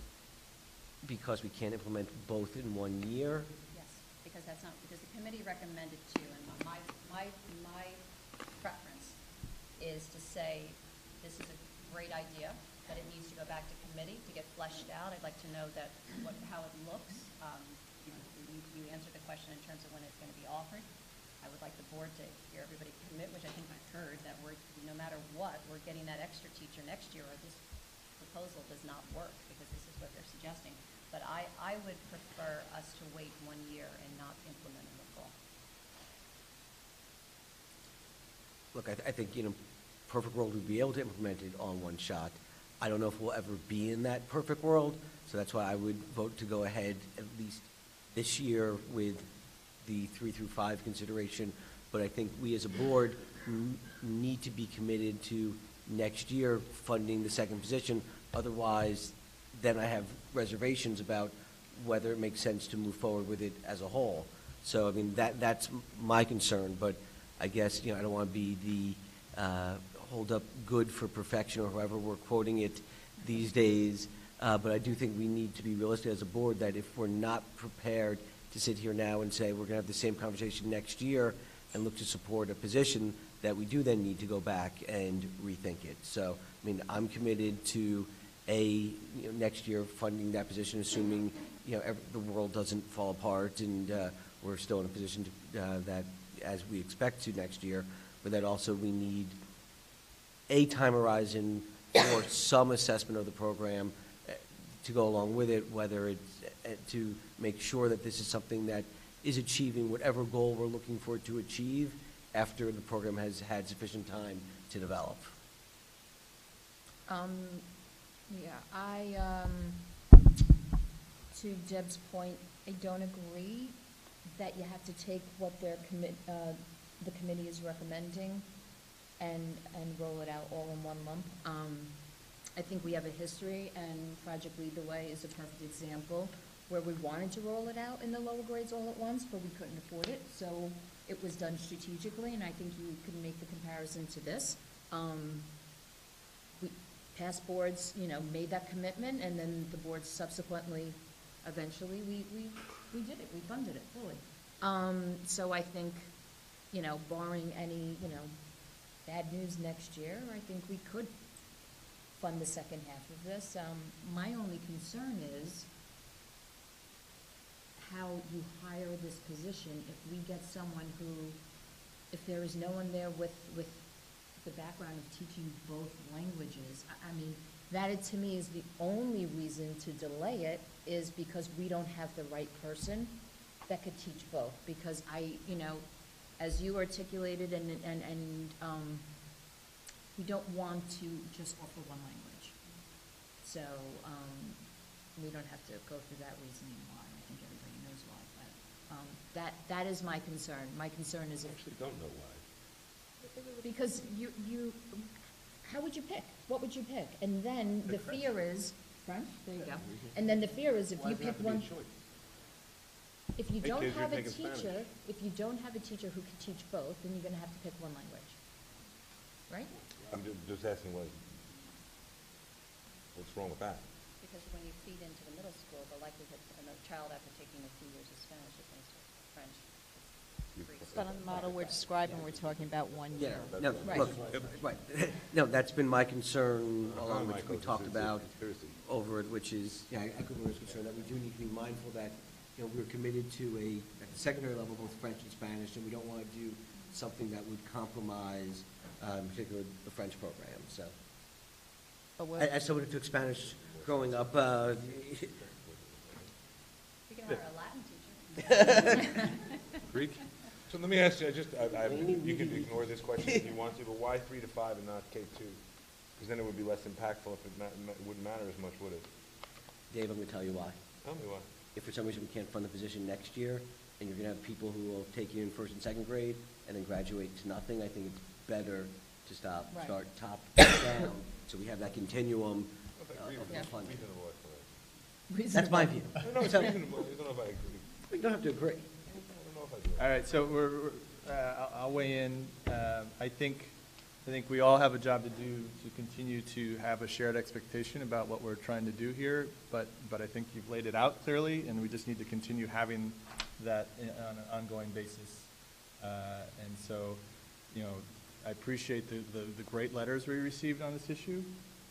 because we can't implement both in 1 year? Yes, because the committee recommended two, and my preference is to say this is a great idea, that it needs to go back to committee to get fleshed out. I'd like to know how it looks. You answered the question in terms of when it's going to be offered. I would like the board to hear everybody commit, which I think I heard, that no matter what, we're getting that extra teacher next year, or this proposal does not work, because this is what they're suggesting. But I would prefer us to wait 1 year and not implement in the fall. Look, I think, perfect world, we'd be able to implement it all in one shot. I don't know if we'll ever be in that perfect world, so that's why I would vote to go ahead at least this year with the 3 through 5 consideration. But I think we as a board need to be committed to next year funding the second position. Otherwise, then I have reservations about whether it makes sense to move forward with it as a whole. So, I mean, that's my concern, but I guess, I don't want to be the hold up good for perfection or however we're quoting it these days, but I do think we need to be realistic as a board that if we're not prepared to sit here now and say we're going to have the same conversation next year and look to support a position, that we do then need to go back and rethink it. So, I mean, I'm committed to next year funding that position, assuming the world doesn't fall apart and we're still in a position to, that as we expect to next year. But that also we need a time horizon for some assessment of the program to go along with it, whether it's to make sure that this is something that is achieving whatever goal we're looking for it to achieve, after the program has had sufficient time to develop? To Deb's point, I don't agree that you have to take what the committee is recommending and roll it out all in one lump. I think we have a history, and Project Lead the Way is a perfect example, where we wanted to roll it out in the lower grades all at once, but we couldn't afford it, so it was done strategically, and I think you can make the comparison to this. Past boards, made that commitment, and then the boards subsequently, eventually, we did it, we funded it fully. So I think, barring any, bad news next year, I think we could fund the second half of this. My only concern is how you hire this position if we get someone who, if there is no one there with the background of teaching both languages. I mean, that to me is the only reason to delay it, is because we don't have the right person that could teach both. Because as you articulated, and we don't want to just offer one language. So we don't have to go through that reasoning why. I think everybody knows why. But that is my concern. My concern is I actually don't know why. because you, how would you pick? What would you pick? And then the fear is, French, there you go. And then the fear is if you pick one, if you don't have a teacher, if you don't have a teacher who can teach both, then you're gonna have to pick one language, right? I'm just asking what's wrong with that? Because when you feed into the middle school, the likelihood of a child after taking a few years of Spanish is going to French. But on the model we're describing, we're talking about 1 year. No, look, right. No, that's been my concern along which we talked about over it, which is, I couldn't was concerned that we do need to be mindful that, we're committed to at the secondary level, both French and Spanish, and we don't want to do something that would compromise, in particular, the French program, so. As someone who took Spanish growing up, We can hire a Latin teacher. Greek? So let me ask you, you can ignore this question if you want to, but why 3 to 5 and not K2? Because then it would be less impactful if it wouldn't matter as much, would it? Dave, I'm going to tell you why. Tell me why. If for some reason we can't fund the position next year, and you're going to have people who will take you in first and second grade and then graduate to nothing, I think it's better to start top down, so we have that continuum of funding. Reasonable. That's my view. No, it's reasonable. I don't know if I agree. We don't have to agree. I don't know if I do. All right, so I'll weigh in. I think we all have a job to do to continue to have a shared expectation about what we're trying to do here, but I think you've laid it out clearly, and we just need to continue having that on an ongoing basis. And so, I appreciate the great letters we received on this issue.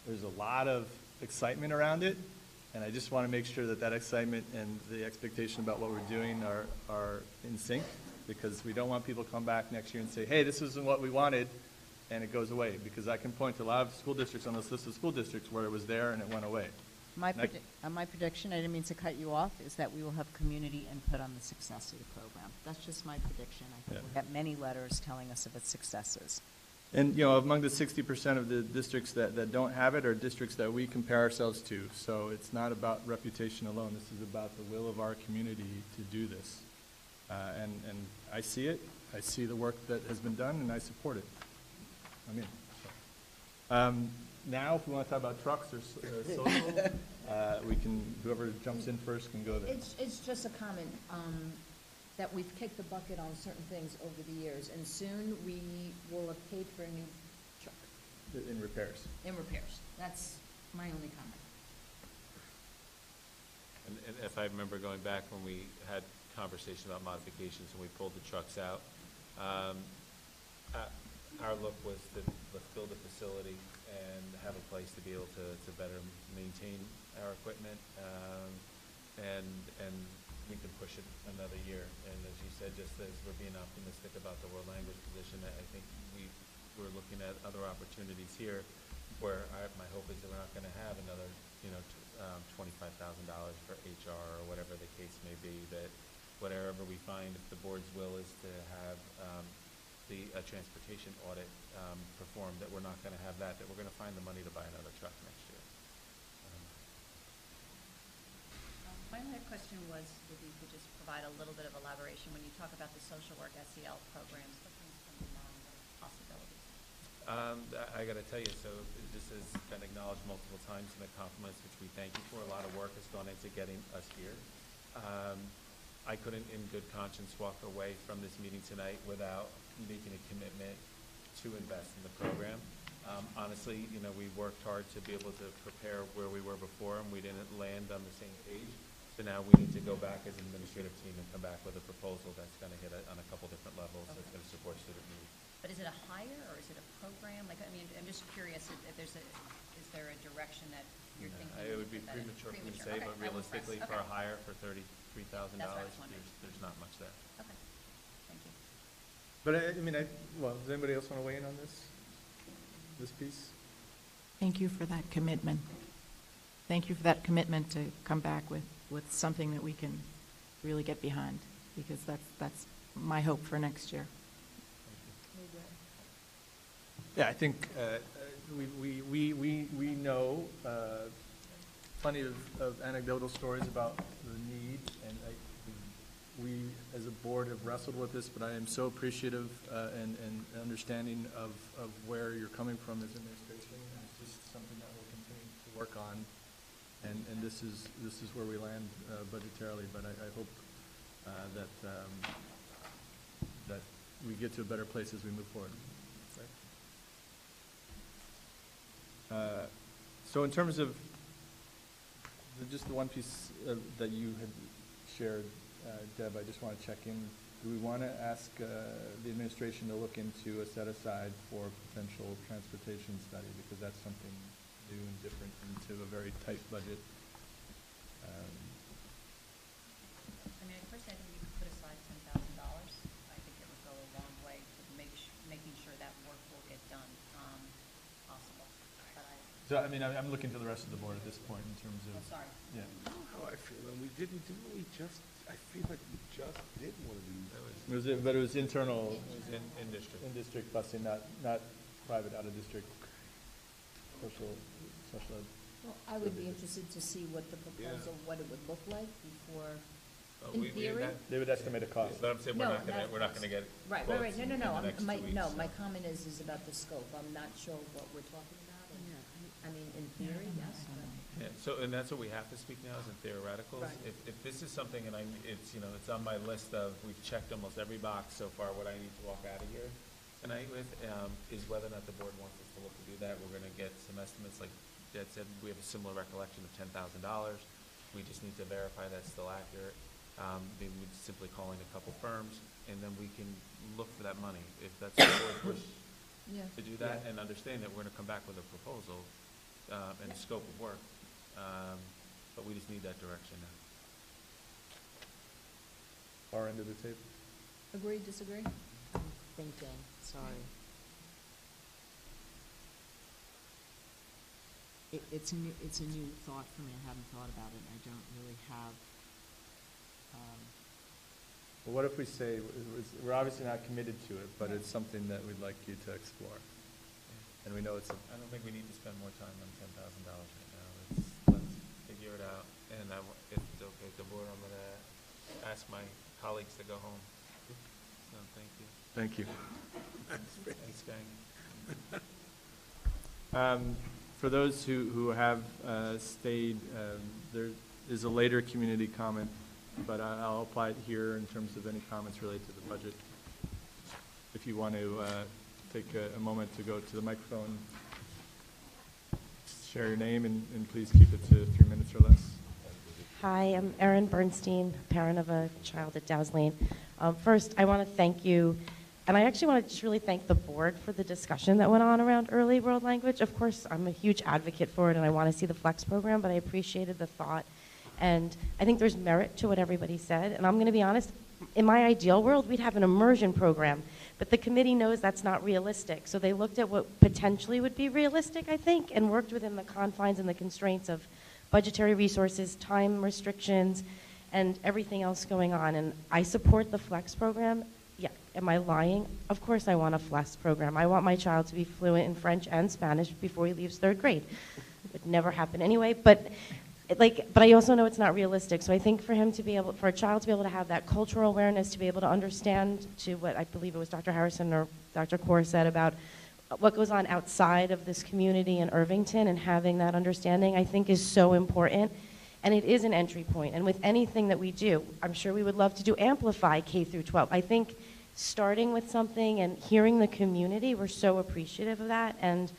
There's a lot of excitement around it, and I just want to make sure that excitement and the expectation about what we're doing are in sync, because we don't want people to come back next year and say, hey, this isn't what we wanted, and it goes away, because I can point to a lot of school districts on this list of school districts where it was there and it went away. My prediction, I didn't mean to cut you off, is that we will have community input on the success of the program. That's just my prediction. I think we'll get many letters telling us of its successes. And, among the 60% of the districts that don't have it are districts that we compare ourselves to. So it's not about reputation alone. This is about the will of our community to do this. And I see it. I see the work that has been done, and I support it. I'm in. Now, if we want to talk about trucks or social, we can, whoever jumps in first can go there. It's just a comment that we've kicked the bucket on certain things over the years, and soon we will have paid for a new truck. In repairs. In repairs. That's my only comment. And if I remember going back when we had conversation about modifications and we pulled the trucks out, our look was to let's build a facility and have a place to be able to better maintain our equipment, and we can push it another year. And as you said, just as we're being optimistic about the world language position, I think we're looking at other opportunities here where my hope is that we're not going to have another, $25,000 for HR or whatever the case may be, that whatever we find, if the board's will is to have the transportation audit performed, that we're not going to have that we're going to find the money to buy another truck next year. My other question was if you could just provide a little bit of elaboration when you talk about the social work SEL programs, what things come to mind, what possibilities? I got to tell you, so this has been acknowledged multiple times in the compliments, which we thank you for. A lot of work has gone into getting us here. I couldn't, in good conscience, walk away from this meeting tonight without making a commitment to invest in the program. Honestly, we worked hard to be able to prepare where we were before, and we didn't land on the same page. So now we need to go back as an administrative team and come back with a proposal that's going to hit on a couple different levels, that's going to support student needs. But is it a hire or is it a program? Like, I mean, I'm just curious if is there a direction that you're thinking? It would be premature for me to say, Okay, but I will press. realistically, for a hire for $33,000, That's what I was wondering. there's not much there. Okay, thank you. But does anybody else want to weigh in on this piece? Thank you for that commitment. Thank you for that commitment to come back with something that we can really get behind, because that's my hope for next year. Yeah, I think we know plenty of anecdotal stories about the need, and we as a board have wrestled with this, but I am so appreciative and understanding of where you're coming from as administration, and it's just something that we'll continue to work on, and this is where we land budgetarily, but I hope that we get to a better place as we move forward. So in terms of just the one piece that you had shared, Deb, I just want to check in. Do we want to ask the administration to look into a set aside for potential transportation study, because that's something new and different into a very tight budget? I mean, personally, I think you could put aside $10,000. I think it would go a long way to making sure that work will get done, possible. But So, I mean, I'm looking to the rest of the board at this point in terms of. Oh, sorry. Yeah. I don't know how I feel, and we didn't we just, I feel like we just did one of these. But it was internal. It was in district. In district busing, not private out of district special ed. Well, I would be interested to see what the proposal, what it would look like before, in theory. They would estimate a cost. But I'm saying No, we're not going to get Right, quotes no, in the next 2 weeks. No, my comment is about the scope. I'm not sure what we're talking about. I mean, in theory, yes, but. Yeah, so, and that's what we have to speak now is in theoreticals. Right. If this is something, and it's on my list of, we've checked almost every box so far, what I need to walk out of here tonight with, is whether or not the board wants us to look to do that. We're gonna get some estimates, like Dad said, we have a similar recollection of $10,000. We just need to verify that's still accurate. Maybe we're simply calling a couple firms, and then we can look for that money. If that's the board's wish to do that, and understand that we're gonna come back with a proposal, and a scope of work. But we just need that direction now. Far end of the table. Agree, disagree? I'm thinking, sorry. It's a new thought for me. I haven't thought about it. I don't really have. Well, what if we say, we're obviously not committed to it, but it's something that we'd like you to explore? And we know it's I don't think we need to spend more time on $10,000 right now. Let's figure it out. And if it's okay with the board, I'm going to ask my colleagues to go home. So thank you. Thank you. Thanks, gang. For those who have stayed, there is a later community comment, but I'll apply it here in terms of any comments related to the budget. If you want to take a moment to go to the microphone, share your name, and please keep it to 3 minutes or less. Hi, I'm Erin Bernstein, parent of a child at Dow's Lane. First, I want to thank you, and I actually want to just really thank the board for the discussion that went on around early world language. Of course, I'm a huge advocate for it, and I want to see the FLEX program, but I appreciated the thought. And I think there's merit to what everybody said, and I'm going to be honest, in my ideal world, we'd have an immersion program, but the committee knows that's not realistic. So they looked at what potentially would be realistic, I think, and worked within the confines and the constraints of budgetary resources, time restrictions, and everything else going on. And I support the FLEX program. Yeah, am I lying? Of course I want a FLEX program. I want my child to be fluent in French and Spanish before he leaves 3rd grade. It would never happen anyway, but I also know it's not realistic. So I think for a child to be able to have that cultural awareness, to be able to understand, to what I believe it was Dr. Harrison or Dr. Kaur said about what goes on outside of this community in Irvington, and having that understanding, I think is so important. And it is an entry point. And with anything that we do, I'm sure we would love to do amplify K through 12. I think starting with something and hearing the community, we're so appreciative of that. And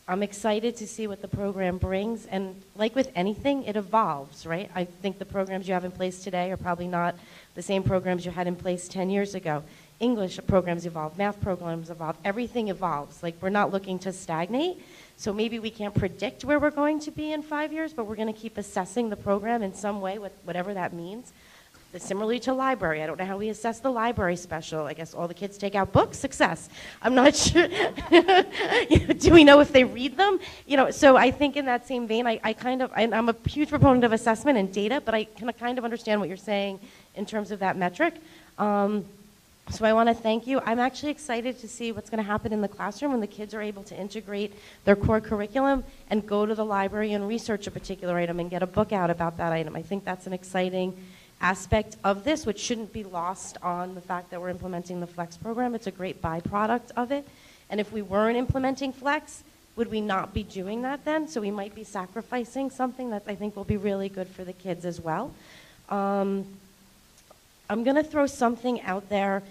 I'm excited to see what the program brings. And like with anything, it evolves, right? I think the programs you have in place today are probably not the same programs you had in place 10 years ago. English programs evolve, math programs evolve, everything evolves. Like, we're not looking to stagnate. So maybe we can't predict where we're going to be in 5 years, but we're going to keep assessing the program in some way, whatever that means. Similarly to library, I don't know how we assess the library special. I guess all the kids take out books, success. I'm not sure. Do we know if they read them? So I think in that same vein, I'm a huge proponent of assessment and data, but I can kind of understand what you're saying in terms of that metric. So I want to thank you. I'm actually excited to see what's going to happen in the classroom when the kids are able to integrate their core curriculum and go to the library and research a particular item and get a book out about that item. I think that's an exciting aspect of this, which shouldn't be lost on the fact that we're implementing the FLEX program. It's a great byproduct of it. And if we weren't implementing FLEX, would we not be doing that then? So we might be sacrificing something that I think will be really good for the kids as well. I'm going to throw something out there.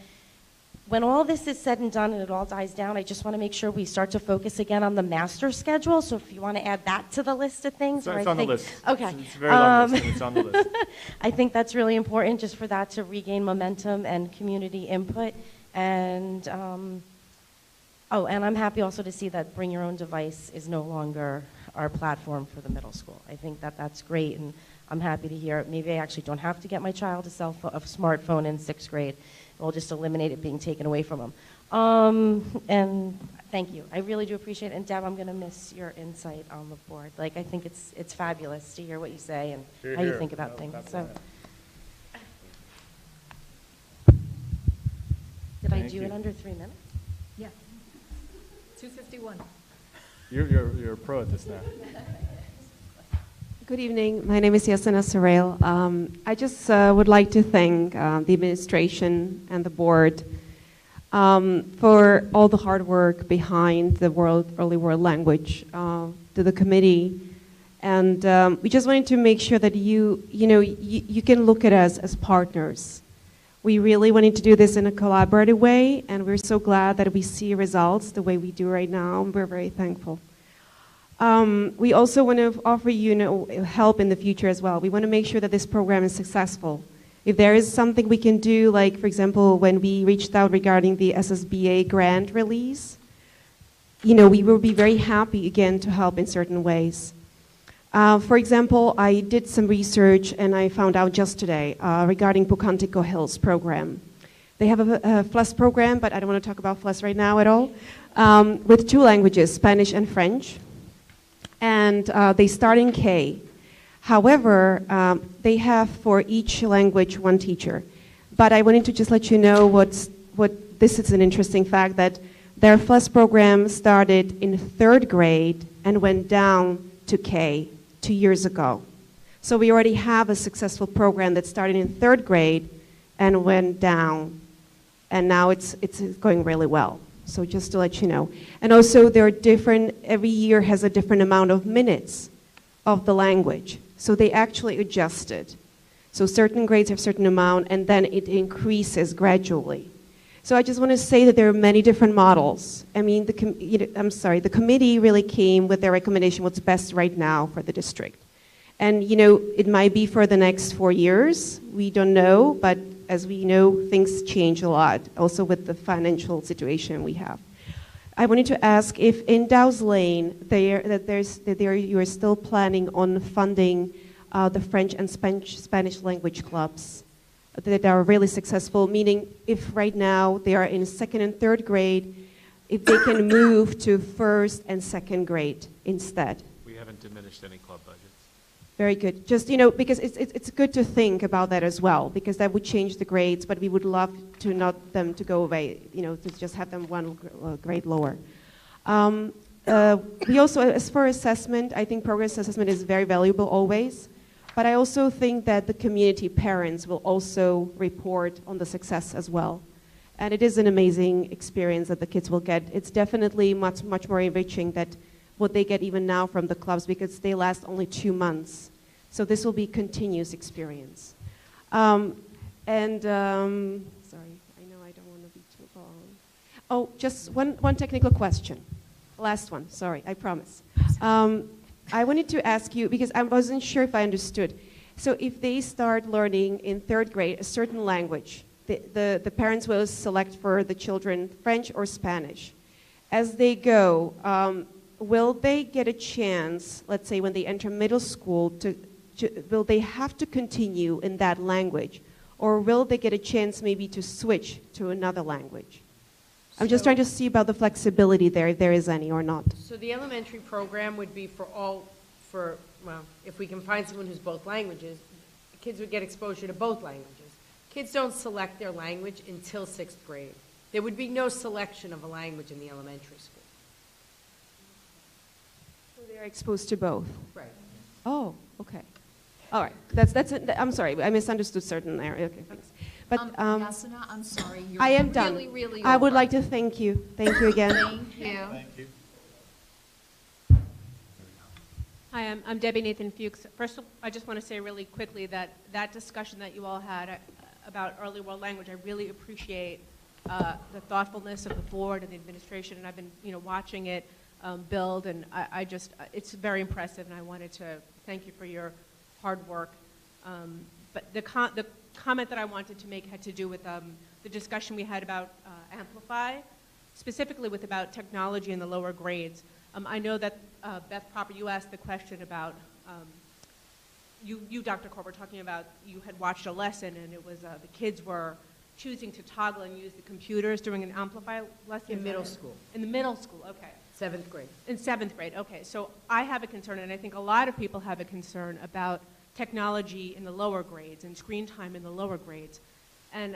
When all this is said and done and it all dies down, I just want to make sure we start to focus again on the master schedule. So if you want to add that to the list of things. So it's on the list. Okay. It's a very long list, and it's on the list. I think that's really important, just for that to regain momentum and community input. And, and I'm happy also to see that Bring Your Own Device is no longer our platform for the middle school. I think that that's great, and I'm happy to hear it. Maybe I actually don't have to get my child a smartphone in 6th grade. We'll just eliminate it being taken away from them. And thank you. I really do appreciate it. And Deb, I'm going to miss your insight on the board. Like, I think it's fabulous to hear what you say and how you think about things. So, did I do it under 3 minutes? Yeah. 2:51. You're a pro at this now. Good evening. My name is Yasina Sorel. I just would like to thank the administration and the board for all the hard work behind the early world language, to the committee. And we just wanted to make sure that you can look at us as partners. We really wanted to do this in a collaborative way, and we're so glad that we see results the way we do right now. We're very thankful. We also want to offer you help in the future as well. We want to make sure that this program is successful. If there is something we can do, like, for example, when we reached out regarding the SSBA grant release, we will be very happy, again, to help in certain ways. For example, I did some research, and I found out just today regarding Pocantico Hills program. They have a FLES program, but I don't want to talk about FLES right now at all, with 2 languages, Spanish and French. And they start in K. However, they have for each language 1 teacher. But I wanted to just let you know this is an interesting fact, that their FLES program started in 3rd grade and went down to K 2 years ago. So we already have a successful program that started in 3rd grade and went down, and now it's going really well. So just to let you know. And also there are every year has a different amount of minutes of the language. So they actually adjusted. So certain grades have certain amount, and then it increases gradually. So I just want to say that there are many different models. I mean, the committee really came with their recommendation, what's best right now for the district. And it might be for the next 4 years. We don't know, but as we know, things change a lot, also with the financial situation we have. I wanted to ask if in Dow's Lane you are still planning on funding the French and Spanish language clubs that are really successful, meaning if right now they are in 2nd and 3rd grade, if they can move to 1st and 2nd grade instead. We haven't diminished any club budgets. Very good. Just, because it's good to think about that as well, because that would change the grades, but we would love to not them to go away, to just have them one grade lower. We also, as for assessment, I think progress assessment is very valuable always, but I also think that the community parents will also report on the success as well. And it is an amazing experience that the kids will get. It's definitely much, much more enriching than what they get even now from the clubs, because they last only 2 months. So this will be continuous experience. Sorry, I know I don't want to be too long. Oh, just one technical question. Last one, sorry, I promise. I wanted to ask you, because I wasn't sure if I understood. So if they start learning in 3rd grade a certain language, the parents will select for the children French or Spanish. As they go, will they get a chance, let's say when they enter middle school, will they have to continue in that language? Or will they get a chance maybe to switch to another language? I'm just trying to see about the flexibility there, if there is any or not. So the elementary program would be well, if we can find someone who's both languages, kids would get exposure to both languages. Kids don't select their language until 6th grade. There would be no selection of a language in the elementary school. So they're exposed to both? Right. Oh, okay. All right. That's it. I'm sorry, I misunderstood certain area. Okay, thanks. But Yasuna, I'm sorry. You're I am done. Really I would over. like to thank you. Thank you again. Thank you. Thank you. Hi, I'm Debbie Nathan Fuchs. First, I just want to say really quickly that discussion that you all had about early world language, I really appreciate the thoughtfulness of the board and the administration, and I've been watching it build, and I just, it's very impressive, and I wanted to thank you for your hard work. But the comment that I wanted to make had to do with the discussion we had about Amplify, specifically with about technology in the lower grades. I know that Beth Proper, you asked the question about, you Dr. Korb, were talking about you had watched a lesson and it was the kids were choosing to toggle and use the computers during an Amplify lesson. In middle school. In the middle school, okay. 7th grade. In 7th grade, okay. So I have a concern, and I think a lot of people have a concern about technology in the lower grades and screen time in the lower grades. And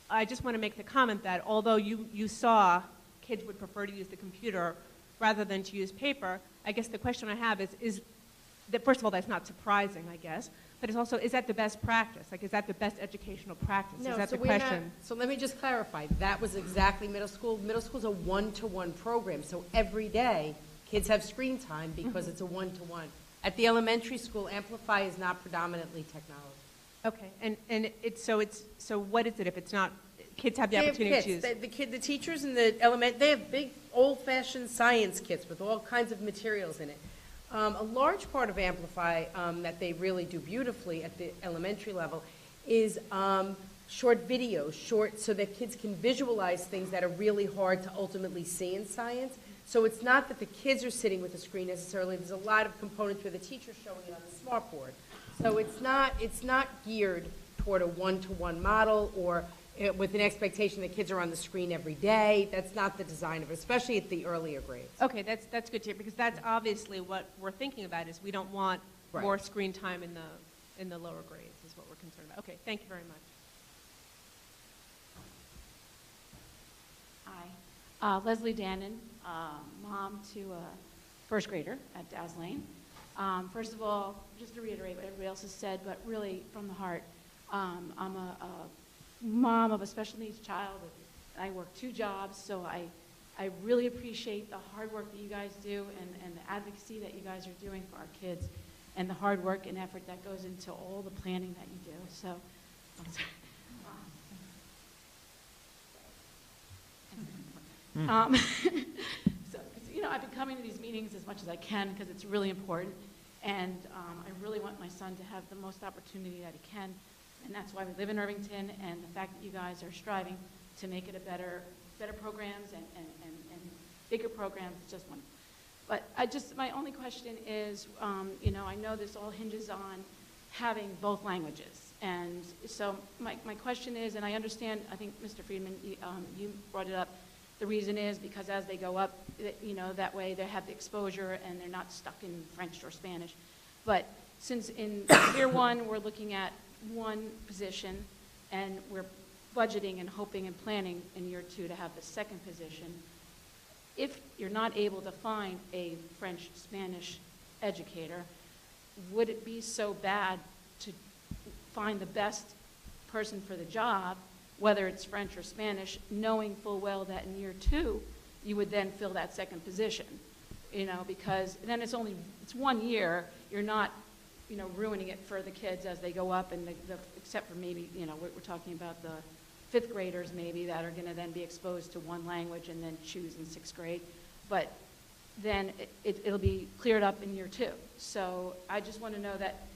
I just want to make the comment that although you saw kids would prefer to use the computer rather than to use paper, I guess the question I have is that, first of all, that's not surprising, I guess, but it's also, is that the best practice? Like, is that the best educational practice? No, is that so the question? So let me just clarify. That was exactly middle school. Middle school is a one-to-one program, so every day kids have screen time because it's a one-to-one. At the elementary school, Amplify is not predominantly technology. Okay, and so what is it if it's not? Kids have the opportunity to choose. The teachers in the they have big old-fashioned science kits with all kinds of materials in it. A large part of Amplify that they really do beautifully at the elementary level is short videos, so that kids can visualize things that are really hard to ultimately see in science. So it's not that the kids are sitting with a screen necessarily. There's a lot of components where the teacher's showing it on the smart board. So it's not geared toward a one-to-one model or with an expectation that kids are on the screen every day. That's not the design of it, especially at the earlier grades. Okay, that's good to hear, because that's obviously what we're thinking about, is we don't want more screen time in the lower grades is what we're concerned about. Okay, thank you very much. Hi, Leslie Dannon, mom to a 1st grader at Dow's Lane. First of all, just to reiterate what everybody else has said, but really from the heart, I'm a mom of a special needs child. I work 2 jobs, so I really appreciate the hard work that you guys do and the advocacy that you guys are doing for our kids and the hard work and effort that goes into all the planning that you do. So, I'm sorry. So, I've been coming to these meetings as much as I can because it's really important, and I really want my son to have the most opportunity that he can, and that's why we live in Irvington, and the fact that you guys are striving to make it a better programs and bigger programs is just one. But my only question is, I know this all hinges on having both languages, and so my question is, and I understand, I think Mr. Friedman, you brought it up. The reason is because as they go up, that way they have the exposure and they're not stuck in French or Spanish. But since in year one, we're looking at one position, and we're budgeting and hoping and planning in year two to have the second position, if you're not able to find a French-Spanish educator, would it be so bad to find the best person for the job, whether it's French or Spanish, knowing full well that in year two, you would then fill that second position? Because then it's 1 year, you're not, ruining it for the kids as they go up, and except for maybe, we're talking about the fifth graders maybe that are going to then be exposed to one language and then choose in sixth grade. But then it'll be cleared up in year two. So I just want to know that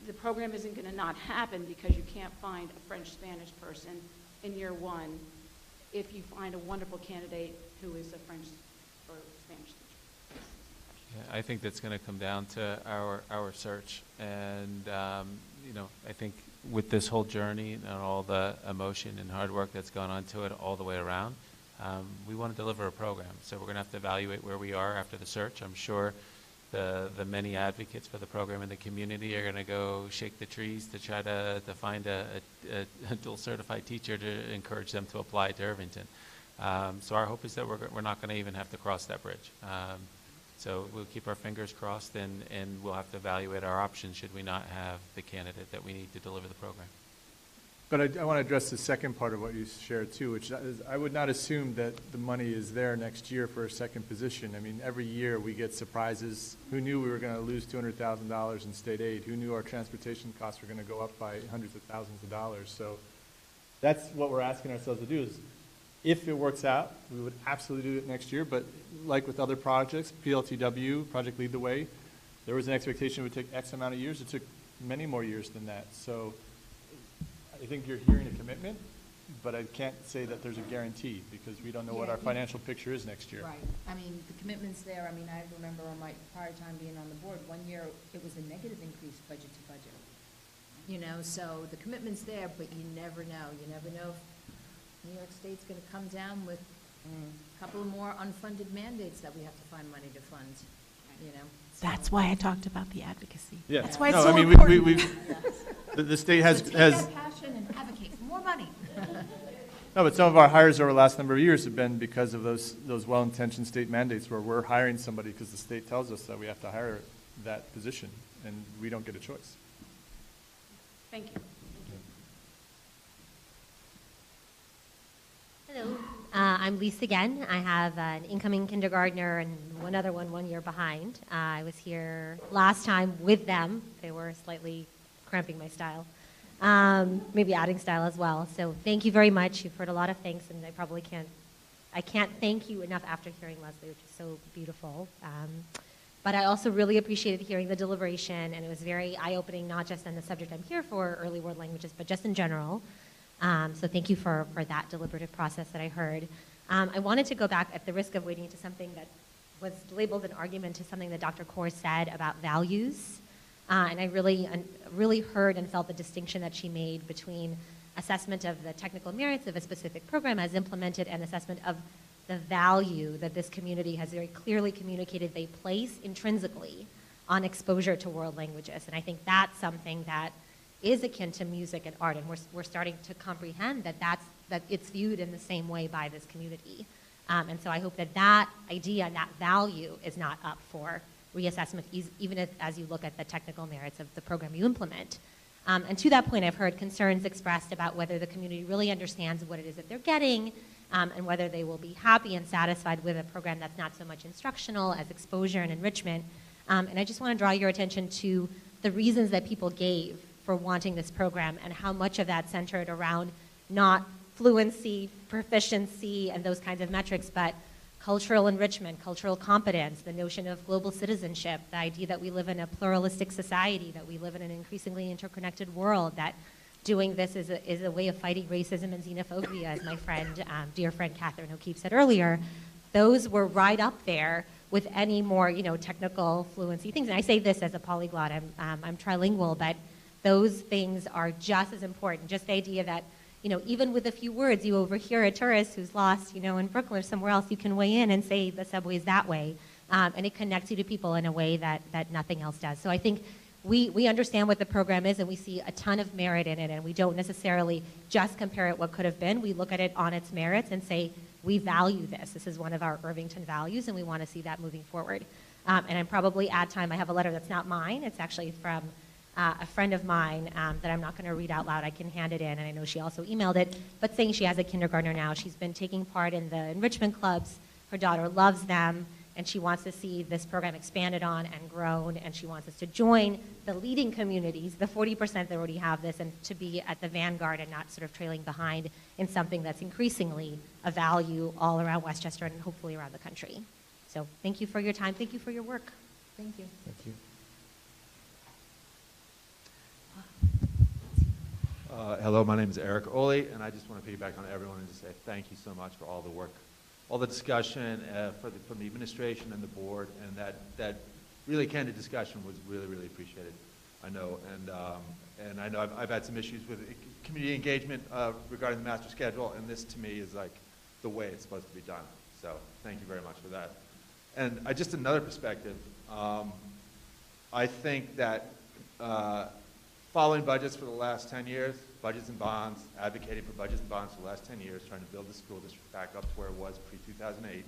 the program isn't going to not happen because you can't find a French-Spanish person in year one if you find a wonderful candidate who is a French or Spanish teacher. Yeah, I think that's going to come down to our search. And, I think with this whole journey and all the emotion and hard work that's gone on to it all the way around, we want to deliver a program. So we're going to have to evaluate where we are after the search. I'm sure the many advocates for the program in the community are going to go shake the trees to try to find a dual certified teacher to encourage them to apply to Irvington. So our hope is that we're not going to even have to cross that bridge. So we'll keep our fingers crossed, and we'll have to evaluate our options should we not have the candidate that we need to deliver the program. But I want to address the second part of what you shared too, which is I would not assume that the money is there next year for a second position. I mean, every year we get surprises. Who knew we were going to lose $200,000 in state aid? Who knew our transportation costs were going to go up by hundreds of thousands of dollars? So that's what we're asking ourselves to do is, if it works out, we would absolutely do it next year. But like with other projects, PLTW, Project Lead the Way, there was an expectation it would take X amount of years. It took many more years than that. So I think you're hearing a commitment, but I can't say that there's a guarantee because we don't know what our financial picture is next year. Right. I mean, the commitment's there. I mean, I remember on my prior time being on the board, 1 year it was a negative increase budget to budget. So the commitment's there, but you never know. You never know if New York State's going to come down with a couple of more unfunded mandates that we have to find money to fund, So. That's why I talked about the advocacy. Yeah. That's why it's so important. The state has take that passion and advocate for more money. No, but some of our hires over the last number of years have been because of those well-intentioned state mandates where we're hiring somebody because the state tells us that we have to hire that position, and we don't get a choice. Thank you. Hello, I'm Lisa again. I have an incoming kindergartner and one other one 1 year behind. I was here last time with them. They were slightly cramping my style, maybe adding style as well. So thank you very much. You've heard a lot of thanks, and I can't thank you enough after hearing Leslie, which is so beautiful. But I also really appreciated hearing the deliberation, and it was very eye-opening, not just on the subject I'm here for, early world languages, but just in general. So thank you for that deliberative process that I heard. I wanted to go back at the risk of wading into something that was labeled an argument to something that Dr. Kaur said about values. And I really heard and felt the distinction that she made between assessment of the technical merits of a specific program as implemented and assessment of the value that this community has very clearly communicated they place intrinsically on exposure to world languages. And I think that's something that is akin to music and art, and we're starting to comprehend that it's viewed in the same way by this community. And so I hope that idea and that value is not up for reassessment, even as you look at the technical merits of the program you implement. And to that point, I've heard concerns expressed about whether the community really understands what it is that they're getting, and whether they will be happy and satisfied with a program that's not so much instructional as exposure and enrichment. And I just want to draw your attention to the reasons that people gave for wanting this program and how much of that centered around not fluency, proficiency, and those kinds of metrics, but cultural enrichment, cultural competence, the notion of global citizenship, the idea that we live in a pluralistic society, that we live in an increasingly interconnected world, that doing this is a way of fighting racism and xenophobia, as my friend, dear friend Catherine O'Keefe said earlier. Those were right up there with any more, technical fluency things. And I say this as a polyglot, I'm trilingual, but those things are just as important. Just the idea that, even with a few words, you overhear a tourist who's lost, in Brooklyn or somewhere else, you can weigh in and say the subway's that way. And it connects you to people in a way that nothing else does. So I think we understand what the program is and we see a ton of merit in it, and we don't necessarily just compare it what could have been. We look at it on its merits and say, we value this. This is one of our Irvington values, and we want to see that moving forward. And I'm probably at time, I have a letter that's not mine. It's actually from a friend of mine that I'm not going to read out loud. I can hand it in, and I know she also emailed it, but saying she has a kindergartner now. She's been taking part in the enrichment clubs. Her daughter loves them, and she wants to see this program expanded on and grown, and she wants us to join the leading communities, the 40% that already have this, and to be at the vanguard and not sort of trailing behind in something that's increasingly a value all around Westchester and hopefully around the country. So thank you for your time. Thank you for your work. Thank you. Thank you. Hello, my name is Eric Oley, and I just want to piggyback on everyone and just say thank you so much for all the work, all the discussion from the administration and the board, and that really candid discussion was really, really appreciated. I know, and I know I've had some issues with community engagement regarding the master schedule, and this to me is like the way it's supposed to be done. So thank you very much for that. And just another perspective, I think that following budgets for the last 10 years, budgets and bonds, advocating for budgets and bonds for the last 10 years, trying to build the school district back up to where it was pre-2008,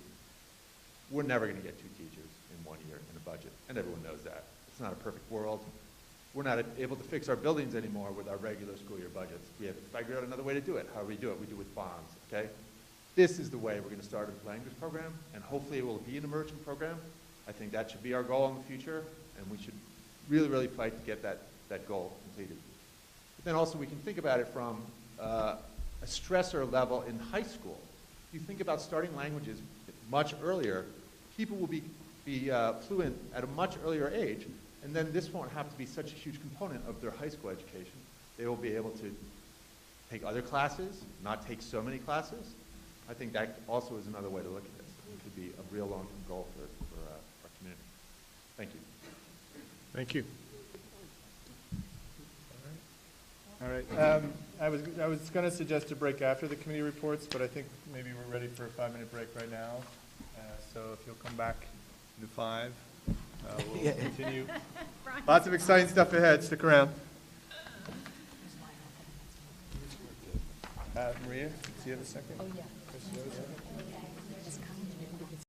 we're never going to get 2 teachers in 1 year in a budget, and everyone knows that. It's not a perfect world. We're not able to fix our buildings anymore with our regular school year budgets. We have to figure out another way to do it. How do we do it? We do it with bonds, okay? This is the way we're going to start a language program, and hopefully it will be an emerging program. I think that should be our goal in the future, and we should really, really fight to get that goal completed. But then also we can think about it from a stressor level in high school. If you think about starting languages much earlier, people will be fluent at a much earlier age, and then this won't have to be such a huge component of their high school education. They will be able to take other classes, not take so many classes. I think that also is another way to look at this. It could be a real long-term goal for our community. Thank you. Thank you. All right. I was going to suggest a break after the committee reports, but I think maybe we're ready for a 5-minute break right now. So if you'll come back to 5, we'll continue. Lots of exciting stuff ahead. Stick around. Maria, do you have a second? Oh, yeah. Chris, do you have a second?